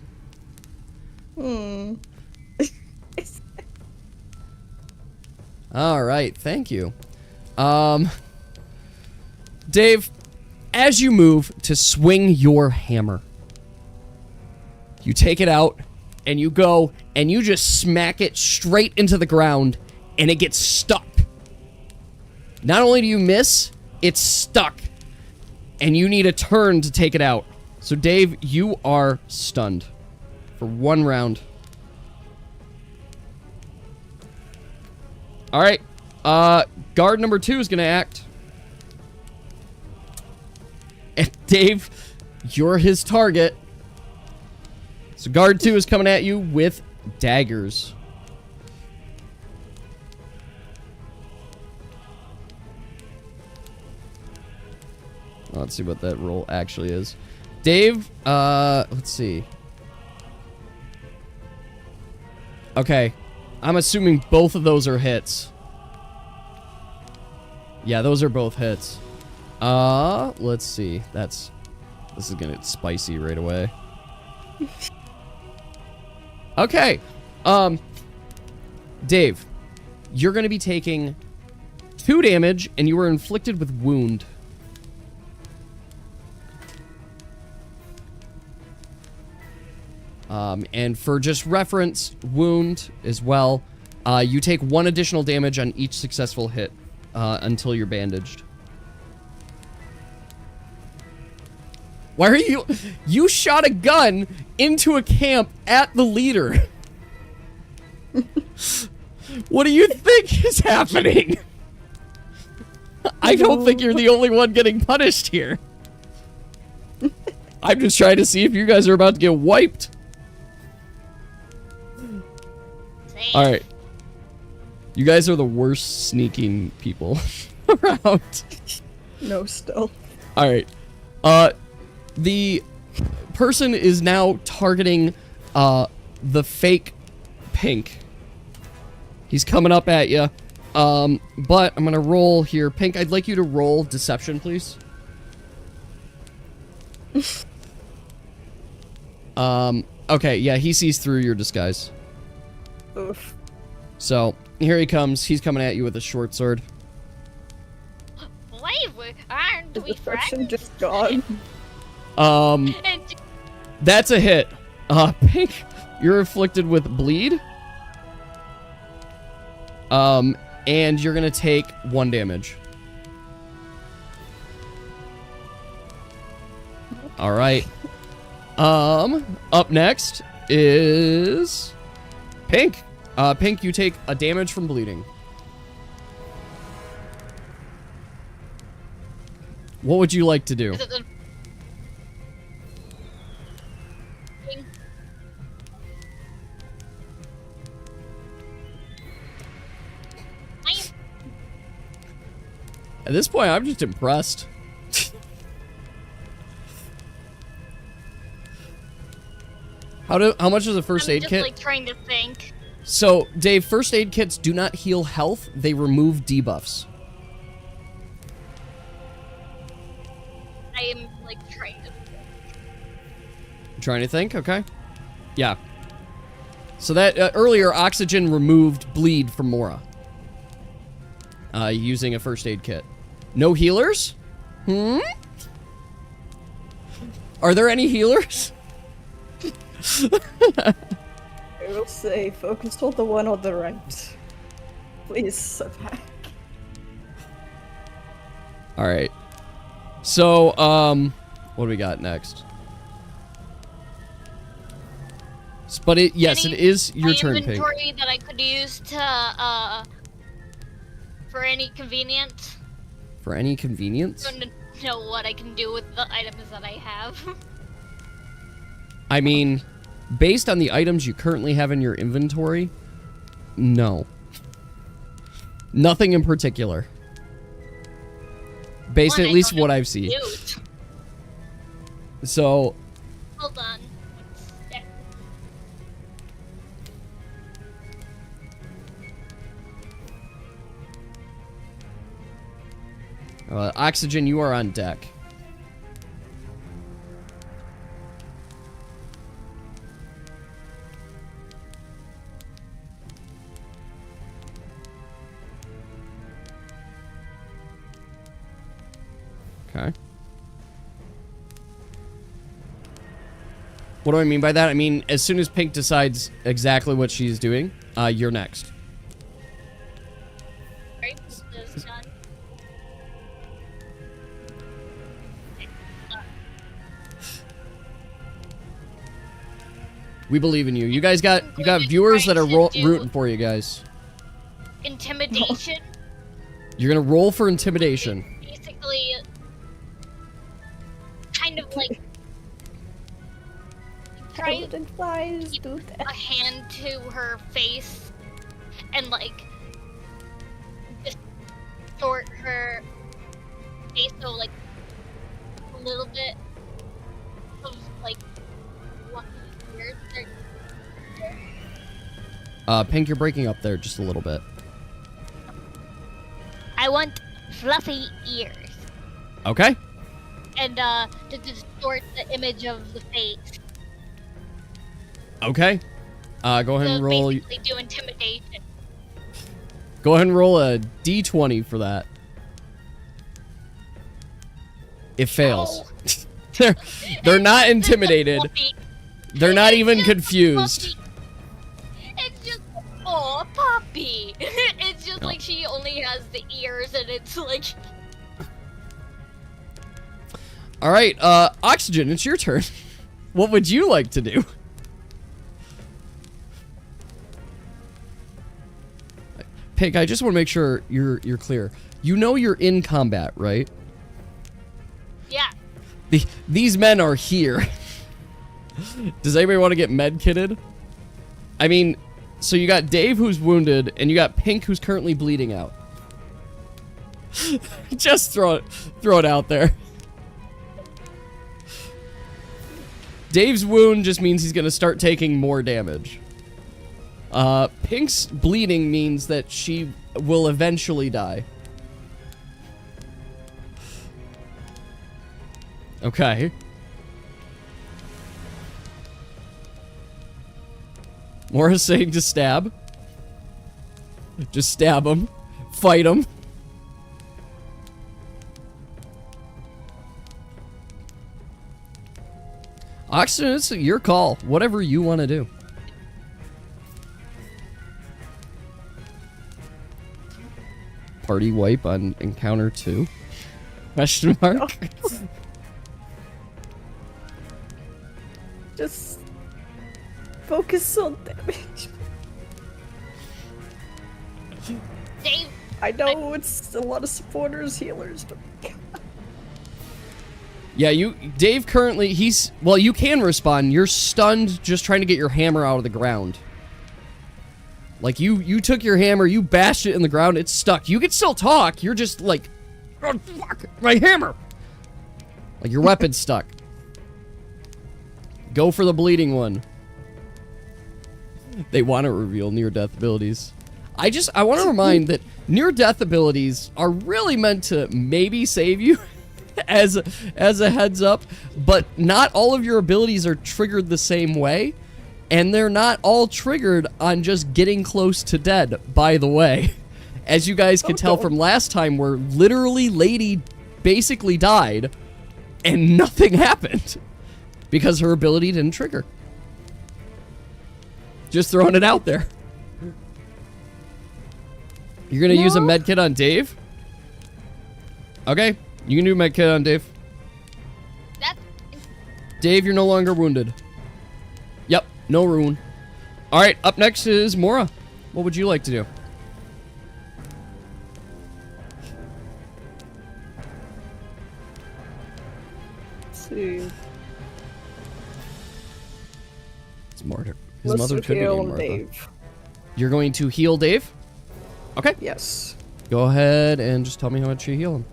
Alright, thank you. Dave, as you move to swing your hammer, you take it out, and you go, and you just smack it straight into the ground, and it gets stuck. Not only do you miss, it's stuck. And you need a turn to take it out. So Dave, you are stunned for 1 round. Alright. Guard number 2 is gonna act. And Dave, you're his target. So guard 2 is coming at you with daggers. Let's see what that roll actually is. Dave, let's see. Okay. I'm assuming both of those are hits. Yeah, those are both hits. Let's see. This is gonna get spicy right away. Okay. Dave, you're gonna be taking 2 damage, and you were inflicted with wound. And for just reference, wound as well, you take 1 additional damage on each successful hit until you're bandaged. Why are you... You shot a gun into a camp at the leader. What do you think is happening? I don't think you're the only one getting punished here. I'm just trying to see if you guys are about to get wiped. Alright. You guys are the worst sneaking people around. No, still. Alright. The person is now targeting the fake Pink. He's coming up at you. But I'm gonna roll here. Pink, I'd like you to roll deception, please. Okay, yeah, he sees through your disguise. Oof. So, here he comes. He's coming at you with a short sword. Wait, aren't The we deception friends? just gone. And That's a hit. Pink, you're afflicted with bleed. And you're gonna take 1 damage. Alright. Up next is... Pink. Pink, you take a damage from bleeding. What would you like to do? Is it the At this point, I'm just impressed. How much is a first aid just, kit? like, trying to think. So, Dave, first aid kits do not heal health, they remove debuffs. I am, like, trying to Trying to think? Okay. Yeah. So that, earlier, Oxygen removed bleed from Mora. Using a first aid kit. No healers? Are there any healers? I will say, focus on the one on the right. Please, Xazaviar. Alright. So, what do we got next? But yes, it is your turn, Pink. inventory that I could use to, for any convenience. For any convenience? I don't know what I can do with the items that I have. I mean, based on the items you currently have in your inventory, no. Nothing in particular. Based One, at I least don't know what what I've to seen. use. So, Hold on. Oxygen, you are on deck. Okay. What do I mean by that? I mean, as soon as Pink decides exactly what she's doing, you're next. Right, this is done. We believe in you. You guys got viewers that are rooting for you guys. Intimidation. You're gonna roll for intimidation. Basically, kind of like try to Advise, keep do that. a hand to her face and like distort her face so like a little bit of like lucky ears. Pink, you're breaking up there just a little bit. I want fluffy ears Okay. and to distort the image of the face. Okay. Go ahead and So roll. basically do intimidation. Go ahead and roll a d20 for that. It fails. They're not intimidated. Fluffy. They're not It's even just confused. fluffy. It's just, oh, puppy. It's just like she only has the ears and it's like, All right, Oxygen, it's your turn. What would you like to do? Pink, I just want to make sure you're clear. You know you're in combat, right? yeah. These men are here. Does anybody want to get med kitted? I mean, so you got Dave who's wounded, and you got Pink who's currently bleeding out. Just throw it out there. Dave's wound just means he's gonna start taking more damage. Pink's bleeding means that she will eventually die. Okay. Mora's saying to stab. Just stab him. Fight him. Oxygen, it's your call. Whatever you want to do. Party wipe on encounter 2? Question mark? Just focus on damage. Dave, I know it's a lot of supporters, healers, but Yeah, Dave currently, well, you can respond. You're stunned just trying to get your hammer out of the ground. Like, you took your hammer, you bashed it in the ground, it's stuck. You can still talk, you're just like, oh, fuck, my hammer! Like, your weapon's stuck. Go for the bleeding one. They want to reveal near-death abilities. I want to remind that near-death abilities are really meant to maybe save you as a heads up, but not all of your abilities are triggered the same way, and they're not all triggered on just getting close to dead, by the way. As you guys can tell from last time, where literally Lady basically died, and nothing happened, because her ability didn't trigger. Just throwing it out there. You're gonna use a medkit on Dave? Okay, you can do medkit on Dave. Dave, you're no longer wounded. Yep, no rune. Alright, up next is Mora. What would you like to do? Let's see. It's Martyr. His Let's mother could be heal named Martha. Dave. You're going to heal Dave? Okay. Yes. Go ahead and just tell me how much you heal him.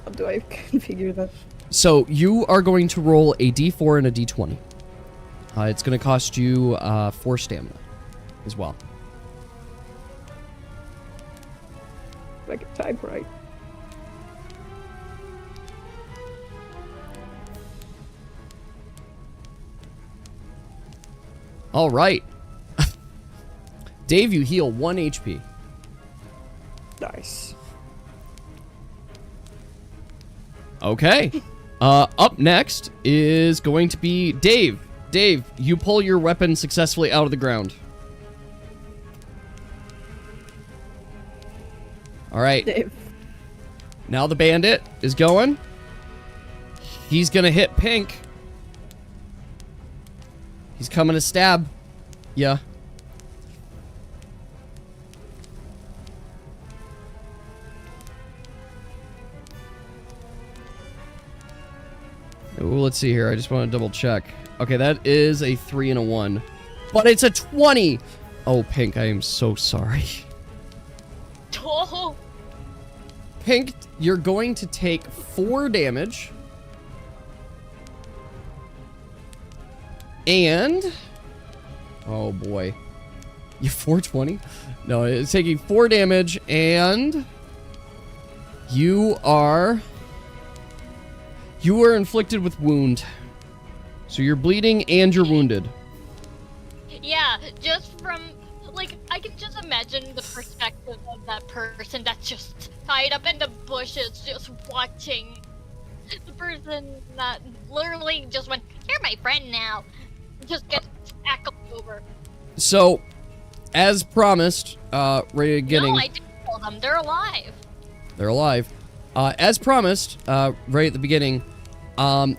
How do I configure that? So, you are going to roll a d4 and a d20. It's going to cost you 4 stamina as well. If I can type right. All right. Dave, you heal 1 HP. Nice. Okay. Up next is going to be Dave. Dave, you pull your weapon successfully out of the ground. All right. Dave. Now the bandit is going. He's going to hit Pink. He's coming to stab. Yeah. Ooh, let's see here. I just want to double check. Okay, that is a 3 and a 1. But it's a 20! Oh, Pink, I am so sorry. Oh, Pink, you're going to take 4 damage. And... oh, boy. You 420? No, it's taking 4 damage, and... You are inflicted with wound. So you're bleeding and you're wounded. yeah, just from, like, I can just imagine the perspective of that person that's just tied up in the bushes, just watching the person that literally just went, "You're my friend now," just get tackled over. So, as promised, right at getting... No, I didn't kill them. They're alive. They're alive. As promised, right at the beginning,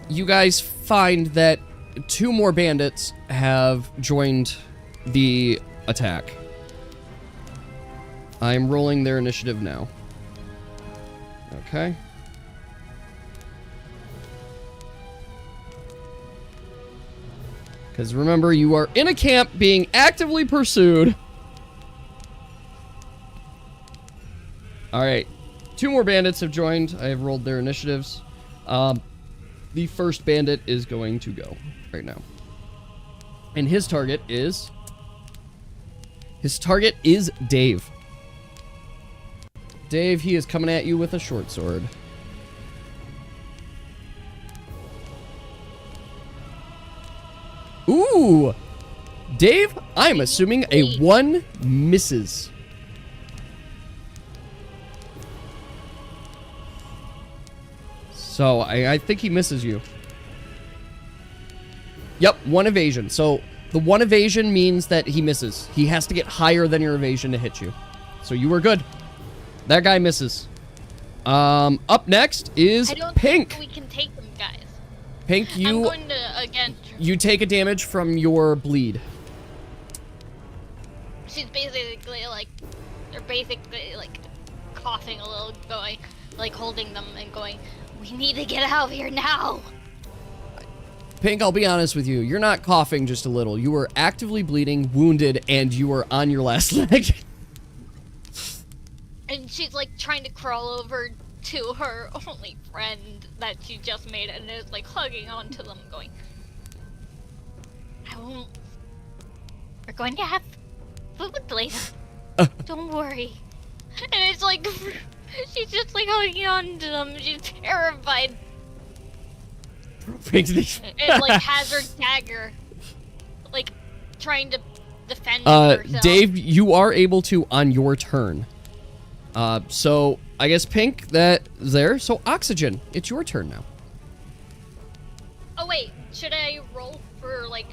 you guys find that 2 more bandits have joined the attack. I'm rolling their initiative now. Okay. Because remember, you are in a camp being actively pursued. Alright. 2 more bandits have joined. I have rolled their initiatives. The first bandit is going to go right now. And his target is... Dave. Dave, he is coming at you with a short sword. Ooh! Dave, I'm assuming a 1 misses. So, I think he misses you. Yep, 1 evasion. So, the 1 evasion means that he misses. He has to get higher than your evasion to hit you. So, you were good. That guy misses. Up next is I don't Pink. think we can take them, guys. Pink, I'm going to, again... you take a damage from your bleed. She's basically, like... They're basically, like, coughing a little, going... Like, holding them and going... We need to get out of here now. Pink, I'll be honest with you. You're not coughing just a little. You were actively bleeding, wounded, and you were on your last leg. And she's like trying to crawl over to her only friend that she just made and is like hugging onto them going, I won't. We're going to have food later. Don't worry. And it's like, she's just like hugging onto them. She's terrified. Pink, And like has her dagger, like trying to defend herself. Dave, you are able to on your turn. So I guess Pink, that's there. So Oxygen, it's your turn now. Oh wait, should I roll for like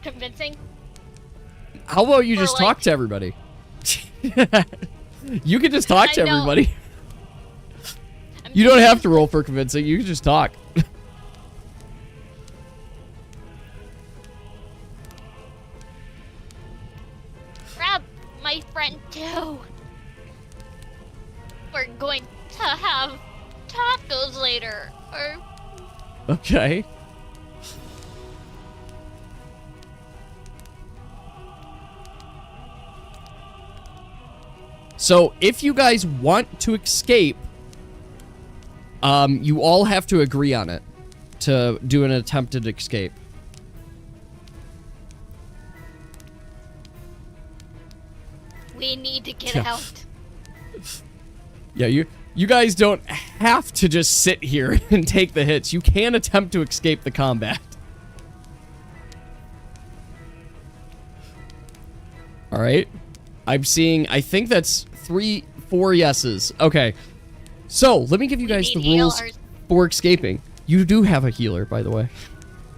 convincing? How about you For, just like- talk to everybody? You can just talk to I know. everybody. I'm You don't thinking- have to roll for convincing. You can just talk. Grab my friend too. We're going to have tacos later, or Okay. So, if you guys want to escape, you all have to agree on it to do an attempted escape. we need to get Yeah. out. Yeah, you guys don't have to just sit here and take the hits. You can attempt to escape the combat. All right. I'm seeing, I think that's 4 yeses. Okay. So, let me give you guys the need rules healers. for escaping. You do have a healer, by the way.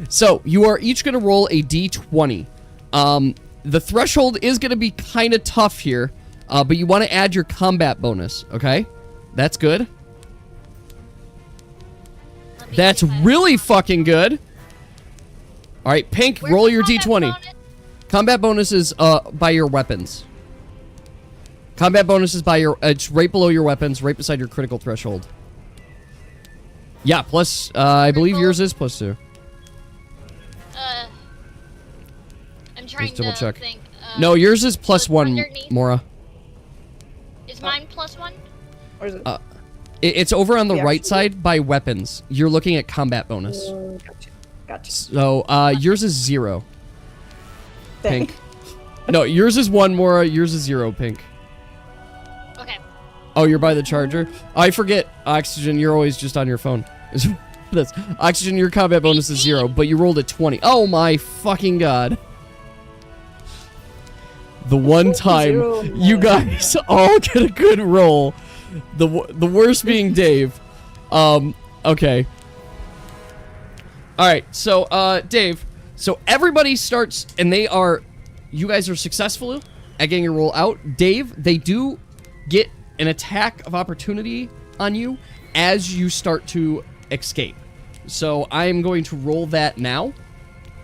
So, you are each going to roll a d20. The threshold is going to be kind of tough here, but you want to add your combat bonus, okay? That's good. Let me That's see if I have really one. fucking good. All right, Pink, Where's roll the your combat d20. bonus? Combat bonus is by your weapons. Combat bonus is by your it's right below your weapons, right beside your critical threshold. Yeah, plus I believe Critical- yours is +2. I'm trying Just double to check. think. No, yours is it's +1, underneath. Mora. Is mine +1? Or is it? It's over on the The right actual- side by weapons. You're looking at combat bonus. Gotcha. Gotcha. So yours is 0. Dang. Pink. No, yours is 1, Mora. Yours is 0, Pink. Okay. Oh, you're by the charger? I forget. Oxygen, you're always just on your phone. This. Oxygen, your combat bonus is 0, but you rolled a 20. Oh my fucking god. The one time 0, you guys all get a good roll. The worst being Dave. Okay. Alright, so, Dave. So everybody starts, and you guys are successful at getting your roll out. Dave, they do get an attack of opportunity on you as you start to escape. So I'm going to roll that now.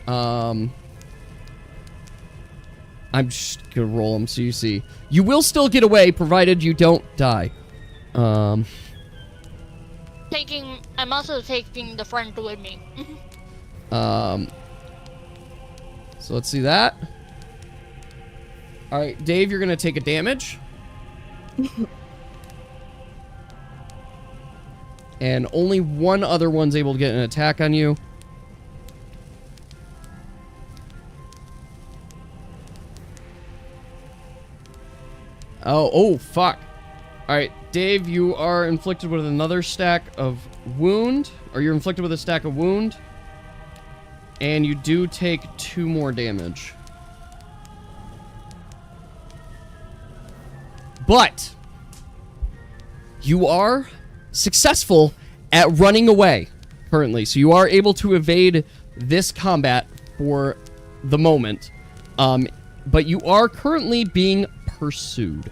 I'm just gonna roll them so you see. You will still get away, provided you don't die. I'm also taking the friend with me. So let's see that. All right, Dave, you're gonna take a damage. And only one other one's able to get an attack on you. Oh, fuck. Alright, Dave, you are inflicted with another stack of wound. Or you're inflicted with a stack of wound. And you do take 2 more damage. But you are successful at running away currently. So you are able to evade this combat for the moment. But you are currently being pursued.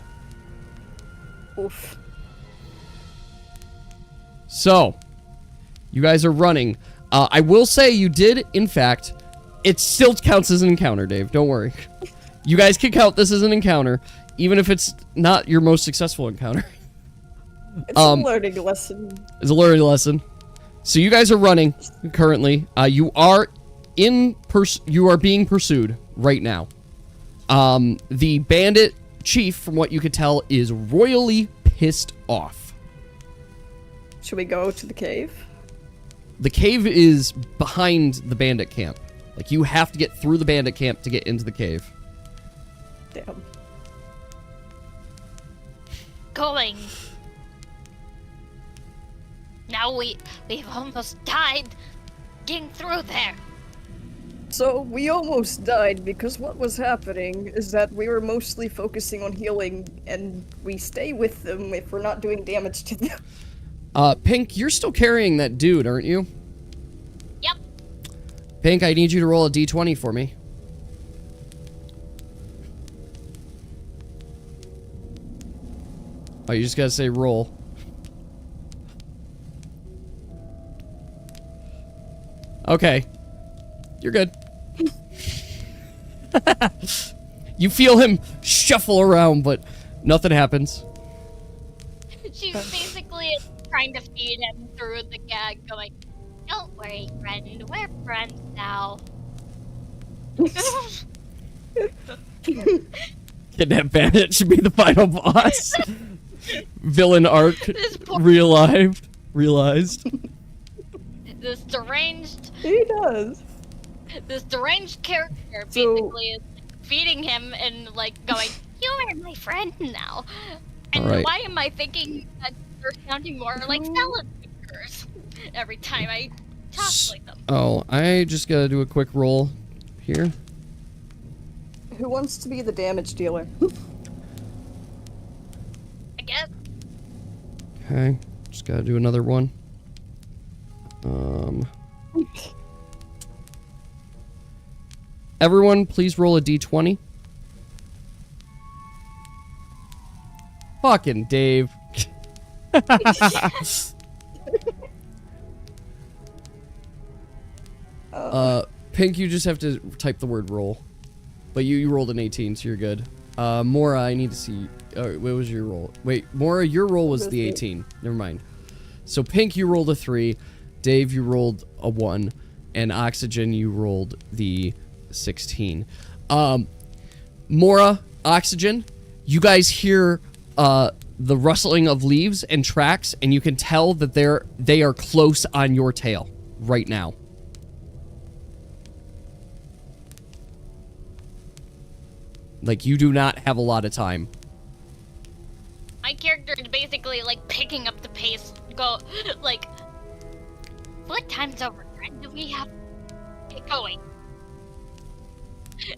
Oof. So, you guys are running. I will say you did, in fact, it still counts as an encounter, Dave. Don't worry. You guys can count this as an encounter, even if it's not your most successful encounter. It's a learning lesson. It's a learning lesson. So you guys are running currently. You are being pursued right now. The bandit chief, from what you could tell, is royally pissed off. Should we go to the cave? The cave is behind the bandit camp. Like, you have to get through the bandit camp to get into the cave. Damn. Going. Now we've almost died getting through there. So, we almost died because what was happening is that we were mostly focusing on healing, and we stay with them if we're not doing damage to them. Pink, you're still carrying that dude, aren't you? Yep. Pink, I need you to roll a d20 for me. Oh, you just gotta say roll. Okay. You're good. You feel him shuffle around, but nothing happens. She's basically trying to feed him through the gag, going, "Don't worry, friend. We're friends now." Kidnap Bandit should be the final boss. Villain arc This poor- realized. This deranged character So- basically is feeding him and like going, "You are my friend now." And Alright. why am I thinking that they're sounding more like salad makers every time I talk like them? Oh, I just gotta do a quick roll here. Who wants to be the damage dealer? I guess. Okay, just gotta do another one. Everyone, please roll a d20. Fucking Dave. Pink, you just have to type the word roll. But you rolled an 18, so you're good. Mora, I need to see. What was your roll? Wait, Mora, your roll was the 18. Never mind. So Pink, you rolled a 3. Dave, you rolled a 1. And Oxygen, you rolled the 16. Mora, Oxygen, you guys hear the rustling of leaves and tracks, and you can tell that they are close on your tail right now. Like, you do not have a lot of time. My character is basically like picking up the pace, go like, "What time's over? Do we have to get going?"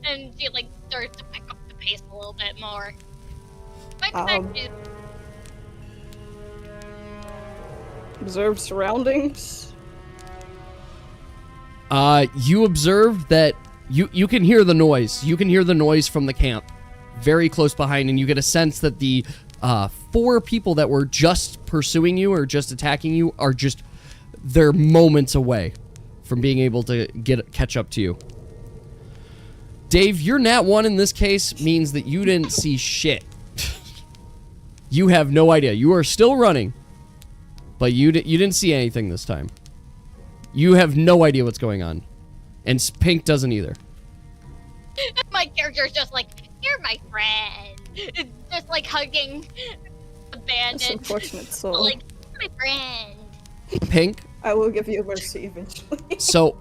And she like starts to pick up the pace a little bit more. My fact is, Observe surroundings. You observe that you can hear the noise. You can hear the noise from the camp very close behind, and you get a sense that the 4 people that were just pursuing you or just attacking you are just, they're moments away from being able to catch up to you. Dave, your nat 1 in this case means that you didn't see shit. You have no idea. You are still running, but you didn't see anything this time. You have no idea what's going on. And Pink doesn't either. my character's just like, "You're my friend." It's just like hugging the That's bandit. unfortunate soul. Like, "You're my friend." Pink, I will give you mercy eventually. so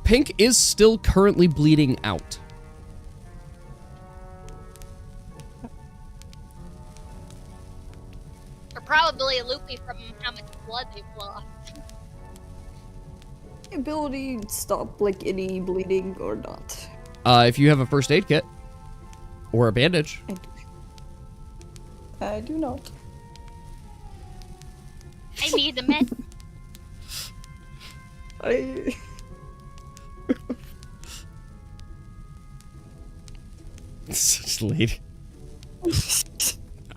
Pink is still currently bleeding out. Or probably loopy from how much blood they've lost. Ability to stop like any bleeding or not. If you have a first aid kit or a bandage. I do not. I need the med. I Such a lady.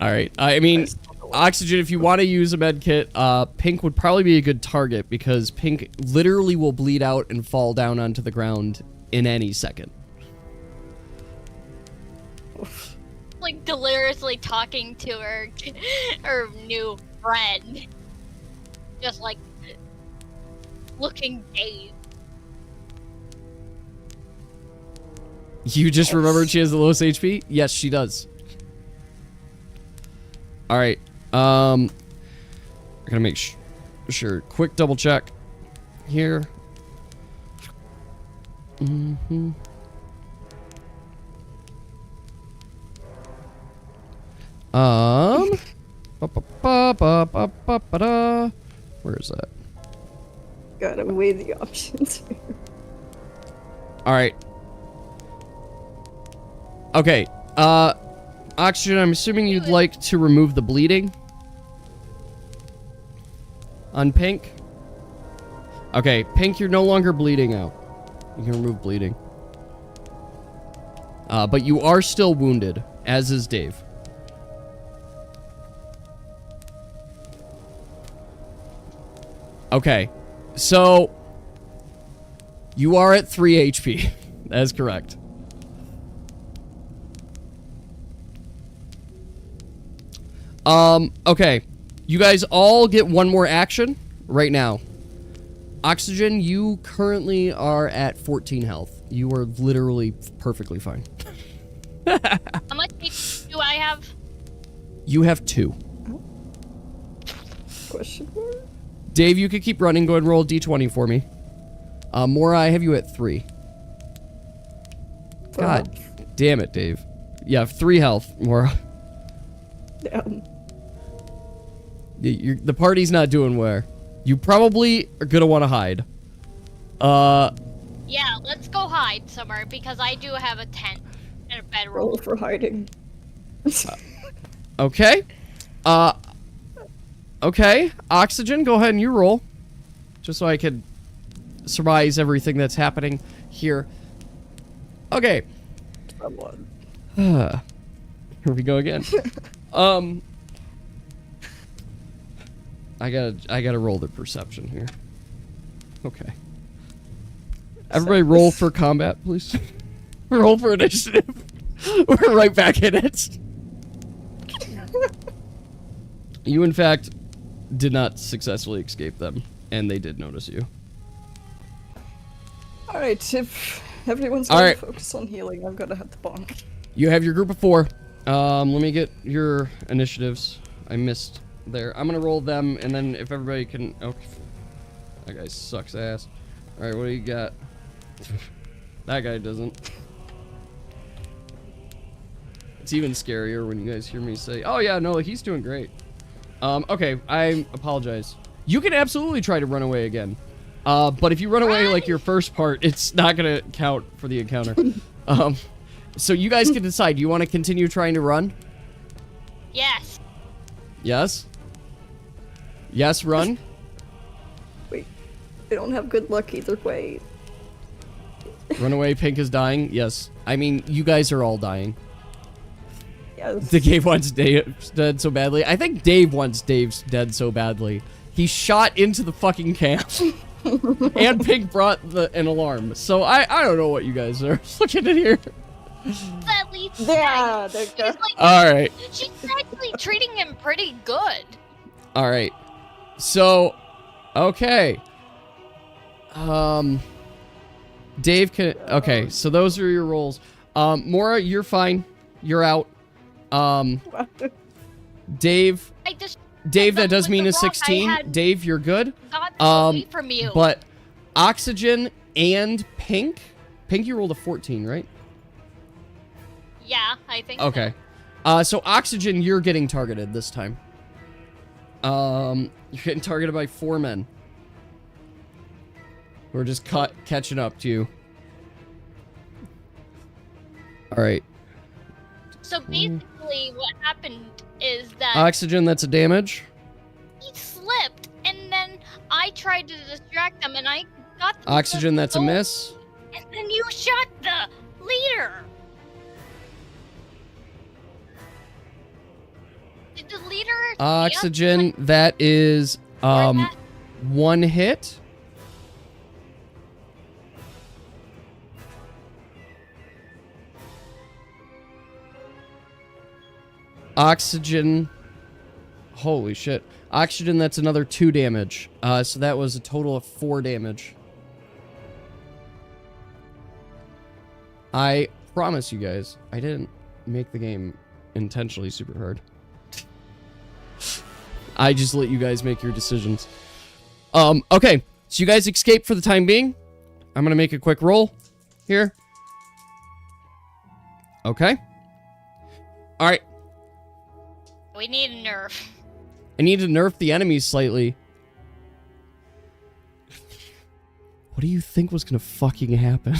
Alright, I mean, Oxygen, if you want to use a med kit, Pink would probably be a good target because Pink literally will bleed out and fall down onto the ground in any second. Like deliriously talking to her new friend. Just like, looking dazed. You just remembered she has the lowest HP? Yes, she does. Alright. We're gonna make sure. Quick double check. Here. Ba-ba-ba-ba-ba-ba-ba-da. Where is that? Gotta weigh the options. Alright. Okay. Oxygen, I'm assuming you'd like to remove the bleeding on Pink. Okay, Pink, you're no longer bleeding out. You can remove bleeding. But you are still wounded, as is Dave. Okay, so you are at 3 HP. That is correct. Okay. You guys all get one more action right now. Oxygen, you currently are at 14 health. You are literally perfectly fine. How much HP do I have? You have 2. Question mark? Dave, you could keep running. Go ahead and roll a d20 for me. Mora, I have you at 3. God damn it, Dave. You have 3 health, Mora. Damn. The party's not doing well. You probably are gonna want to hide. Yeah, let's go hide somewhere because I do have a tent and a bedroll. Roll for hiding. Okay. Okay. Oxygen, go ahead and you roll. Just so I can surmise everything that's happening here. Okay. Someone. Here we go again. I gotta roll the perception here. Okay. Everybody roll for combat, please. Roll for initiative. We're right back in it. You, in fact, did not successfully escape them, and they did notice you. Alright, if everyone's All gonna right. focus on healing, I'm gonna hit the bonk. You have your group of 4. Let me get your initiatives. I missed there. I'm gonna roll them, and then if everybody can... Okay. That guy sucks ass. Alright, what do you got? That guy doesn't. It's even scarier when you guys hear me say, oh yeah, no, he's doing great. Okay, I apologize. You can absolutely try to run away again. But if you run away like your first part, it's not gonna count for the encounter. So you guys can decide. Do you want to continue trying to run? Yes. Yes? Yes, run? Wait, I don't have good luck either way. Run away, Pink is dying? Yes. I mean, you guys are all dying. Yes. The Dave wants Dave dead so badly. I think Dave wants Dave's dead so badly. He shot into the fucking camp. And Pink brought an alarm. So I don't know what you guys are looking at here. At least Yeah, there you she's go. like, Alright. she's actually treating him pretty good. Alright. So, okay. Dave can... Okay, so those are your rolls. Mora, you're fine. You're out. Dave... I just Dave, that does with mean the a rock, I 16. had Dave, you're good. got away from you. But Oxygen and Pink... Pink, you rolled a 14, right? Yeah, I think Okay. So Oxygen, you're getting targeted this time. You're getting targeted by 4 men. We're just catching up to you. Alright. So basically what happened is that Oxygen, that's a damage. he slipped and then I tried to distract them and I got them Oxygen, that's a so- miss. And then you shot the leader. Did the leader see us? Oxygen, that is, Or that- 1 hit. Oxygen, Holy shit. Oxygen, that's another 2 damage. So that was a total of 4 damage. I promise you guys, I didn't make the game intentionally super hard. I just let you guys make your decisions. Okay. So you guys escape for the time being. I'm gonna make a quick roll here. Okay. Alright. We need a nerf. I need to nerf the enemies slightly. What do you think was gonna fucking happen?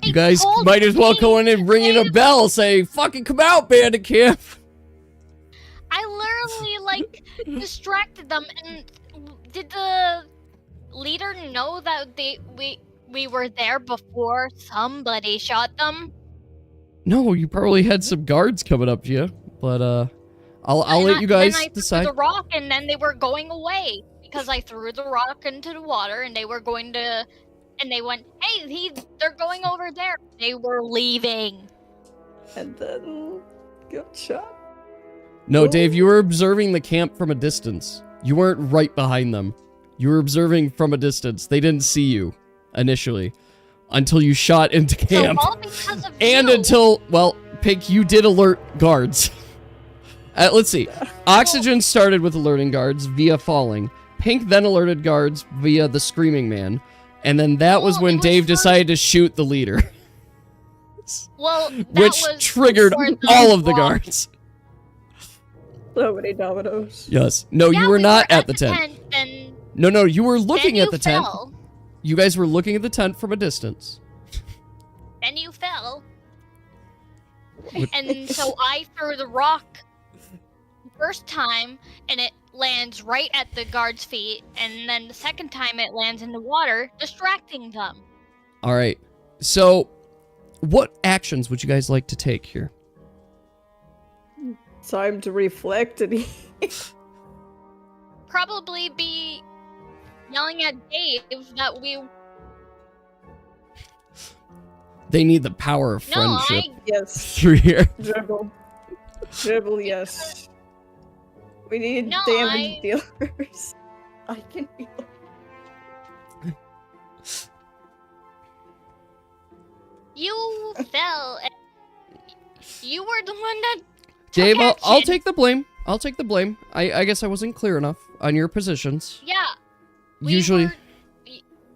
You guys told might as well me go in and ring in a bell, say, fucking come out, bandit camp. I literally, like, distracted them, and did the leader know that we were there before somebody shot them? No, you probably had some guards coming up to you, but I'll let you guys then I decide. threw the rock, and then they were going away because I threw the rock into the water, and they were going to, and they went, "Hey, they're going over there." They were leaving. And then got shot. No, Dave, you were observing the camp from a distance. You weren't right behind them. You were observing from a distance. They didn't see you initially until you shot into camp. So all because of And you. until, well, Pink, you did alert guards. Let's see. Oxygen started with alerting guards via falling. Pink then alerted guards via the screaming man. And then that was Well, when it was Dave first- decided to shoot the leader, Well, that which was triggered before the all of the rock. guards. So many dominoes. Yes. No, Yeah, you were we not at the tent. and No, you were then looking you at the tent. fell. You guys were looking at the tent from a distance. Then you fell. What- And so I threw the rock the first time, and it lands right at the guard's feet, and then the second time it lands in the water, distracting them. All right. So, what actions would you guys like to take here? Time to reflect and Probably be yelling at Dave that we... They need the power of No, friendship yes, through here. dribble. Dribble, yes. We need No, damage dealers. I can heal. You fell, and you were the one that Dave, took I'll action. take the blame. I'll take the blame. I guess I wasn't clear enough on your positions. Yeah. we Usually, were-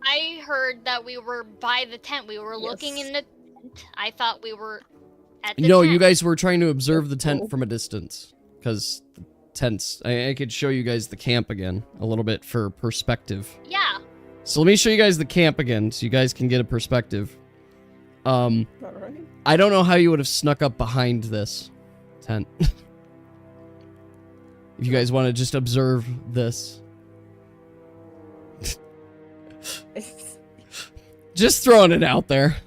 I heard that we were by the tent. We were looking Yes. in the tent. I thought we were at the no, tent. you guys were trying to observe the tent from a distance. Because the tents, I could show you guys the camp again a little bit for perspective. Yeah. So let me show you guys the camp again so you guys can get a perspective. Alright. I don't know how you would have snuck up behind this tent. If you guys want to just observe this. Just throwing it out there.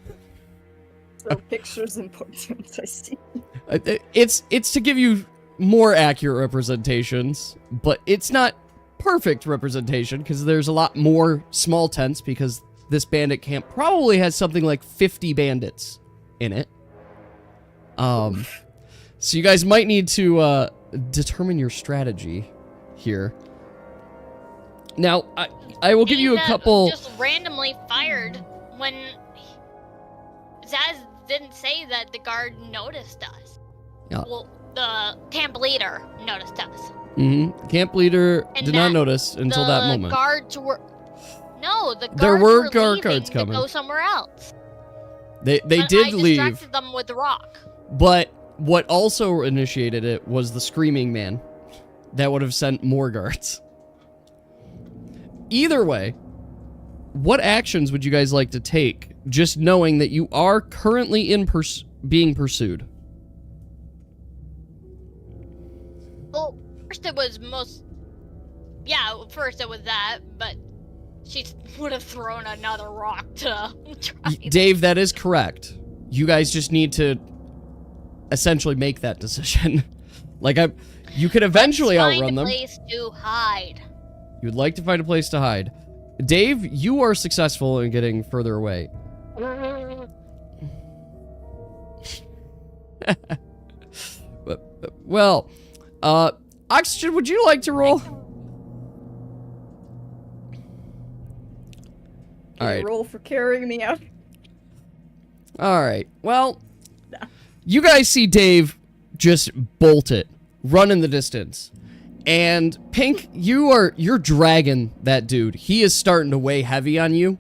So pictures important, I see. It's to give you more accurate representations, but it's not perfect representation because there's a lot more small tents because this bandit camp probably has something like 50 bandits in it. So you guys might need to determine your strategy here. Now, I will give you a Dave couple. just randomly fired when Zaz didn't say that the guard noticed us. Yeah. Well, the camp leader noticed us. Camp leader And did not that notice until that The moment. guards were. No, the guards There were guard leaving guards to coming. go somewhere else. They But did I leave, distracted them with the rock. but what also initiated it was the screaming man. That would have sent more guards. Either way, what actions would you guys like to take, just knowing that you are currently being pursued? Well, first it was Yeah, first it was that, but she would have thrown another rock to try. Dave, that is correct. You guys just need to essentially make that decision. You could eventually outrun them. Find a place to hide. You would like to find a place to hide. Dave, you are successful in getting further away. Well, Oxygen, would you like to roll? Can you roll for carrying me out? All right. Well, you guys see Dave just bolt it, run in the distance. And Pink, you're dragging that dude. He is starting to weigh heavy on you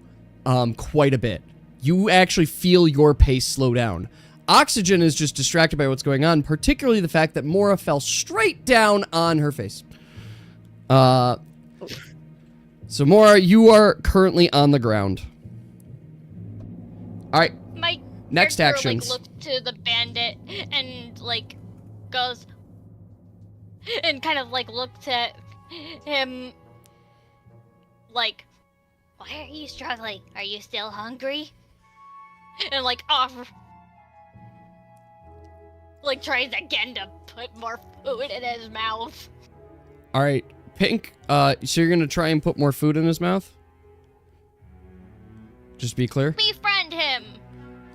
quite a bit. You actually feel your pace slow down. Oxygen is just distracted by what's going on, particularly the fact that Mora fell straight down on her face. So Mora, you are currently on the ground. All right. My Next character, actions. Like, looks to the bandit and like goes and kind of like looks at him like, why are you struggling? Are you still hungry? And like like tries again to put more food in his mouth. All right, Pink. So you're gonna try and put more food in his mouth? Just be clear. Befriend him.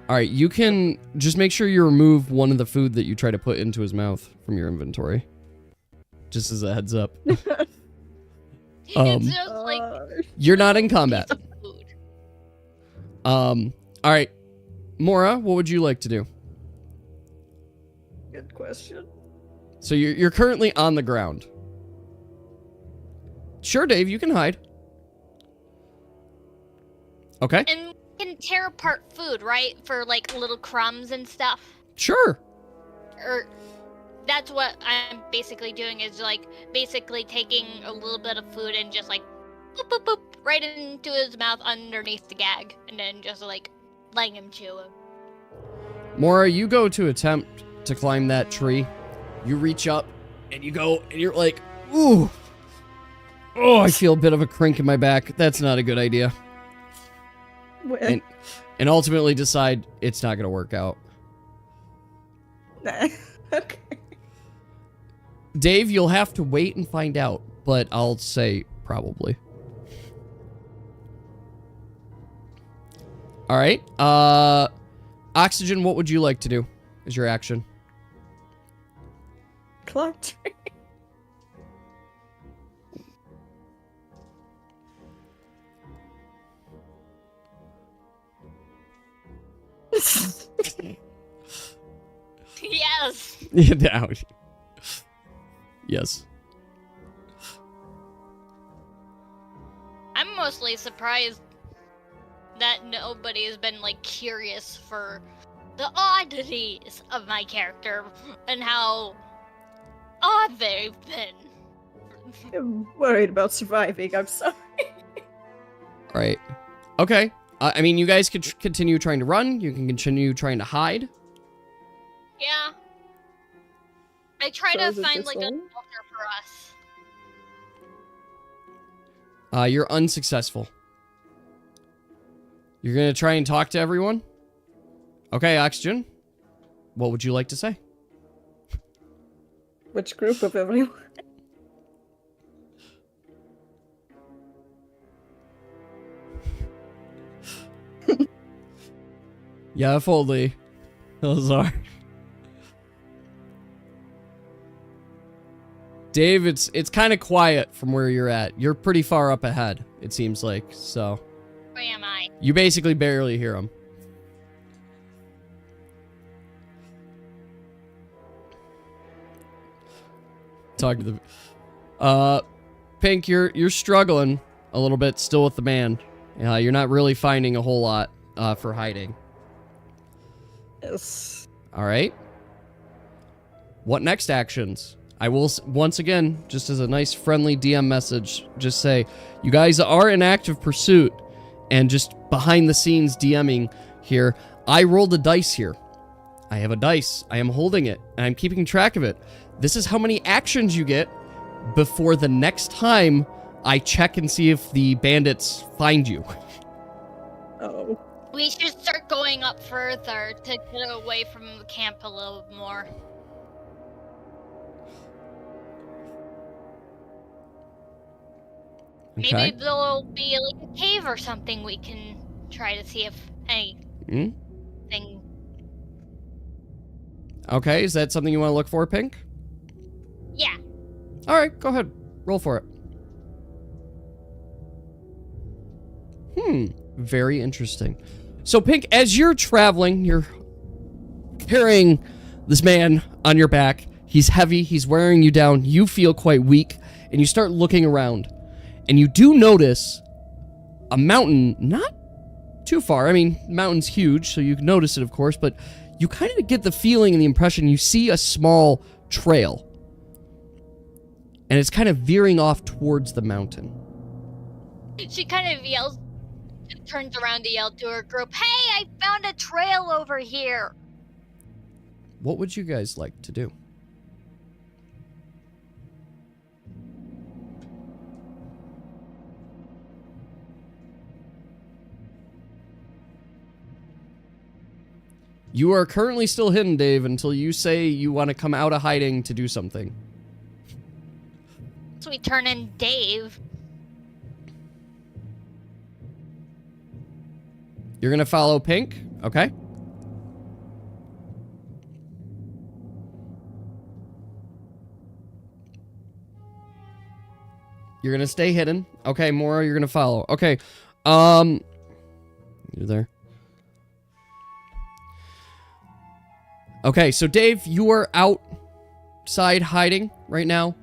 All right, you can just make sure you remove one of the food that you try to put into his mouth from your inventory. Just as a heads up. It's just like You're not in combat. food. All right, Mora, what would you like to do? Good question. So you're currently on the ground. Sure, Dave, you can hide. Okay. And we can tear apart food, right? For like little crumbs and stuff. Sure. Or that's what I'm basically doing, is like basically taking a little bit of food and just like boop, boop, boop, right into his mouth underneath the gag, and then just like letting him chew him. Mora, you go to attempt to climb that tree. You reach up and you go and you're like, ooh. Oh, I feel a bit of a crink in my back. That's not a good idea. And ultimately decide it's not going to work out. Nah. Okay. Dave, you'll have to wait and find out, but I'll say probably. All right. Oxygen, what would you like to do as your action? Climb tree. Yes. Yeah. Yes. I'm mostly surprised that nobody has been like curious for the oddities of my character and how odd they've been. I'm worried about surviving. I'm sorry. Right. Okay. I mean, you guys could continue trying to run. You can continue trying to hide. Yeah. I try So to is it find this like a one? shelter for us. You're unsuccessful. You're going to try and talk to everyone? Okay, Oxygen. What would you like to say? Which group of everyone? Yeah, if only. Sorry. Dave, it's kind of quiet from where you're at. You're pretty far up ahead, it seems like, so. Where am I? You basically barely hear him. Talk to the... Pink, you're struggling a little bit still with the man. You're not really finding a whole lot for hiding. Yes. All right. What next actions? I will, once again, just as a nice friendly DM message, just say, you guys are in active pursuit, and just behind the scenes DMing here, I rolled a dice here. I have a dice. I am holding it, and I'm keeping track of it. This is how many actions you get before the next time I check and see if the bandits find you. Oh. We should start going up further to get away from the camp a little more. Okay. Maybe there'll be like a cave or something we can try to see if anything. Okay, is that something you want to look for, Pink? Yeah. All right, go ahead. Roll for it. Very interesting. So, Pink, as you're traveling, you're carrying this man on your back. He's heavy. He's wearing you down. You feel quite weak, and you start looking around. And you do notice a mountain not too far. I mean, the mountain's huge, so you can notice it, of course, but you kind of get the feeling and the impression you see a small trail. And it's kind of veering off towards the mountain. She kind of yells, turns around to yell to her group, "Hey, I found a trail over here!" What would you guys like to do? You are currently still hidden, Dave, until you say you want to come out of hiding to do something. So we turn in Dave. You're going to follow Pink, okay? You're going to stay hidden. Okay, Mora, you're going to follow. Okay, you're there. Okay, so Dave, you are outside hiding right now.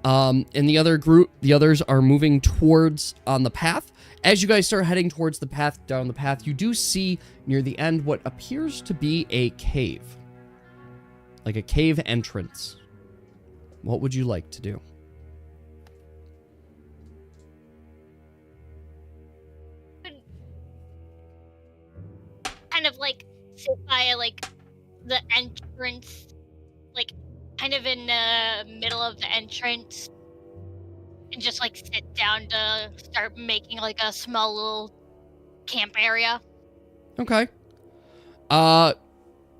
And the other group, the others are moving towards on the path. As you guys start heading towards the path, down the path, you do see near the end what appears to be a cave. Like a cave entrance. What would you like to do? Kind of like sit by like the entrance, like kind of in the middle of the entrance, and just like sit down to start making like a small little camp area. Okay.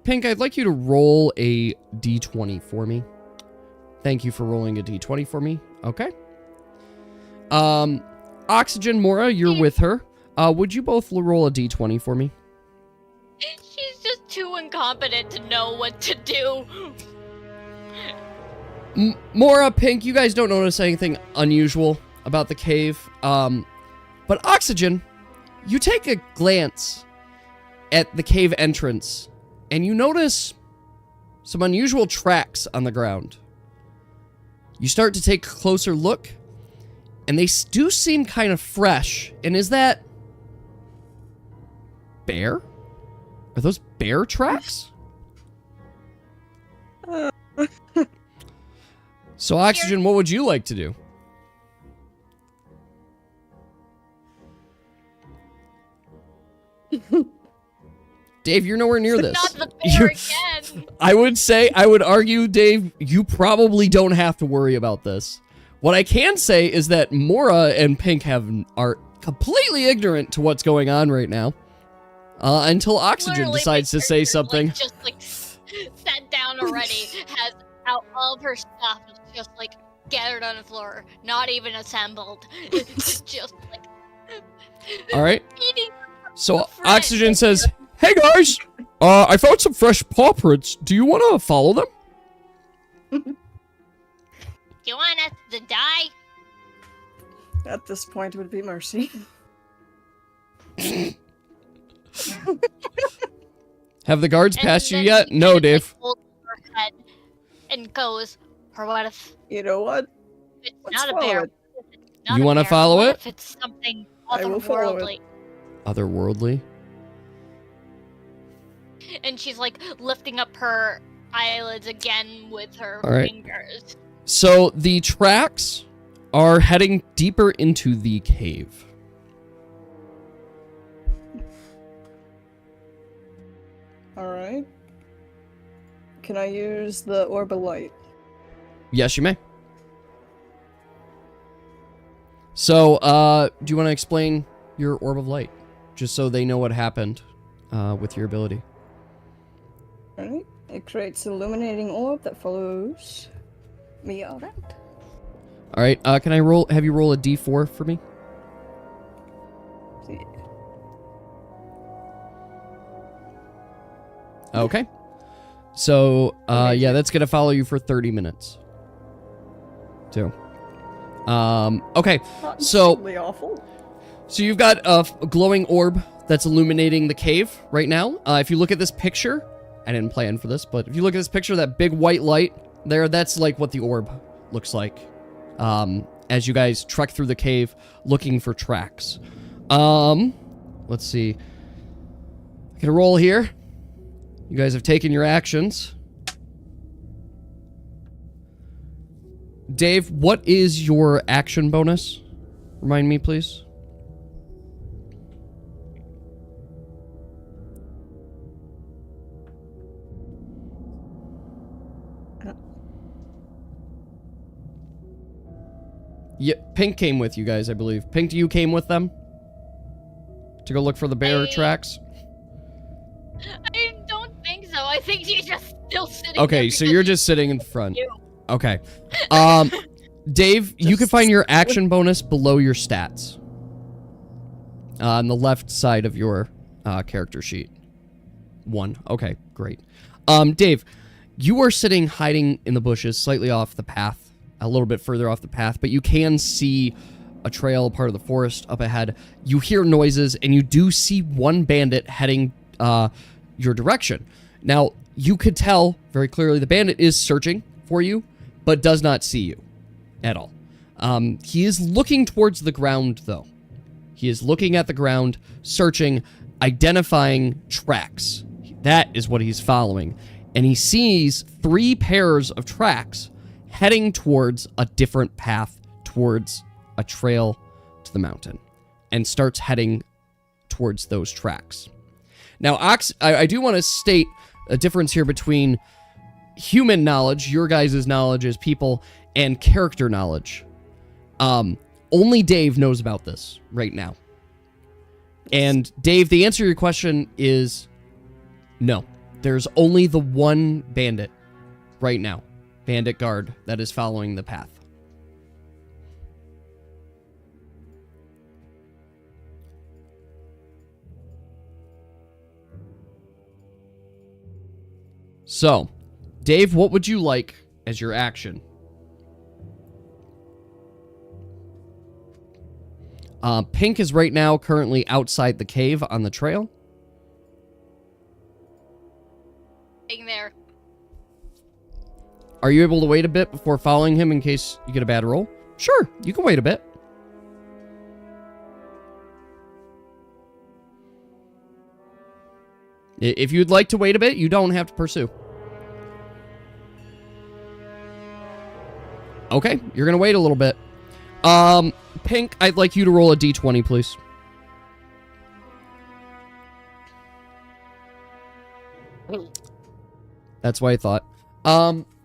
Pink, I'd like you to roll a d20 for me. Thank you for rolling a d20 for me. Okay. Oxygen, Mora, you're with her. Would you both roll a d20 for me? She's just too incompetent to know what to do. Mora, Pink, you guys don't notice anything unusual about the cave. But Oxygen, you take a glance at the cave entrance, and you notice some unusual tracks on the ground. You start to take a closer look, and they do seem kind of fresh. And is that bear? Are those bear tracks? So, Oxygen, what would you like to do? Dave, you're nowhere near this. Not the bear again. I would argue, Dave, you probably don't have to worry about this. What I can say is that Mora and Pink are completely ignorant to what's going on right now. Until Oxygen Literally, decides my to say character, something. Like, just like sat down already, has out all of her stuff, is just like gathered on the floor, not even assembled. Just like All right. eating. So friend. Oxygen says, "Hey guys, I found some fresh paw prints. Do you want to follow them?" Do you want us to die? At this point, it would be mercy. Have the guards And passed you then yet? she No, kind of, Dave. Like, holds her head and goes, "Or what if You know what? it's Let's not a follow bear? it. What if it's not You a wanna bear? follow What it? if it's something I will follow it. otherworldly?" Otherworldly. And she's like lifting up her eyelids again with her All right. fingers. So the tracks are heading deeper into the cave. Alright. Can I use the orb of light? Yes, you may. So, do you want to explain your orb of light? Just so they know what happened with your ability. Alright. It creates an illuminating orb that follows me around. All right, can I have you roll a d4 for me? See. Okay. So, yeah, that's going to follow you for 30 minutes. too. Okay, Not so insanely awful. so you've got a glowing orb that's illuminating the cave right now. If you look at this picture, I didn't plan for this, but if you look at this picture, that big white light there, that's like what the orb looks like. As you guys trek through the cave looking for tracks. Let's see. I can roll here. You guys have taken your actions. Dave, what is your action bonus? Remind me, please. Yeah, Pink came with you guys, I believe. Pink, you came with them? To go look for the bear tracks? I don't think so. I think she's just still sitting Okay, there so because you're just sitting in front. you. Okay. Dave, you can find your action bonus below your stats. On the left side of your character sheet. 1. Okay, great. Dave, you are sitting hiding in the bushes slightly off the path. A little bit further off the path, but you can see a trail, part of the forest up ahead. You hear noises, and you do see one bandit heading your direction. Now, you could tell very clearly the bandit is searching for you, but does not see you at all. He is looking towards the ground, though. He is looking at the ground, searching, identifying tracks. That is what he's following. And he sees 3 pairs of tracks heading towards a different path, towards a trail to the mountain, and starts heading towards those tracks. Now, I do want to state a difference here between human knowledge, your guys' knowledge as people, and character knowledge. Only Dave knows about this right now. And Dave, the answer to your question is no. There's only the one bandit right now. Bandit guard that is following the path. So, Dave, what would you like as your action? Pink is right now currently outside the cave on the trail. Being there. Are you able to wait a bit before following him in case you get a bad roll? Sure, you can wait a bit. If you'd like to wait a bit, you don't have to pursue. Okay, you're gonna wait a little bit. Pink, I'd like you to roll a d20, please. That's what I thought.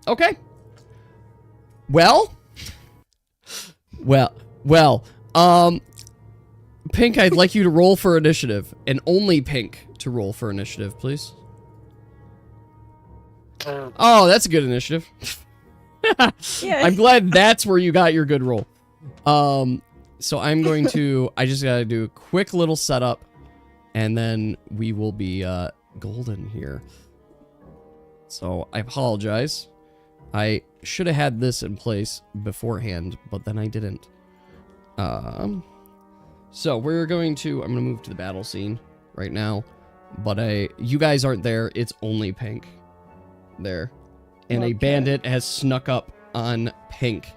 Okay. Well, Pink, I'd like you to roll for initiative, and only Pink to roll for initiative, please. Oh, that's a good initiative. Yeah. I'm glad that's where you got your good roll. So I'm going to, I just gotta do a quick little setup, and then we will be, golden here. So I apologize. I should have had this in place beforehand, but then I didn't. So we're going to, I'm going to move to the battle scene right now, but you guys aren't there. It's only Pink there. And a bandit has snuck up on Pink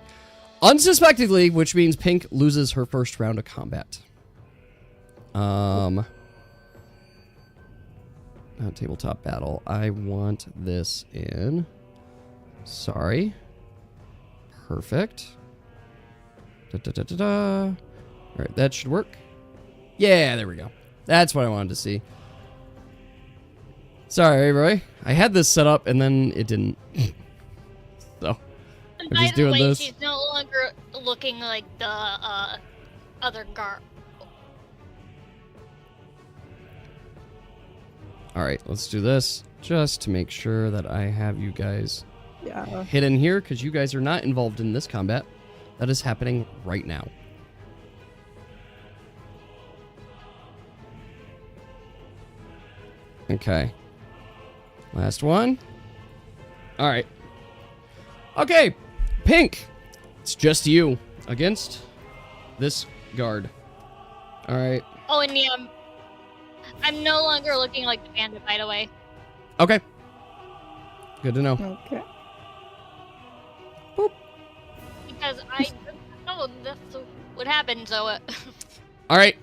unsuspectingly, which means Pink loses her first round of combat. Not tabletop battle. I want this in. Sorry. Perfect. All right, that should work. Yeah, there we go. That's what I wanted to see. Sorry, Roy. I had this set up and then it didn't. So, And I'm by just the doing way, this. she's no longer looking like the other guard. All right, let's do this just to make sure that I have you guys Yeah. hidden here, because you guys are not involved in this combat. That is happening right now. Okay. Last one. All right. Okay, Pink. It's just you against this guard. All right. Oh, and yeah, I'm no longer looking like the bandit, by the way. Okay. Good to know. Okay. Because I know that's what happened, so... All right.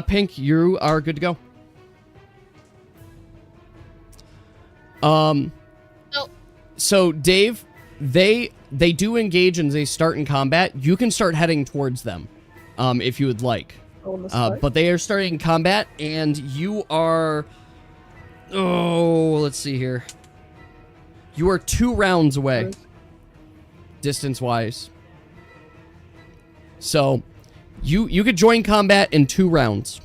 Pink, you are good to go. So Dave, they do engage and they start in combat. You can start heading towards them, if you would like. But they are starting combat, and you are. Oh, let's see here. You are 2 rounds away, distance-wise. So, you could join combat in 2 rounds.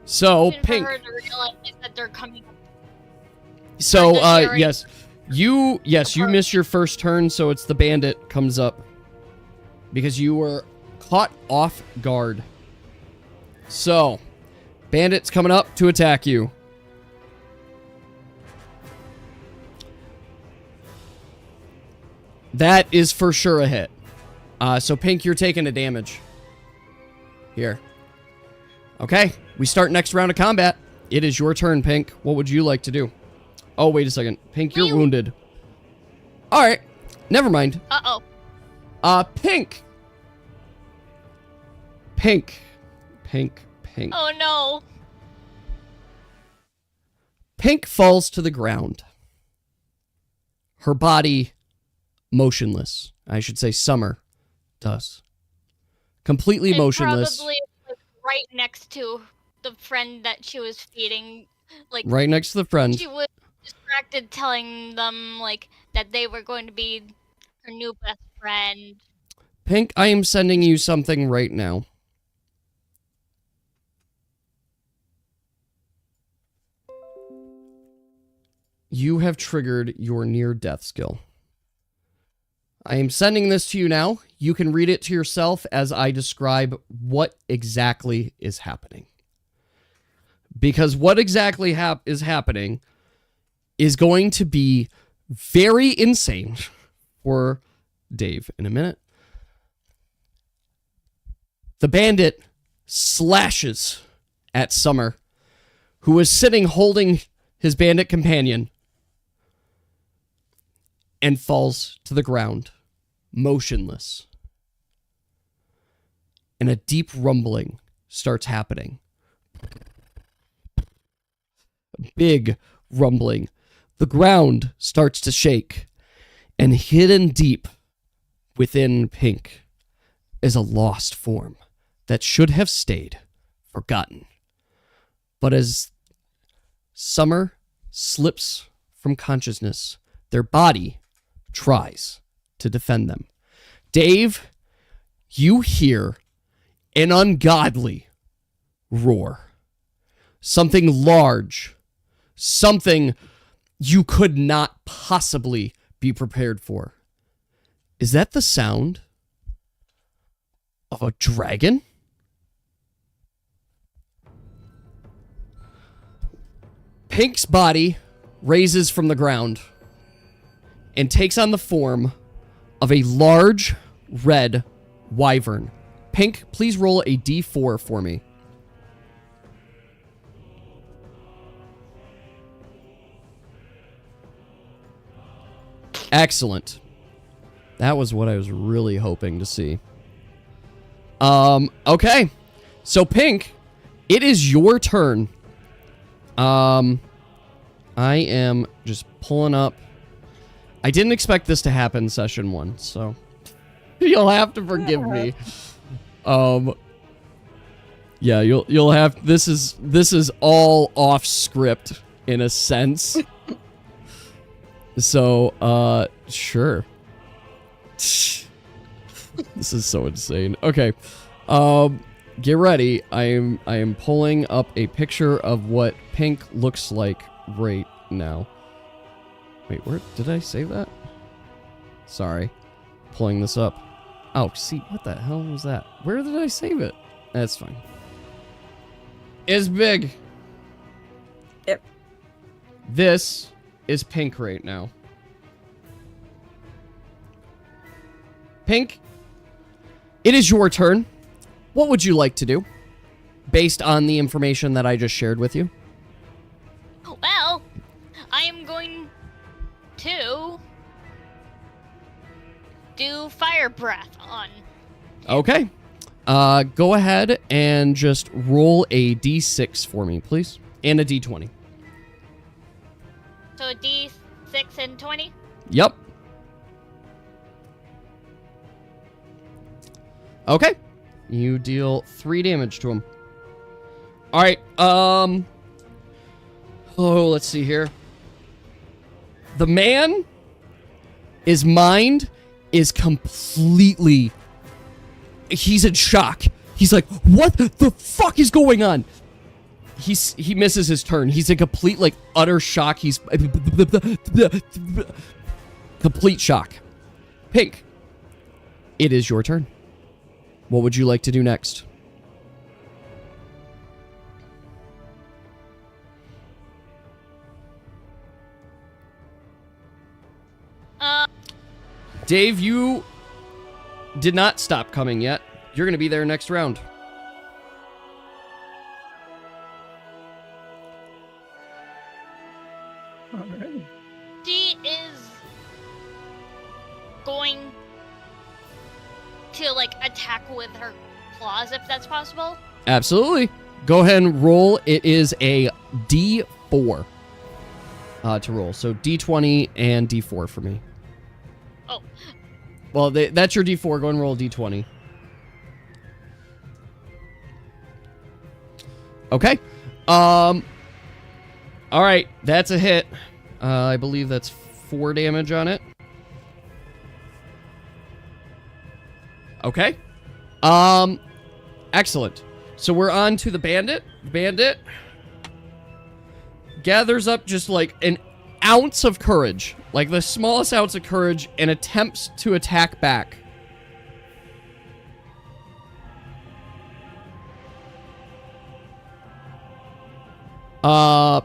So, Pink. For her to realize that they're coming. So, yes. You miss your first turn, so it's the bandit comes up. Because you were caught off guard. So, bandit's coming up to attack you. That is for sure a hit. So, Pink, you're taking a damage. Here. Okay, we start next round of combat. It is your turn, Pink. What would you like to do? Oh, wait a second. Pink, you're wounded. All right. Never mind. Uh-oh. Pink. Pink. Oh, no. Pink falls to the ground. Her body motionless. I should say Summer does. Completely motionless. Probably like, right next to the friend that she was feeding. Like right next to the friend. She was distracted telling them like that they were going to be her new best friend. Pink, I am sending you something right now. You have triggered your near-death skill. I am sending this to you now. You can read it to yourself as I describe what exactly is happening. Because what exactly is happening is going to be very insane for Dave in a minute. The bandit slashes at Summer, who is sitting holding his bandit companion, and falls to the ground, motionless. And a deep rumbling starts happening. A big rumbling. The ground starts to shake, and hidden deep within Pink is a lost form that should have stayed forgotten. But as Summer slips from consciousness, their body tries to defend them. Dave, you hear an ungodly roar. Something large. Something you could not possibly be prepared for. Is that the sound of a dragon? Pink's body raises from the ground and takes on the form of a large red wyvern. Pink, please roll a d4 for me. Excellent. That was what I was really hoping to see. Okay. So, Pink, it is your turn. I am just pulling up. I didn't expect this to happen session 1, so you'll have to forgive me. Yeah, you'll have this is all off script in a sense. So, sure. This is so insane. Okay. Get ready. I am pulling up a picture of what Pink looks like right now. Wait, where did I save that? Sorry. Pulling this up. Oh, see, what the hell was that? Where did I save it? That's fine. It's big. Yep. This is Pink right now. Pink, it is your turn. What would you like to do based on the information that I just shared with you? Well, I am going to do fire breath on. Okay. Go ahead and just roll a d6 for me, please. And a d20. So D6 and 20. Yep. Okay. You deal 3 damage to him. All right. Oh, let's see here. The man, his mind is completely... He's in shock. He's like, what the fuck is going on? He misses his turn. He's in complete, like, utter shock. He's... Complete shock. Pink, it is your turn. What would you like to do next? Dave, you did not stop coming yet. You're going to be there next round. Alright. She is going to, like, attack with her claws, if that's possible. Absolutely. Go ahead and roll. It is a D4 to roll. So D20 and D4 for me. Oh. Well, that's your D4. Go ahead and roll a D20. Okay. All right. That's a hit. I believe that's 4 damage on it. Okay. Excellent. So we're on to the bandit. Bandit gathers up just like an ounce of courage, like the smallest ounce of courage, and attempts to attack back.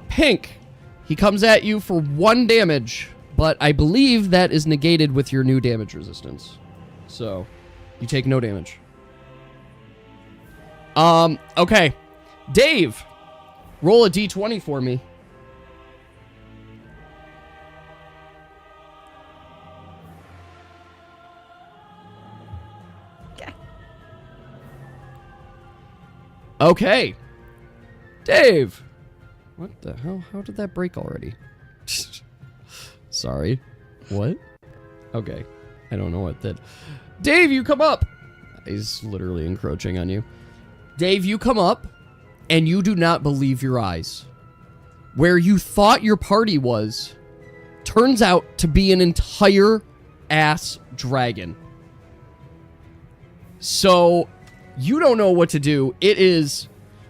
Pink, he comes at you for 1 damage, but I believe that is negated with your new damage resistance. So, you take no damage. Okay. Dave, roll a d20 for me. Okay. Okay. Dave. What the hell? How did that break already? Sorry. What? Okay. I don't know what that... Dave, you come up! He's literally encroaching on you. Dave, you come up, and you do not believe your eyes. Where you thought your party was, turns out to be an entire ass dragon. So, you don't know what to do. It is...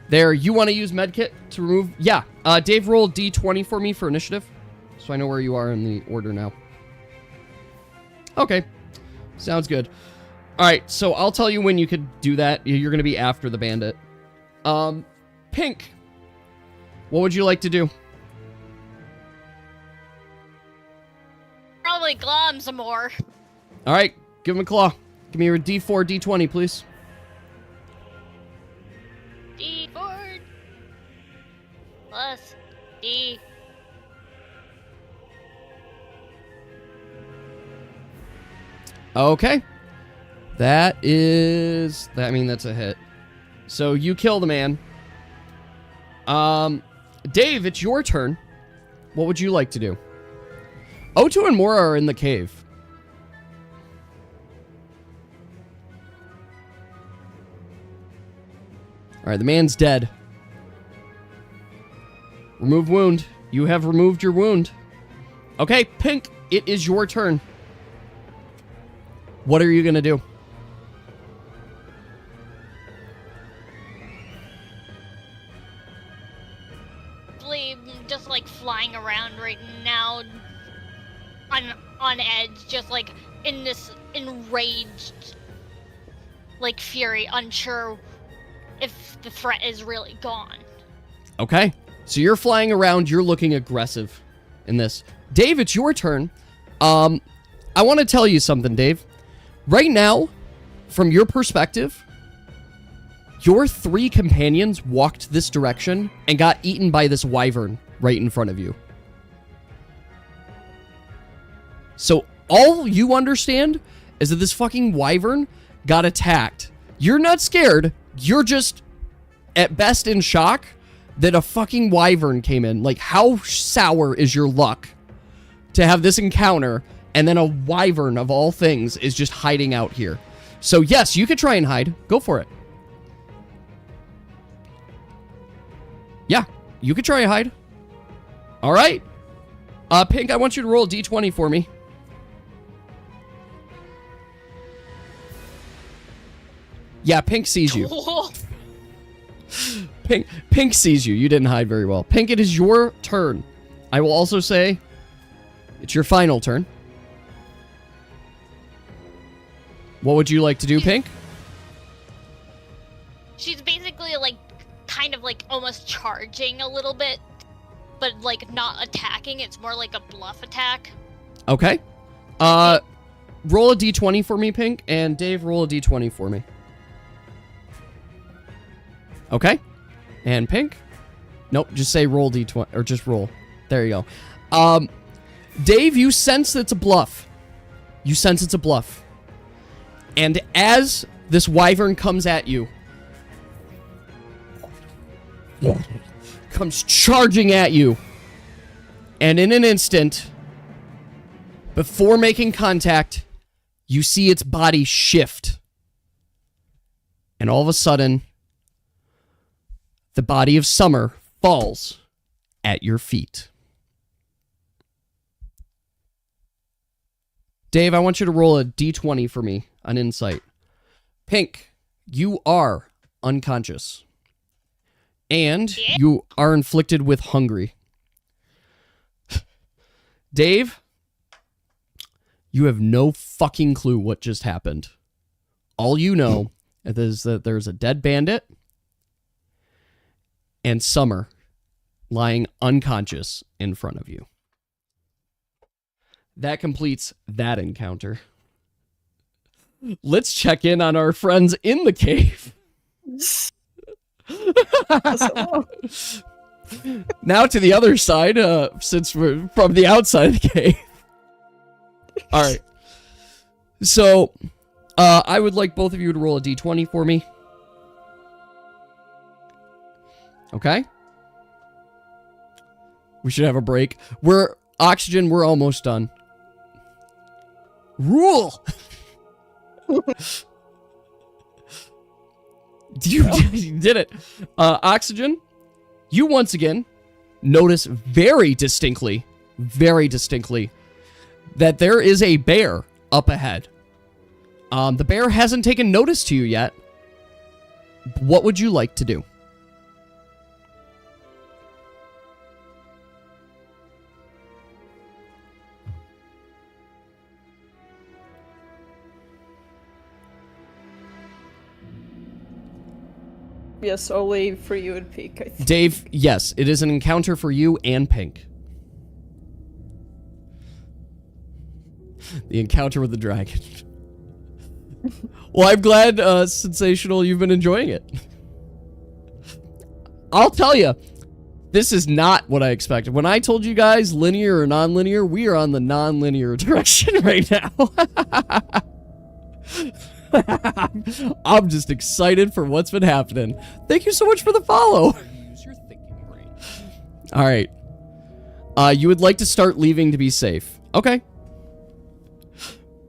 There, you want to use medkit to remove... Yeah, Dave, roll D20 for me for initiative. So I know where you are in the order now. Okay, sounds good. Alright, so I'll tell you when you could do that. You're going to be after the bandit. Pink, what would you like to do? Probably claw him some more. Alright, give him a claw. Give me your D4, D20, please. D4 plus D. Okay. That is... I mean, that's a hit. So you kill the man. Dave, it's your turn. What would you like to do? O2 and Mora are in the cave. Alright, the man's dead. Remove wound. You have removed your wound. Okay, Pink, it is your turn. What are you gonna do? Just like flying around right now on edge, just like in this enraged like fury, unsure if the threat is really gone. Okay. So you're flying around, you're looking aggressive in this. Dave, it's your turn. I want to tell you something, Dave. Right now, from your perspective, your 3 companions walked this direction and got eaten by this wyvern right in front of you. So all you understand is that this fucking wyvern got attacked. You're not scared. You're just, at best, in shock that a fucking wyvern came in. Like, how sour is your luck to have this encounter and then a wyvern, of all things, is just hiding out here? So yes, you could try and hide. Go for it. Yeah, you could try and hide. All right. Pink, I want you to roll a d20 for me. Yeah, Pink sees you. Pink sees you. You didn't hide very well. Pink, it is your turn. I will also say it's your final turn. What would you like to do, Pink? She's basically like, kind of like almost charging a little bit, but like not attacking. It's more like a bluff attack. Okay. Roll a d20 for me, Pink, and Dave, roll a d20 for me. Okay. And Pink? Nope, just say roll d20, or just roll. There you go. Dave, you sense it's a bluff. You sense it's a bluff. And as this wyvern comes at you, comes charging at you, and in an instant, before making contact, you see its body shift. And all of a sudden, the body of Summer falls at your feet. Dave, I want you to roll a d20 for me on insight. Pink, you are unconscious. And you are inflicted with hungry. Dave, you have no fucking clue what just happened. All you know is that there's a dead bandit and Summer lying unconscious in front of you. That completes that encounter. Let's check in on our friends in the cave. Now to the other side, since we're from the outside of the cave. All right. So, I would like both of you to roll a d20 for me. Okay. We should have a break. Oxygen, we're almost done. Rule! You did it. Oxygen, you once again notice very distinctly, that there is a bear up ahead. The bear hasn't taken notice to you yet. What would you like to do? Yes, only for you and Pink, I think. Dave, yes, it is an encounter for you and Pink. The encounter with the dragon. Well, I'm glad, Sensational, you've been enjoying it. I'll tell you, this is not what I expected. When I told you guys linear or non-linear, we are on the non-linear direction right now. I'm just excited for what's been happening. Thank you so much for the follow. Use your thinking brain. All right. You would like to start leaving to be safe. Okay.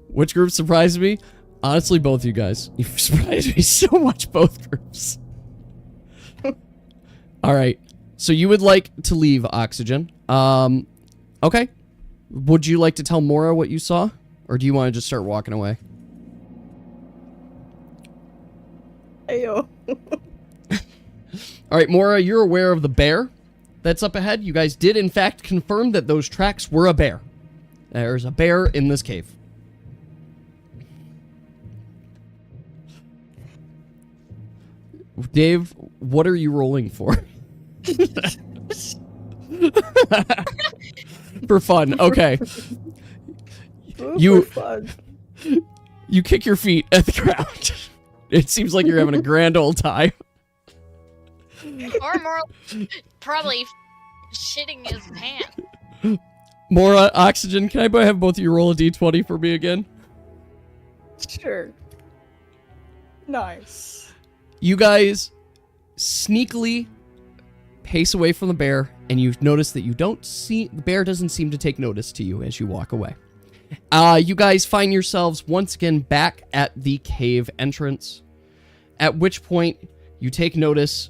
Which group surprised me? Honestly, both you guys. You surprised me so much, both groups. All right. So you would like to leave, Oxygen. Okay. Would you like to tell Mora what you saw? Or do you want to just start walking away? Ayo. All right, Mora, you're aware of the bear that's up ahead. You guys did, in fact, confirm that those tracks were a bear. There's a bear in this cave. Dave, what are you rolling for? For fun, okay. For fun. You kick your feet at the ground. It seems like you're having a grand old time. Or more probably shitting his pants. More oxygen. Can I have both of you roll a d20 for me again? Sure. Nice. You guys sneakily pace away from the bear, and you notice that the bear doesn't seem to take notice to you as you walk away. You guys find yourselves once again back at the cave entrance, at which point you take notice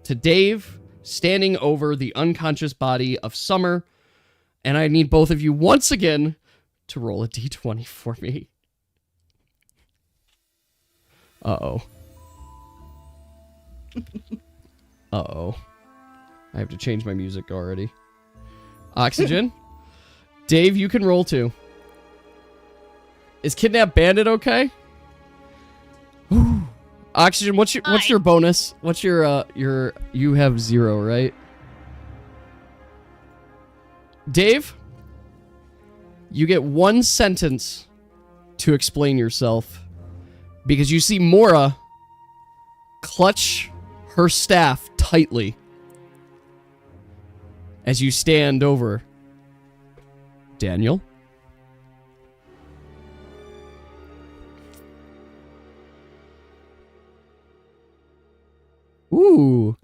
to Dave standing over the unconscious body of Summer, and I need both of you once again to roll a d20 for me. Uh-oh. Uh-oh. I have to change my music already. Oxygen. Dave, you can roll too. Is Kidnap Bandit okay? Oxygen, what's your bonus? What's your you have 0, right? Dave, you get 1 sentence to explain yourself because you see Mora clutch her staff tightly as you stand over Daniel. Ooh.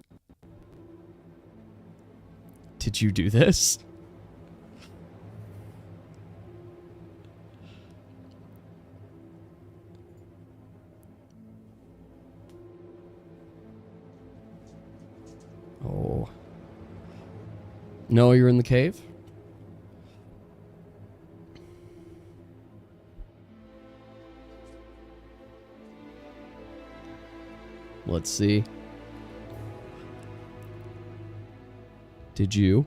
Did you do this? Oh. No, you're in the cave? Let's see. Did you?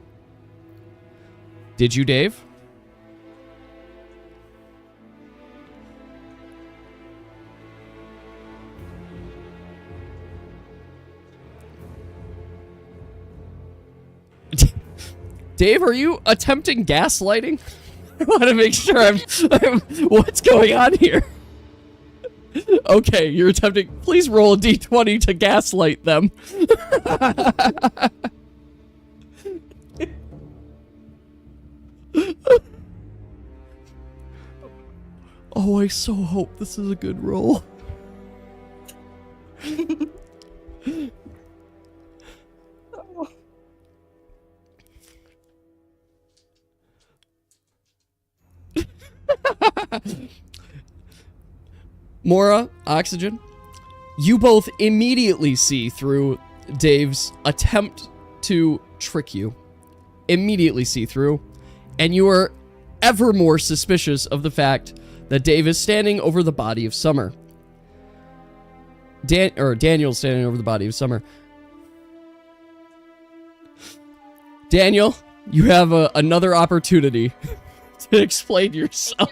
Did you, Dave? Dave, are you attempting gaslighting? I want to make sure I'm what's going on here? Okay, you're attempting. Please roll a d20 to gaslight them. Oh, I so hope this is a good roll. Mora, Oxygen, you both immediately see through Dave's attempt to trick you. Immediately see through. And you are ever more suspicious of the fact that Dave is standing over the body of Summer. Daniel's standing over the body of Summer. Daniel, you have another opportunity to explain yourself.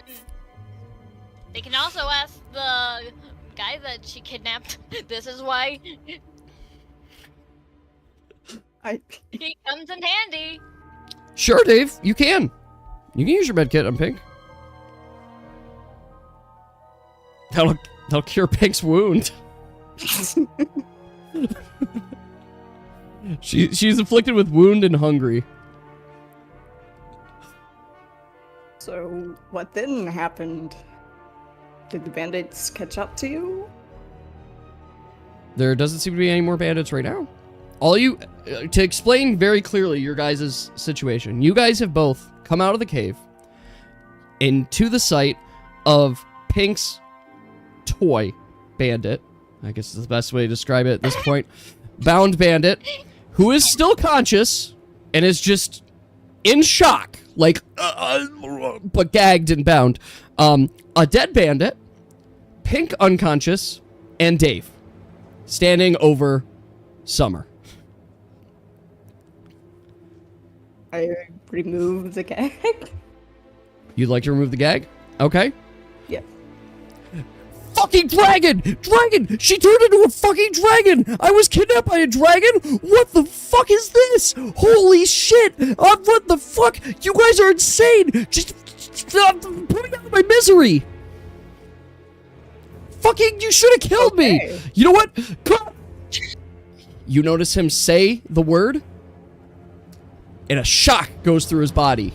They can also ask the guy that she kidnapped. This is why he comes in handy. Sure, Dave, you can. You can use your medkit on Pink. That'll cure Pink's wound. She's afflicted with wound and hungry. So, what then happened? Did the bandits catch up to you? There doesn't seem to be any more bandits right now. All you... to explain very clearly your guys' situation, you guys have both come out of the cave into the sight of Pink's toy bandit. I guess is the best way to describe it at this point. Bound bandit, who is still conscious and is just in shock, like, but gagged and bound. A dead bandit, Pink unconscious, and Dave standing over Summer. I remove the gag. You'd like to remove the gag? Okay. Yes. Fucking dragon! Dragon! She turned into a fucking dragon! I was kidnapped by a dragon? What the fuck is this? Holy shit! What the fuck? You guys are insane! Just put me out of my misery! You should have killed me. Okay. You know what? You notice him say the word, and a shock goes through his body.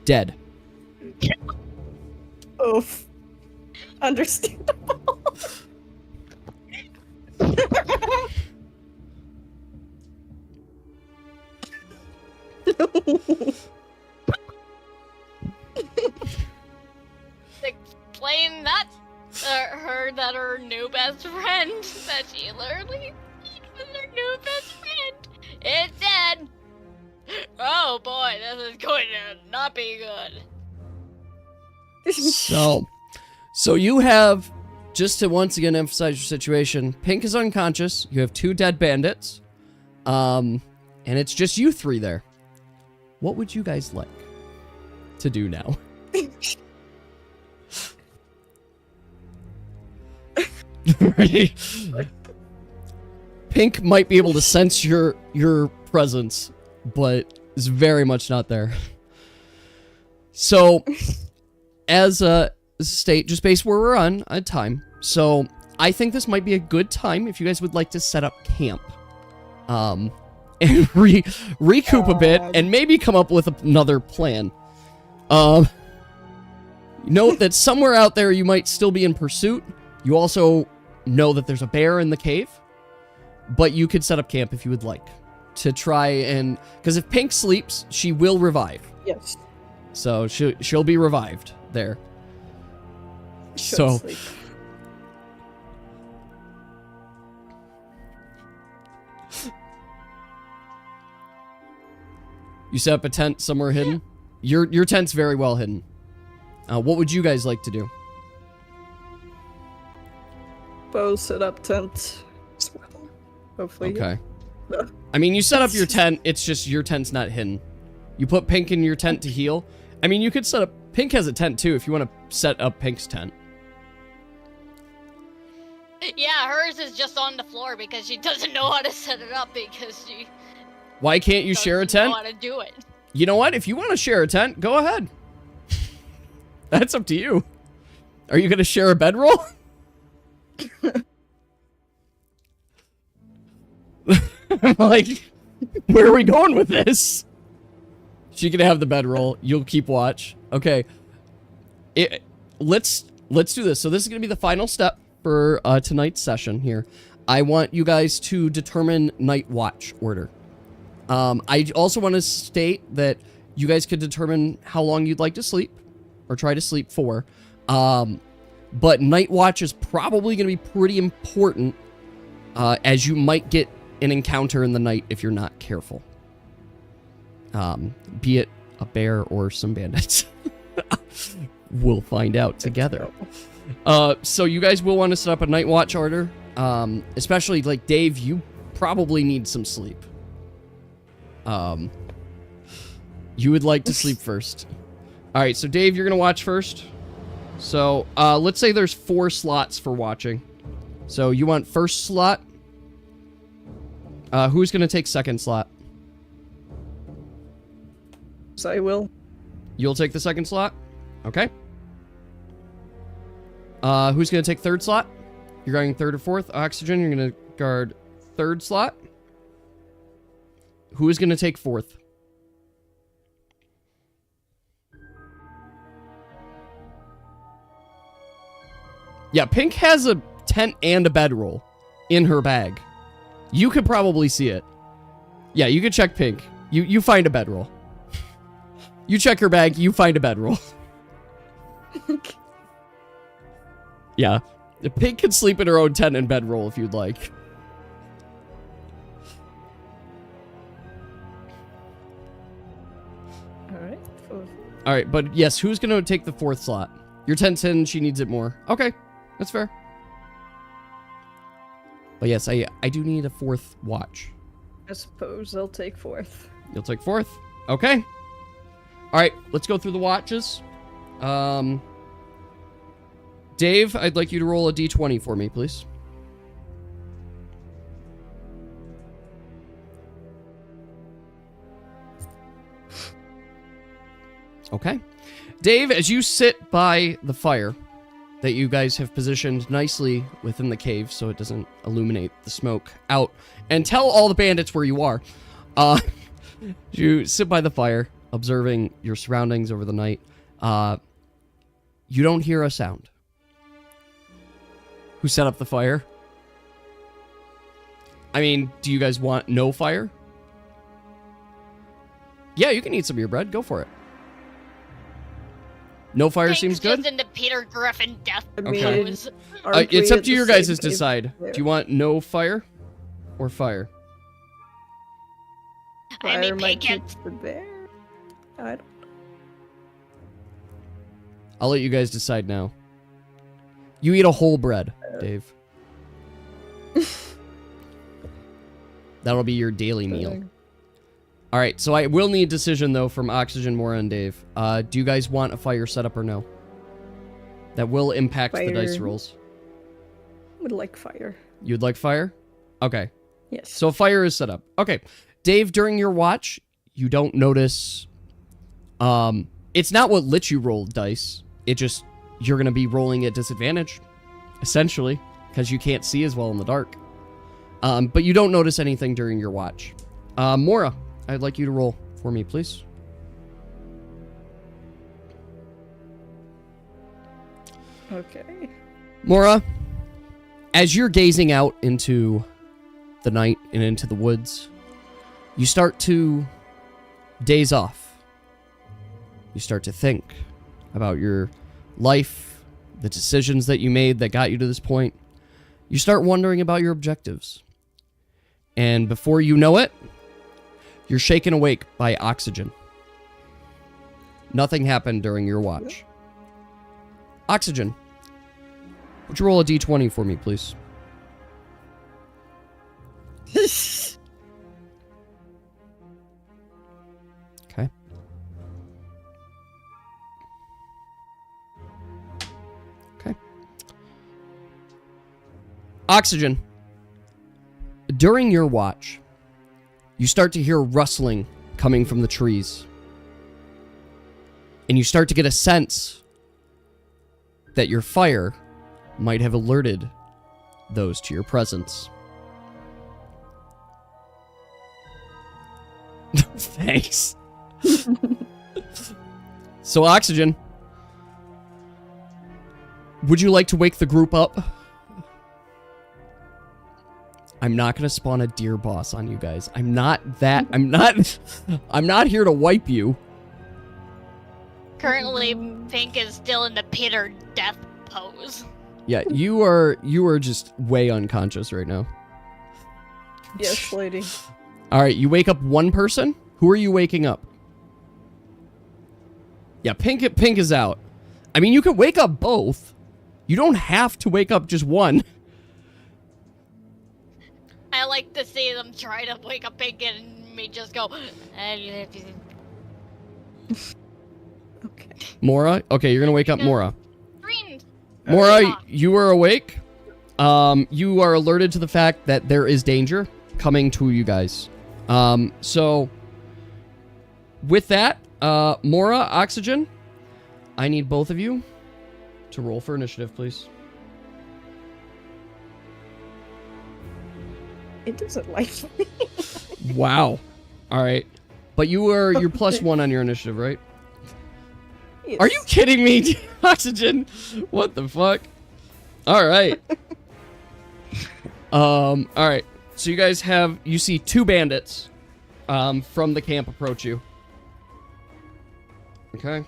Dead. Oof. Understandable. Explain that to her that her new best friend that she literally was her new best friend is dead. Oh boy, this is going to not be good. So you have, just to once again emphasize your situation, Pink is unconscious. You have 2 dead bandits. And it's just you 3 there. What would you guys like to do now? Right? Pink might be able to sense your presence, but is very much not there. So, as a state, just based where we're on time, so I think this might be a good time if you guys would like to set up camp, and recoup a bit, and maybe come up with another plan. Note that somewhere out there you might still be in pursuit. You also know that there's a bear in the cave, but you could set up camp if you would like to try and, because if Pink sleeps, she will revive. Yes. So she'll be revived there. Should So sleep. you set up a tent somewhere hidden. Your tent's very well hidden. What would you guys like to do? Bo set up tent as well. Hopefully. Okay. Yeah. I mean, you set up your tent. It's just your tent's not hidden. You put Pink in your tent to heal. I mean, you could set up... Pink has a tent, too, if you want to set up Pink's tent. Yeah, hers is just on the floor because she doesn't know how to set it up because she Why can't you share a doesn't tent? know how to do it. You know what? If you want to share a tent, go ahead. That's up to you. Are you going to share a bedroll? Like, where are we going with this? She can have the bedroll. You'll keep watch. Okay. Let's do this. So this is going to be the final step for tonight's session here. I want you guys to determine night watch order. I also want to state that you guys could determine how long you'd like to sleep or try to sleep for. But night watch is probably going to be pretty important as you might get an encounter in the night if you're not careful. Be it a bear or some bandits. We'll find out together. So you guys will want to set up a night watch order. Especially like Dave, you probably need some sleep. You would like to sleep first. All right, so Dave, you're gonna watch first. So let's say there's 4 slots for watching. So you want first slot. Who's gonna take second slot? So I will. You'll take the second slot. Okay. Who's gonna take third slot? You're going third or fourth. Oxygen, you're gonna guard third slot. Who is gonna take fourth? Yeah, Pink has a tent and a bedroll in her bag. You could probably see it. Yeah, you could check Pink. You find a bedroll. You check her bag, you find a bedroll. Yeah. Pink can sleep in her own tent and bedroll if you'd like. Alright. Alright, but yes, who's gonna take the fourth slot? Your tent's in, she needs it more. Okay, that's fair. But yes, I do need a fourth watch. I suppose I'll take fourth. You'll take fourth? Okay. Alright, let's go through the watches. Dave, I'd like you to roll a d20 for me, please. Okay. Dave, as you sit by the fire, that you guys have positioned nicely within the cave so it doesn't illuminate the smoke out. And tell all the bandits where you are. You sit by the fire, observing your surroundings over the night. You don't hear a sound. Who set up the fire? I mean, do you guys want no fire? Yeah, you can eat some of your bread. Go for it. No fire Thanks, seems good? Just into Peter Griffin death Okay. pose. Aren't It's we up at to the you guys same to place? decide. Yeah. Do you want no fire or fire? I Fire mean, might pick it. keep the bear. I don't. I'll let you guys decide now. You eat a whole bread, Dave. That'll be your daily meal. All right, so I will need a decision, though, from Oxygen, Mora, and Dave. Do you guys want a fire setup or no? That will impact the dice Fire. rolls. Would like fire. You'd like fire? Okay. Yes. So fire is set up. Okay. Dave, during your watch, you don't notice... it's not what lets you roll dice. It just... You're going to be rolling at disadvantage, essentially, because you can't see as well in the dark. But you don't notice anything during your watch. Mora, I'd like you to roll for me, please. Okay. Mora, as you're gazing out into the night and into the woods, you start to daze off. You start to think about your life, the decisions that you made that got you to this point. You start wondering about your objectives. And before you know it, you're shaken awake by oxygen. Nothing happened during your watch. Oxygen, would you roll a d20 for me, please? Okay. Okay. Oxygen, during your watch, you start to hear rustling coming from the trees. And you start to get a sense that your fire might have alerted those to your presence. Thanks. So, Oxygen, would you like to wake the group up? I'm not going to spawn a deer boss on you guys. I'm not here to wipe you. Currently, Pink is still in the Peter death pose. Yeah, you are just way unconscious right now. Yes, lady. All right, you wake up one person. Who are you waking up? Yeah, Pink is out. I mean, you can wake up both. You don't have to wake up just one. I like to see them try to wake up Pink and me just go. Okay. Mora? Okay, you're going to wake up Mora. Green. Mora, you are awake. You are alerted to the fact that there is danger coming to you guys. So, with that, Mora, Oxygen, I need both of you to roll for initiative, please. It doesn't like me. Wow. All right. But you're +1 on your initiative, right? Yes. Are you kidding me, Oxygen? What the fuck? All right. All right. So you guys you see two bandits from the camp approach you. Okay.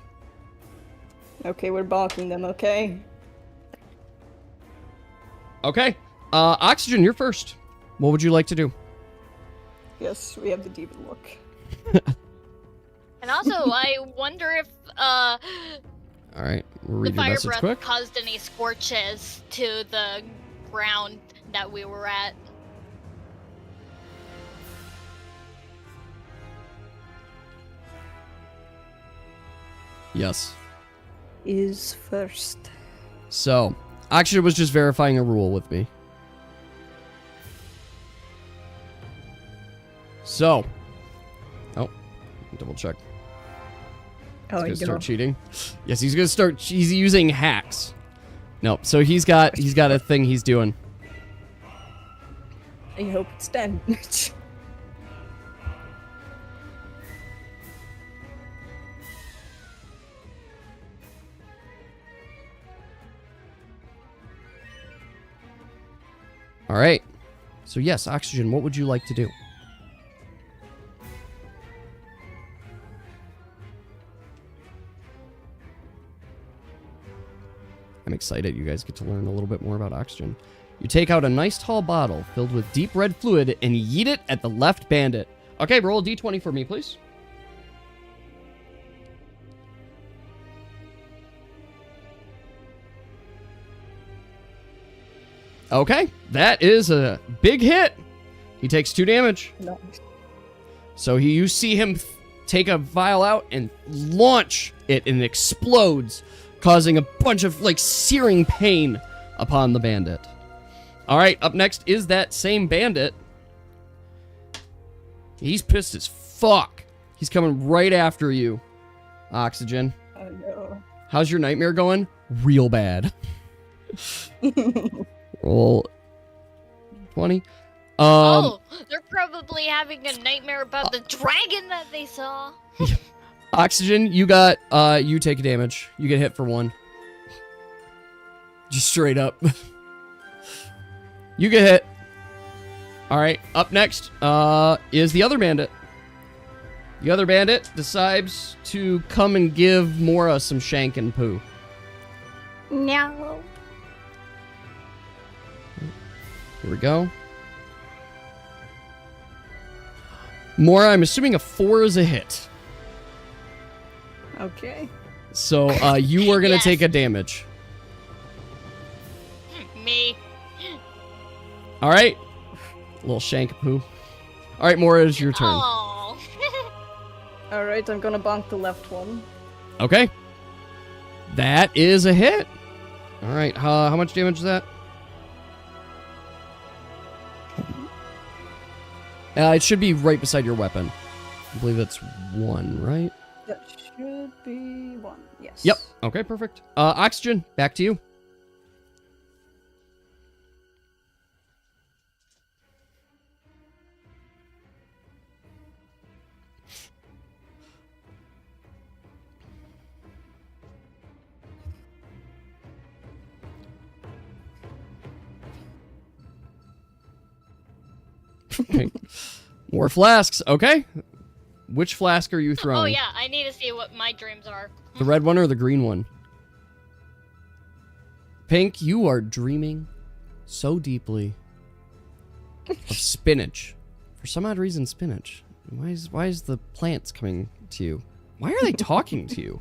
Okay, we're bonking them, okay? Okay. Oxygen, you're first. What would you like to do? Yes, we have the demon look. And also, I wonder if All right. We'll the read your fire message breath quick. caused any scorches to the ground that we were at. Yes. Is first. So, Oxygen was just verifying a rule with me. So. Oh. Double check. Oh, He's you gonna start cheating. Yes, he's gonna start. He's using hacks. No, so he's got a thing he's doing. I hope it's damage. All right. So yes, Oxygen, what would you like to do? I'm excited you guys get to learn a little bit more about Oxygen. You take out a nice tall bottle filled with deep red fluid and yeet it at the left bandit. Okay, roll a d20 for me, please. Okay, that is a big hit. He takes 2 damage. No. So you see him take a vial out and launch it, and it explodes, causing a bunch of like searing pain upon the bandit. All right, up next is that same bandit. He's pissed as fuck. He's coming right after you, Oxygen. Oh no. How's your nightmare going? Real bad. Roll 20. Oh, they're probably having a nightmare about the dragon that they saw. Oxygen, you take damage. You get hit for 1. Just straight up. You get hit. All right, up next is the other bandit. The other bandit decides to come and give Mora some shank and poo. No. Here we go. Mora, I'm assuming a 4 is a hit. Okay. So you are going to Yes. take a damage. Me. All right. A little shank poo. All right, Mora, it's your turn. Oh. Alright, I'm gonna bonk the left one. Okay. That is a hit. All right. How much damage is that? It should be right beside your weapon. I believe that's 1, right? That should be 1, yes. Yep. Okay, perfect. Oxygen, back to you. Okay. More flasks. Okay. Which flask are you throwing? Oh yeah, I need to see what my dreams are. The red one or the green one? Pink, you are dreaming so deeply of spinach. For some odd reason, spinach. Why is the plants coming to you? Why are they talking to you?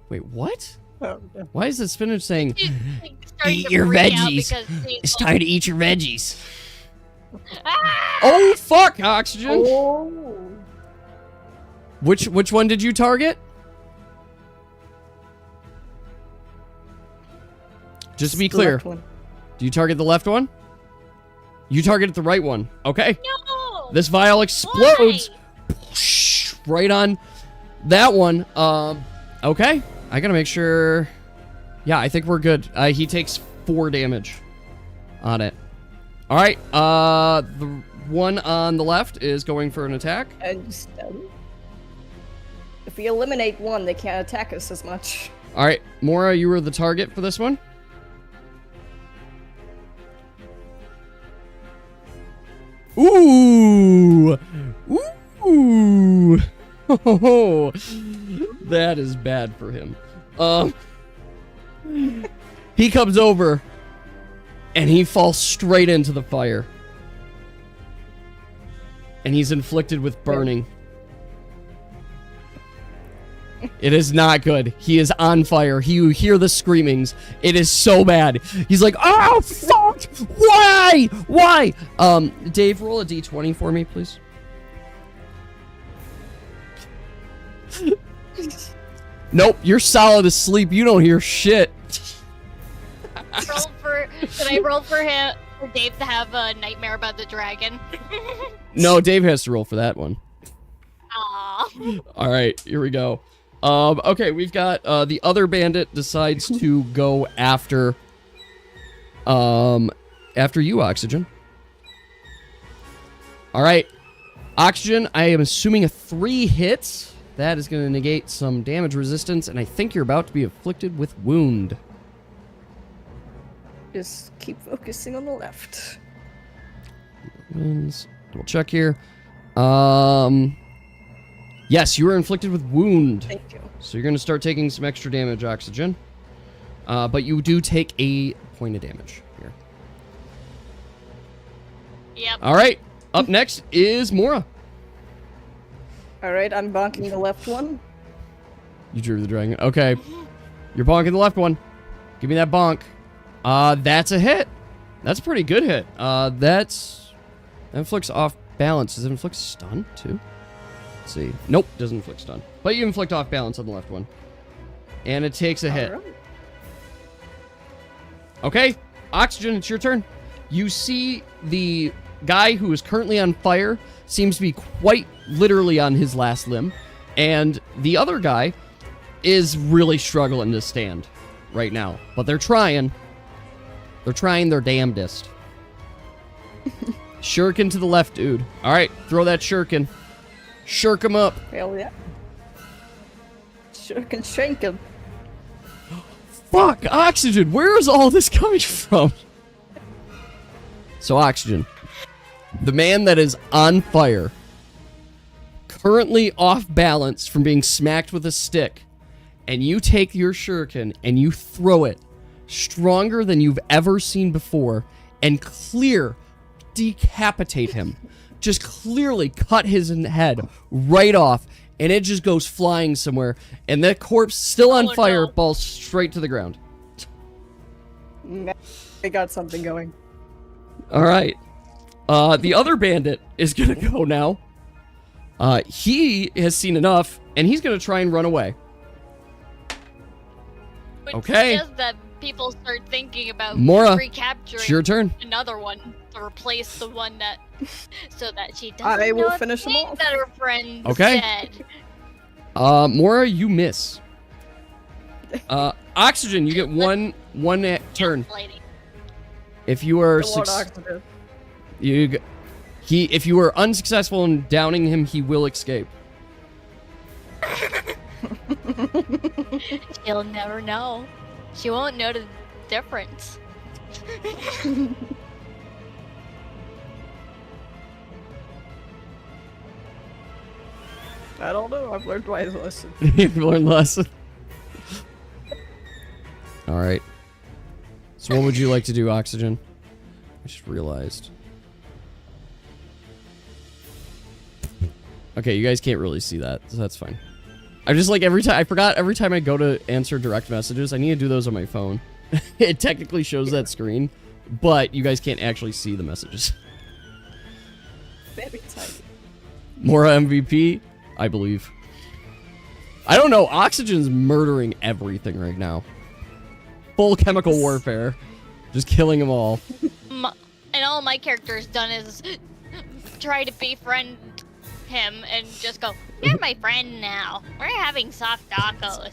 Wait, what? Oh, yeah. Why is the spinach saying, She's, like, starting eat to your freak out veggies? because she's It's like, time to eat your veggies. "Ah!" Oh, fuck, Oxygen. Oh. Which one did you target? Just to be The clear, left one. do you target the left one? You targeted the right one. Okay. No. This vial explodes. Why? Right on that one. Okay. I gotta make sure. Yeah, I think we're good. He takes 4 damage on it. All right. The one on the left is going for an attack. And if we eliminate one, they can't attack us as much. All right, Mora, you were the target for this one. Ooh! Ooh! Oh, that is bad for him. He comes over and he falls straight into the fire. And he's inflicted with burning. It is not good. He is on fire. You hear the screamings. It is so bad. He's like, oh, fuck! Why? Why? Dave, roll a d20 for me, please. Nope, you're solid asleep. You don't hear shit. Should I roll for him, for Dave to have a nightmare about the dragon? No, Dave has to roll for that one. Aw. All right, here we go. Okay, we've got the other bandit decides to go after After you, Oxygen. All right. Oxygen, I am assuming a 3 hits. That is going to negate some damage resistance, and I think you're about to be afflicted with wound. Just keep focusing on the left. Double check here. Yes, you are inflicted with wound. Thank you. So you're going to start taking some extra damage, Oxygen. But you do take a point of damage here. Yep. All right. Up next is Mora. Alright, I'm bonking the left one. You drew the dragon. Okay. You're bonking the left one. Give me that bonk. That's a hit. That's a pretty good hit. That inflicts off balance. Does it inflict stun too? Let's see. Nope, doesn't inflict stun. But you inflict off balance on the left one. And it takes a hit. Alright. Okay, Oxygen, it's your turn. You see the guy who is currently on fire seems to be quite literally on his last limb. And the other guy is really struggling to stand right now. But they're trying. They're trying their damnedest. Shuriken to the left, dude. All right, throw that shuriken. Shirk him up. Hell yeah. Sure can shank him. Fuck, Oxygen, where is all this coming from? So, Oxygen, the man that is on fire, currently off balance from being smacked with a stick, and you take your shuriken and you throw it stronger than you've ever seen before and decapitate him. Just clearly cut his head right off, and it just goes flying somewhere, and that corpse, still on fire, no. falls straight to the ground. I got something going. All right. The other bandit is going to go now. He has seen enough, and he's going to try and run away. Which Okay. suggests that people start thinking about Mora, recapturing it's your turn. another one to replace the one that, so that she doesn't I will know finish him think off. that her friend's Okay. dead. Mora, you miss. Oxygen, you get one turn. Lady. If you are The Lord Oxygen. if you are unsuccessful in downing him, he will escape. She'll never know. She won't know the difference. I don't know. I've learned my lesson. You've learned the lesson. All right. So what would you like to do, Oxygen? I just realized. Okay, you guys can't really see that, so that's fine. I just like every time I go to answer direct messages, I need to do those on my phone. It technically shows that screen, but you guys can't actually see the messages. Very tiny. Mora MVP, I believe. I don't know. Oxygen's murdering everything right now. Full chemical warfare. Just killing them all. And all my character's done is try to befriend him and just go, "You're my friend now. We're having soft tacos."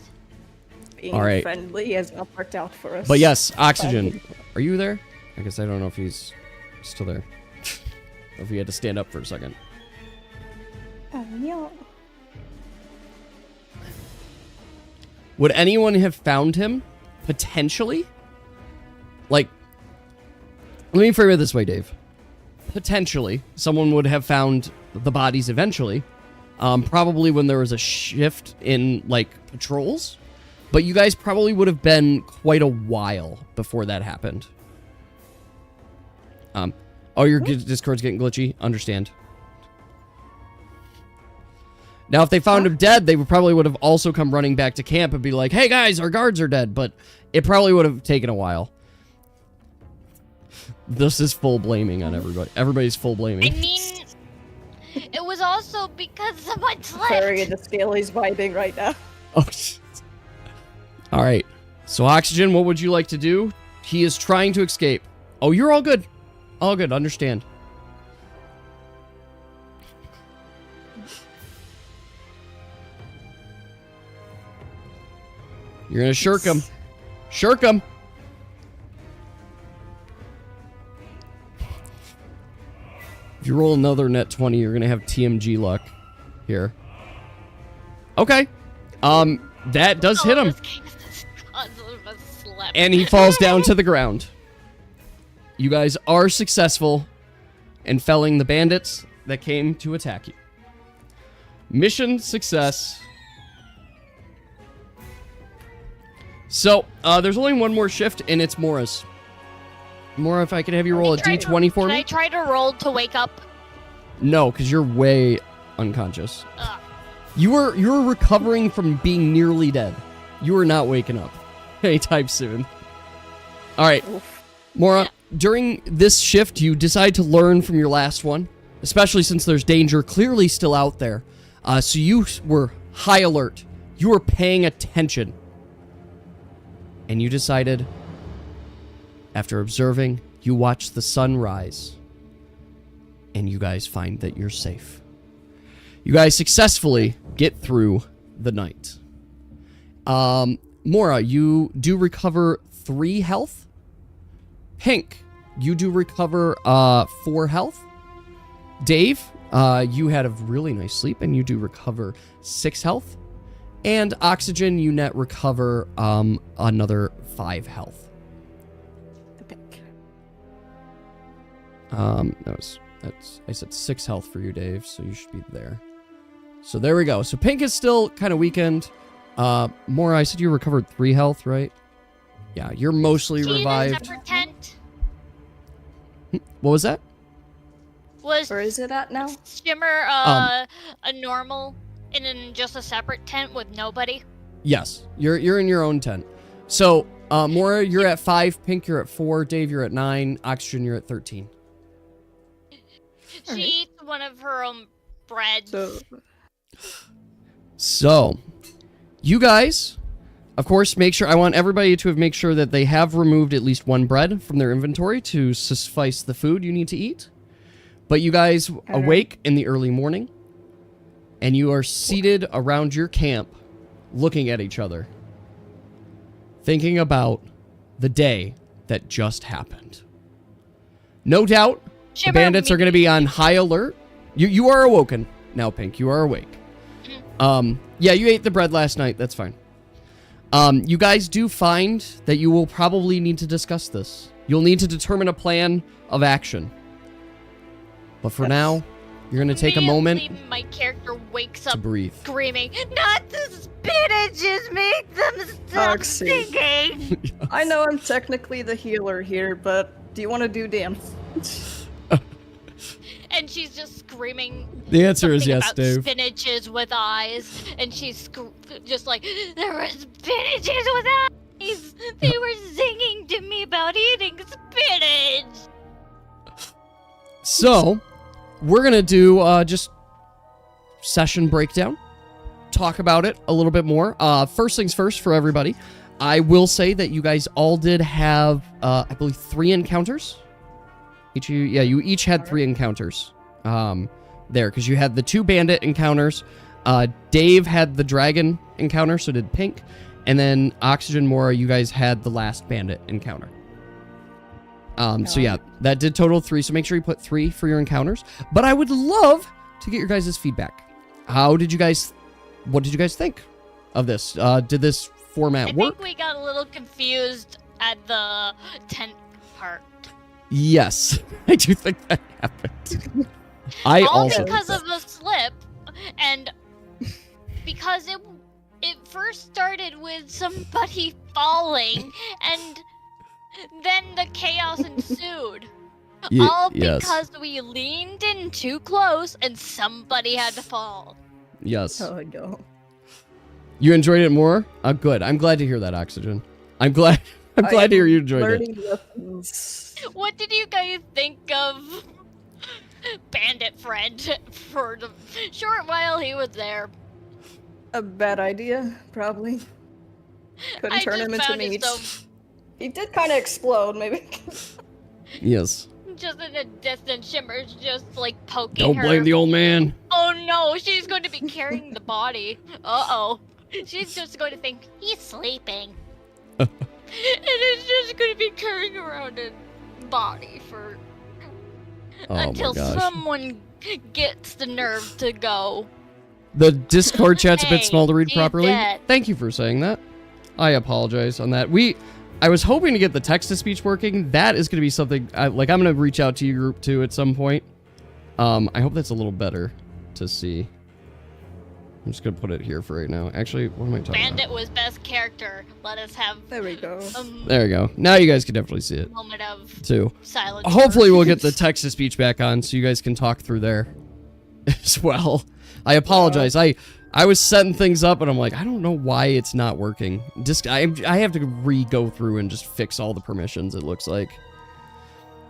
Being All right. friendly has not worked out for us. But yes, Oxygen. Are you there? I guess I don't know if he's still there. Or if he had to stand up for a second. Yeah. Would anyone have found him? Potentially? Like, let me frame it this way, Dave. Potentially, someone would have found the bodies eventually. Probably when there was a shift in, like, patrols. But you guys probably would have been quite a while before that happened. Oh, your Discord's getting glitchy? Understand. Now, if they found him dead, they probably would have also come running back to camp and be like, "Hey guys, our guards are dead," but it probably would have taken a while. This is full blaming on everybody. Everybody's full I blaming. mean, it was also because someone Sorry, slept. the scale is vibing right now. Oh, shit. All right. So, Oxygen, what would you like to do? He is trying to escape. Oh, you're all good. All good. Understand. You're gonna shirk him. Shirk him. you roll another net 20, you're gonna have TMG luck here. Okay. That does hit him. This case is cause of a slap. And he falls down to the ground. You guys are successful in felling the bandits that came to attack you. Mission success. So, there's only one more shift, and it's Mora's. Mora, if I could have you roll a d20 for Can me? I try to roll to wake up? No, because you're way unconscious. Ugh. You were recovering from being nearly dead. You were not waking up anytime soon. All right, Mora, during this shift, you decide to learn from your last one, especially since there's danger clearly still out there. So you were high alert. You were paying attention. And you decided, after observing, you watch the sun rise. And you guys find that you're safe. You guys successfully get through the night. Mora, you do recover 3 health. Pink, you do recover 4 health. Dave, you had a really nice sleep and you do recover 6 health. And Oxygen, you net recover another 5 health. The pink. I said 6 health for you, Dave, so you should be there. So there we go. So Pink is still kind of weakened. Mora, I said you recovered 3 health, right? Yeah, you're mostly See, the revived. separate tent What was that? was Where is it at now? Shimmer a normal and in just a separate tent with nobody? Yes, you're in your own tent. So, Mora, you're at 5. Pink, you're at 4. Dave, you're at 9. Oxygen, you're at 13. She eats one of her own breads. So, you guys, of course, I want everybody to make sure that they have removed at least 1 bread from their inventory to suffice the food you need to eat. But you guys awake in the early morning, and you are seated around your camp, looking at each other, thinking about the day that just happened. No doubt, the bandits are going to be on high alert. You are awoken now, Pink. You are awake. Yeah, you ate the bread last night. That's fine. You guys do find that you will probably need to discuss this. You'll need to determine a plan of action. But for now, you're going to take a moment My character wakes to up breathe. screaming, "Not the spinach! Just make them stop Oxy. singing!" I know I'm technically the healer here, but do you want to do damage? And she's just screaming. The answer is something yes, about Dave. Spinaches with eyes, and she's just like, "There were spinaches with eyes. They were singing to me about eating spinach." So, we're going to do just session breakdown. Talk about it a little bit more. First things first for everybody. I will say that you guys all did have, I believe, 3 encounters. You each had 3 encounters there, because you had the 2 bandit encounters. Dave had the dragon encounter, so did Pink. And then Oxygen, Mora, you guys had the last bandit encounter. So yeah, that did total 3, so make sure you put 3 for your encounters. But I would love to get your guys' feedback. What did you guys think of this? Did this format I work? think we got a little confused at the tent part. Yes, I do think that happened. I All also because think of the slip, and because it first started with somebody falling, and then the chaos ensued. All yes. because we leaned in too close and somebody had to fall. Yes. Oh no. You enjoyed it more? Good. I'm glad to hear that, Oxygen. I'm glad to hear you enjoyed it. Learning weapons. What did you guys think of Bandit Friend for the short while he was there? A bad idea, probably. Couldn't turn him into meat. He did kind of explode, maybe. Yes. Just in a distance, Shimmer's just like poking Don't her. blame the old man. Oh no, she's going to be carrying the body. Uh-oh. She's just going to think, he's sleeping. And it's just going to be carrying around a body for Oh my until gosh. someone gets the nerve to go. The Discord chat's a bit Hey, small to read you properly. dead. Thank you for saying that. I apologize on that. I was hoping to get the text-to-speech working. That is going to be something, I'm going to reach out to your group too at some point. I hope that's a little better to see. I'm just going to put it here for right now. Actually, what am I talking Bandit was best character. Let us have There we go. There you go. Now you guys can definitely see it moment of too. silence. Hopefully we'll get the text-to-speech back on so you guys can talk through there as well. I apologize. I was setting things up and I'm like, I don't know why it's not working. Just I have to go through and just fix all the permissions, it looks like.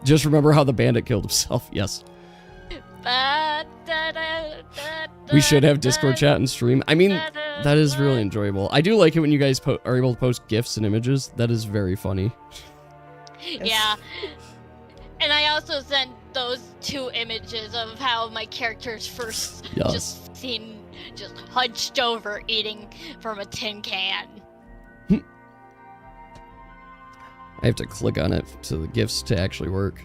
Just remember how the bandit killed himself. Yes. We should have Discord chat and stream. I mean, that is really enjoyable. I do like it when you guys are able to post GIFs and images. That is very funny. Yeah. And I also sent those 2 images of how my characters first Yes. just seen just hunched over eating from a tin can. I have to click on it so the GIFs to actually work.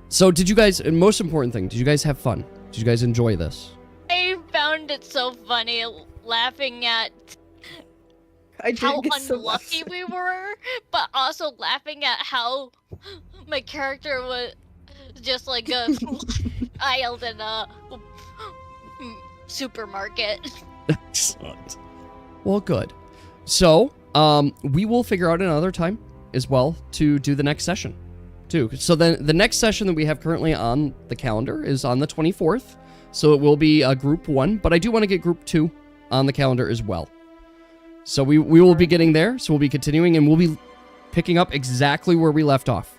So did you guys, and most important thing, did you guys have fun? Did you guys enjoy this? I found it so funny laughing at I did how get so unlucky upset. we were, but also laughing at how my character was just like a aisle in a supermarket. Excellent. Well, good. So, we will figure out another time as well to do the next session, too. So then the next session that we have currently on the calendar is on the 24th. So it will be group 1, but I do want to get group 2 on the calendar as well. So we will be getting there. So we'll be continuing and we'll be picking up exactly where we left off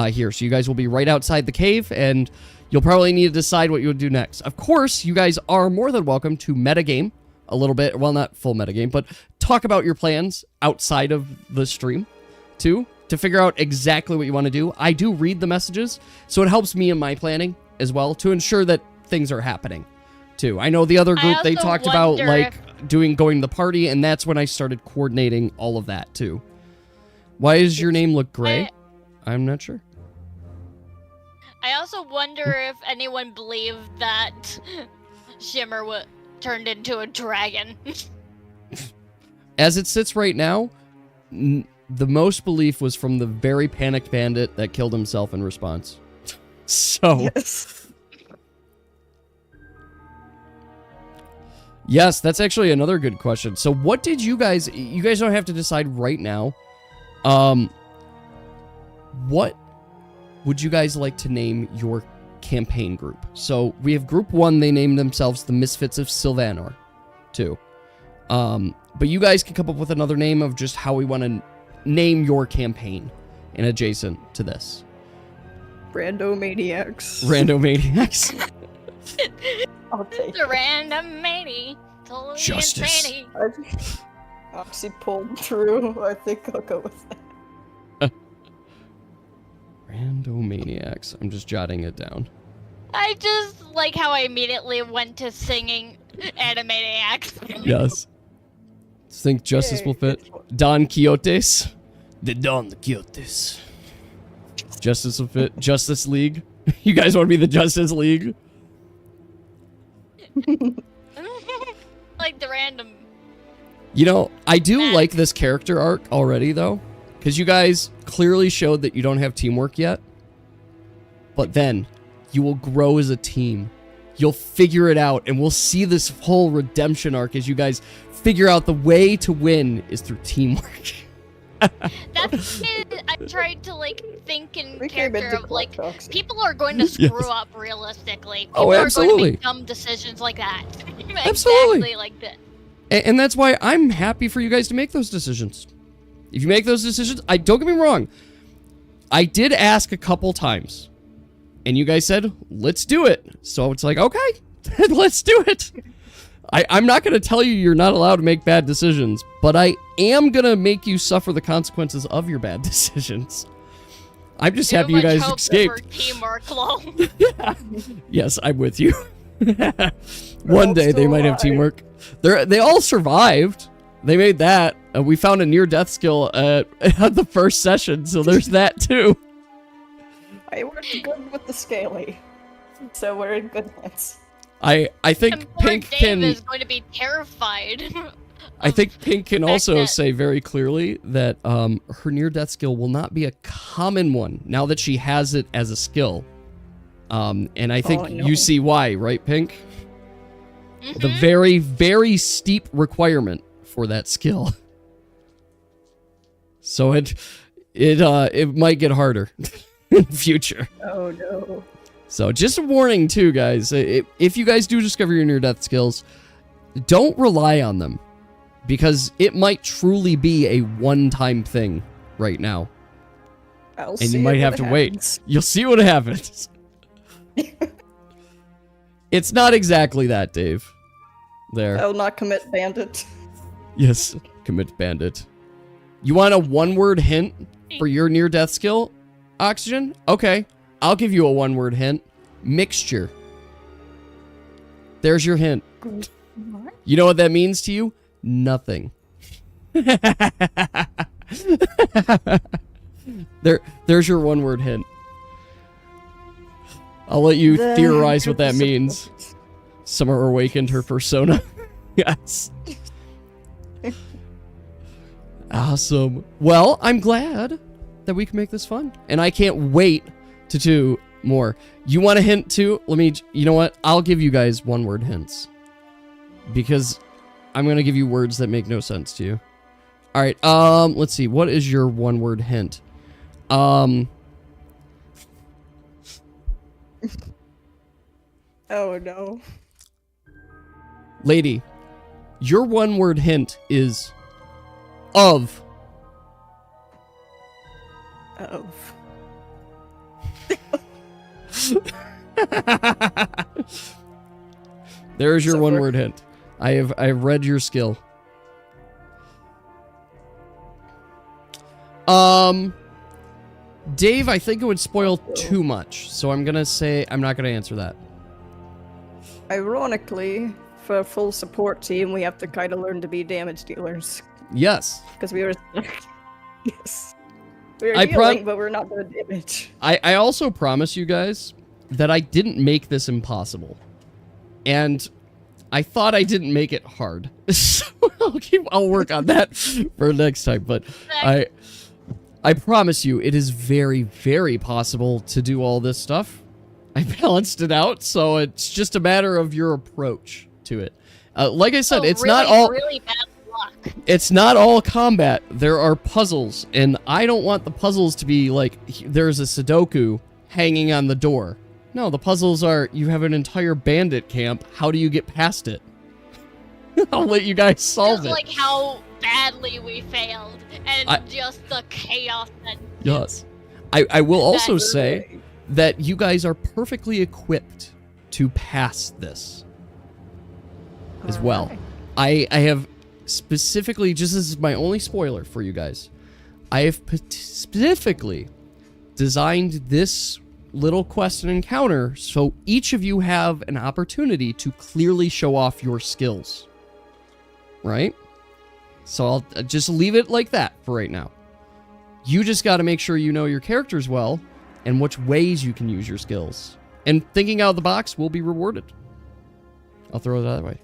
here. So you guys will be right outside the cave and you'll probably need to decide what you'll do next. Of course, you guys are more than welcome to metagame a little bit. Well, not full metagame, but talk about your plans outside of the stream too, to figure out exactly what you want to do. I do read the messages, so it helps me in my planning as well to ensure that things are happening too. I know the other group, they also talked about wonder like going to the party, and that's when I started coordinating all of that too. Why does your name look gray? I'm not sure. I also wonder if anyone believed that Shimmer turned into a dragon. As it sits right now, the most belief was from the very panicked bandit that killed himself in response. So, yes, that's actually another good question. So what did you guys don't have to decide right now. What would you guys like to name your campaign group? So we have group 1, they named themselves the Misfits of Sylvanor, too. But you guys can come up with another name of just how we want to name your campaign and adjacent to this. Randomaniacs. Randomaniacs. I'll take The random matey. Totally Justice. insane. I actually pulled through. I think I'll go with that. Randomaniacs. I'm just jotting it down. I just like how I immediately went to singing Animaniacs. Yes. Think Justice Yay, will fit. it's fun. Don Quixotes. The Don Quixotes. Justice will fit. Justice League. You guys want to be the Justice League? Like the random. You know, I do like this character arc already, though. Because you guys clearly showed that you don't have teamwork yet. But then, you will grow as a team. You'll figure it out, and we'll see this whole redemption arc as you guys figure out the way to win is through teamwork. That's it. I tried to like think in We came character into of like Clocktox. people are going to screw up realistically. People Oh, are going absolutely. to make dumb decisions like that. Absolutely. Exactly like that. And that's why I'm happy for you guys to make those decisions. If you make those decisions, don't get me wrong. I did ask a couple times. And you guys said, let's do it. So it's like, okay, let's do it. I'm not going to tell you you're not allowed to make bad decisions, but I am going to make you suffer the consequences of your bad decisions. I'm just happy you guys escaped. Teamwork, lol. Yes, I'm with you. One day they still might have alive. teamwork. They all survived. They made that. We found a near-death skill at the first session, so there's that too. I worked good with the scaly. So we're in good hands. I think And poor Pink Dave can is going to be terrified. I think Pink can fact also that- say very clearly that her near-death skill will not be a common one now that she has it as a skill. And I think Oh, no. you see why, right, Pink? The Mhm. very, very steep requirement for that skill. So it might get harder in the future. Oh no. So just a warning too, guys. If you guys do discover your near-death skills, don't rely on them. Because it might truly be a one-time thing right now. I'll And see you might it have to when it wait. happens. You'll see what happens. It's not exactly that, Dave. There. I'll not commit bandit. Yes, commit bandit. You want a one-word hint for your near-death skill, Oxygen? Okay, I'll give you a one-word hint. Mixture. There's your hint. What? You know what that means to you? Nothing. There's your one-word hint. I'll let you The theorize what that purpose of means. it. Summer awakened her persona. Yes. Awesome. Well, I'm glad that we can make this fun. And I can't wait to do more. You want a hint too? You know what? I'll give you guys one-word hints. Because I'm going to give you words that make no sense to you. All right. Let's see. What is your one-word hint? Oh no. Lady, your one-word hint is of. Of. There's your So one-word hint. I've read your skill. Dave, I think it would spoil too much, so I'm gonna say I'm not gonna answer that. Ironically, for a full support team, we have to kind of learn to be damage dealers. Yes, Because we were... yes. We were I dealing, but we're not doing damage. I also promise you guys that I didn't make this impossible, and I thought I didn't make it hard. So I'll work on that for next time. But I promise you, it is very, very possible to do all this stuff. I balanced it out, so it's just a matter of your approach to it. Like I said, So it's really, not all. really bad luck. It's not all combat. There are puzzles, and I don't want the puzzles to be like there's a Sudoku hanging on the door. No, the puzzles are you have an entire bandit camp. How do you get past it? I'll let you guys solve Just it. like how badly we failed, and just the chaos that. Yes. I will also That's say that you guys are perfectly equipped to pass this as well. Alright. I have specifically, just this is my only spoiler for you guys, I have specifically designed this little quest and encounter so each of you have an opportunity to clearly show off your skills. Right? So I'll just leave it like that for right now. You just got to make sure you know your characters well and which ways you can use your skills. And thinking out of the box will be rewarded. I'll throw it that way.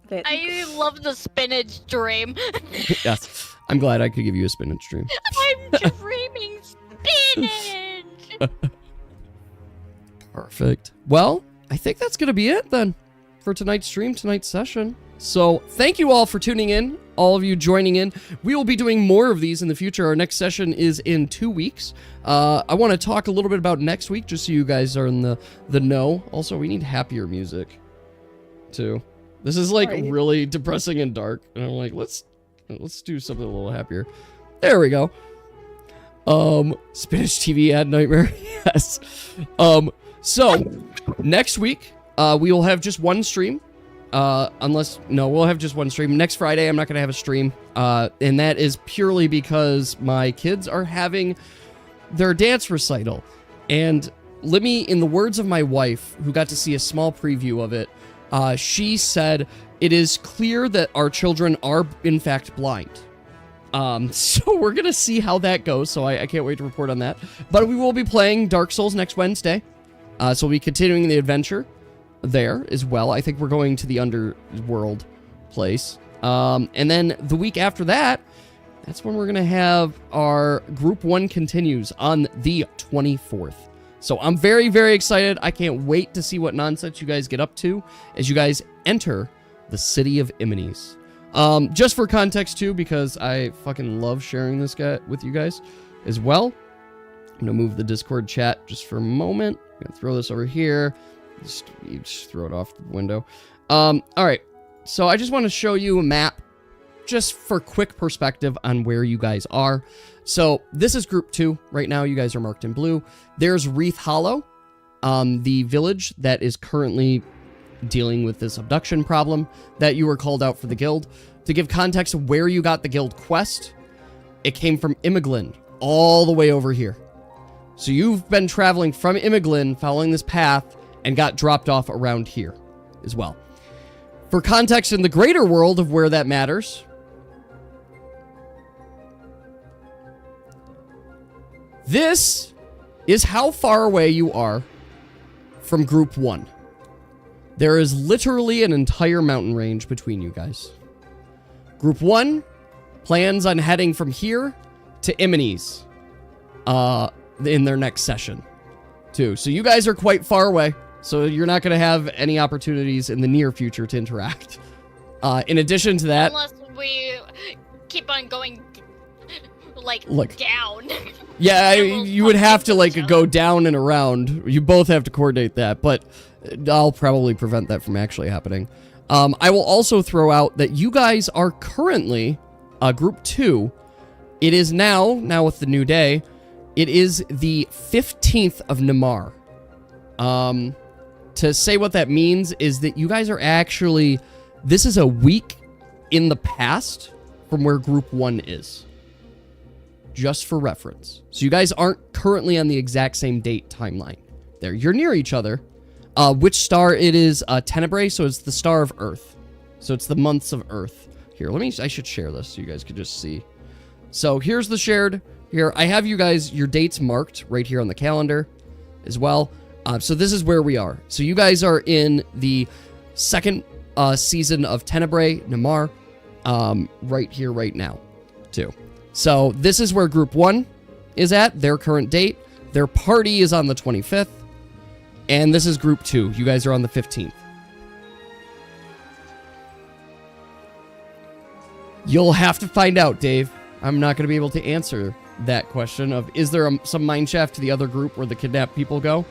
Okay. I love the spinach dream. Yes. I'm glad I could give you a spinach dream. I'm dreaming spinach. Perfect. Well, I think that's going to be it then for tonight's stream, tonight's session. So thank you all for tuning in, all of you joining in. We will be doing more of these in the future. Our next session is in 2 weeks. I want to talk a little bit about next week, just so you guys are in the know. Also, we need happier music, too. This is like Sorry. really depressing and dark, and I'm like, let's do something a little happier. There we go. Spinach TV ad nightmare. Yes. So next week, we will have just one stream. We'll have just one stream. Next Friday, I'm not going to have a stream. And that is purely because my kids are having their dance recital. And let me, in the words of my wife, who got to see a small preview of it, she said, it is clear that our children are, in fact, blind. So we're going to see how that goes. So I can't wait to report on that. But we will be playing Dark Souls next Wednesday. So we'll be continuing the adventure there as well. I think we're going to the underworld place. And then the week after that, that's when we're going to have our Group 1 continues on the 24th. So I'm very, very excited. I can't wait to see what nonsense you guys get up to as you guys enter the city of Imines. Just for context too, because I fucking love sharing this guy with you guys as well. I'm going to move the Discord chat just for a moment. I'm going to throw this over here. You just throw it off the window. All right. So I just want to show you a map just for quick perspective on where you guys are. So this is Group 2. Right now, you guys are marked in blue. There's Wreath Hollow, the village that is currently dealing with this abduction problem that you were called out for the guild. To give context of where you got the guild quest, it came from Imoglin, all the way over here. So you've been traveling from Imoglin, following this path, and got dropped off around here as well. For context in the greater world of where that matters, this is how far away you are from Group 1. There is literally an entire mountain range between you guys. Group 1 plans on heading from here to Imines in their next session, too. So you guys are quite far away, so you're not going to have any opportunities in the near future to interact. In addition to that... Unless we keep on going, like down. Yeah, you would have to, like, go down and around. You both have to coordinate that, but I'll probably prevent that from actually happening. I will also throw out that you guys are currently Group 2. It is now with the new day, it is the 15th of Namar. To say what that means is that you guys are actually... This is a week in the past from where Group 1 is. Just for reference. So you guys aren't currently on the exact same date timeline. There, you're near each other. Which star it is? Tenebrae, so it's the star of Earth. So it's the months of Earth. Here, I should share this so you guys could just see. So here's the shared. Here, I have you guys, your dates marked right here on the calendar as well. So this is where we are. So you guys are in the second season of Tenebrae, Namar, right here, right now, too. So this is where Group 1 is at, their current date. Their party is on the 25th. And this is Group 2. You guys are on the 15th. You'll have to find out, Dave. I'm not going to be able to answer that question of, is there some mineshaft to the other group where the kidnapped people go?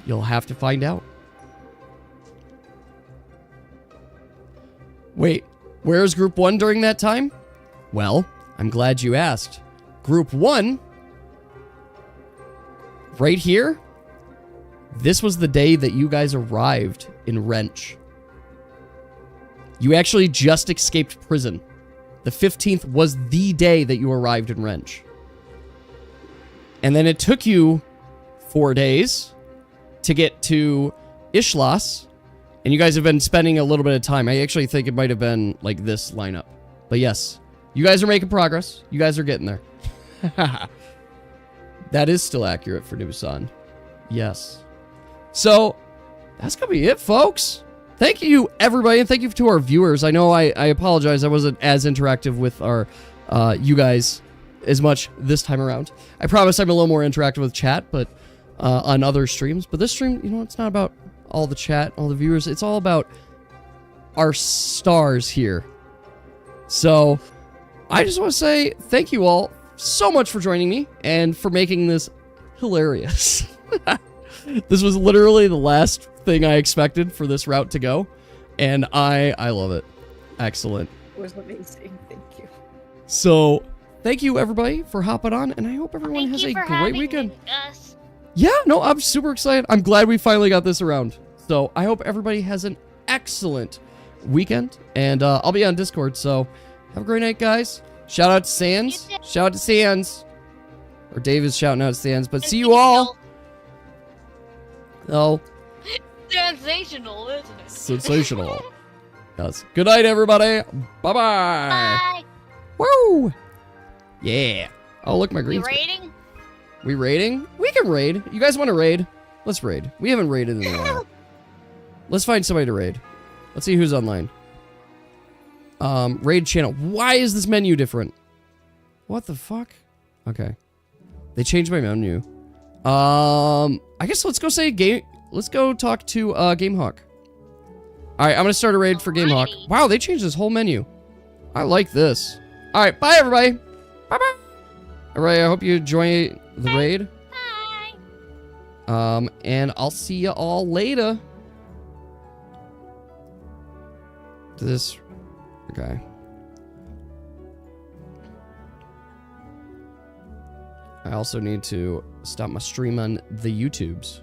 You'll have to find out. Wait, where is Group 1 during that time? Well, I'm glad you asked. Group 1, right here, this was the day that you guys arrived in Wrench. You actually just escaped prison. The 15th was the day that you arrived in Wrench. And then it took you 4 days to get to Ishlas, and you guys have been spending a little bit of time. I actually think it might have been like this lineup. But yes, you guys are making progress. You guys are getting there. That is still accurate for Nubusan. Yes. So, that's going to be it, folks. Thank you, everybody, and thank you to our viewers. I know I apologize. I wasn't as interactive with our you guys as much this time around. I promise I'm a little more interactive with chat, but on other streams. But this stream, you know, it's not about all the chat, all the viewers. It's all about our stars here. So, I just want to say thank you all so much for joining me and for making this hilarious. This was literally the last thing I expected for this route to go, and I love it. Excellent. It was amazing. Thank you. So, thank you everybody for hopping on, and I hope everyone has a great weekend. Us. Yeah, no, I'm super excited. I'm glad we finally got this around. So, I hope everybody has an excellent weekend, and I'll be on Discord, so have a great night, guys. Shout out to Sans. Shout out to Sans. Or Dave is shouting out to Sans, but see you all. Oh. Sensational, isn't it? Sensational. Yes. Good night, everybody. Bye-bye. Bye. Woo! Yeah. Oh, look, my We green. raiding? We raiding? We can raid. You guys want to raid? Let's raid. We haven't raided in a while. Let's find somebody to raid. Let's see who's online. Raid channel. Why is this menu different? What the fuck? Okay. They changed my menu. I guess let's go say game. Let's go talk to GameHawk. Alright, I'm gonna start a raid for GameHawk. Alrighty. Wow, they changed this whole menu. I like this. Alright, bye everybody. Bye-bye. Alright, I hope you enjoy the raid. Bye. And I'll see you all later. This... Okay. I also need to stop my stream on the YouTubes.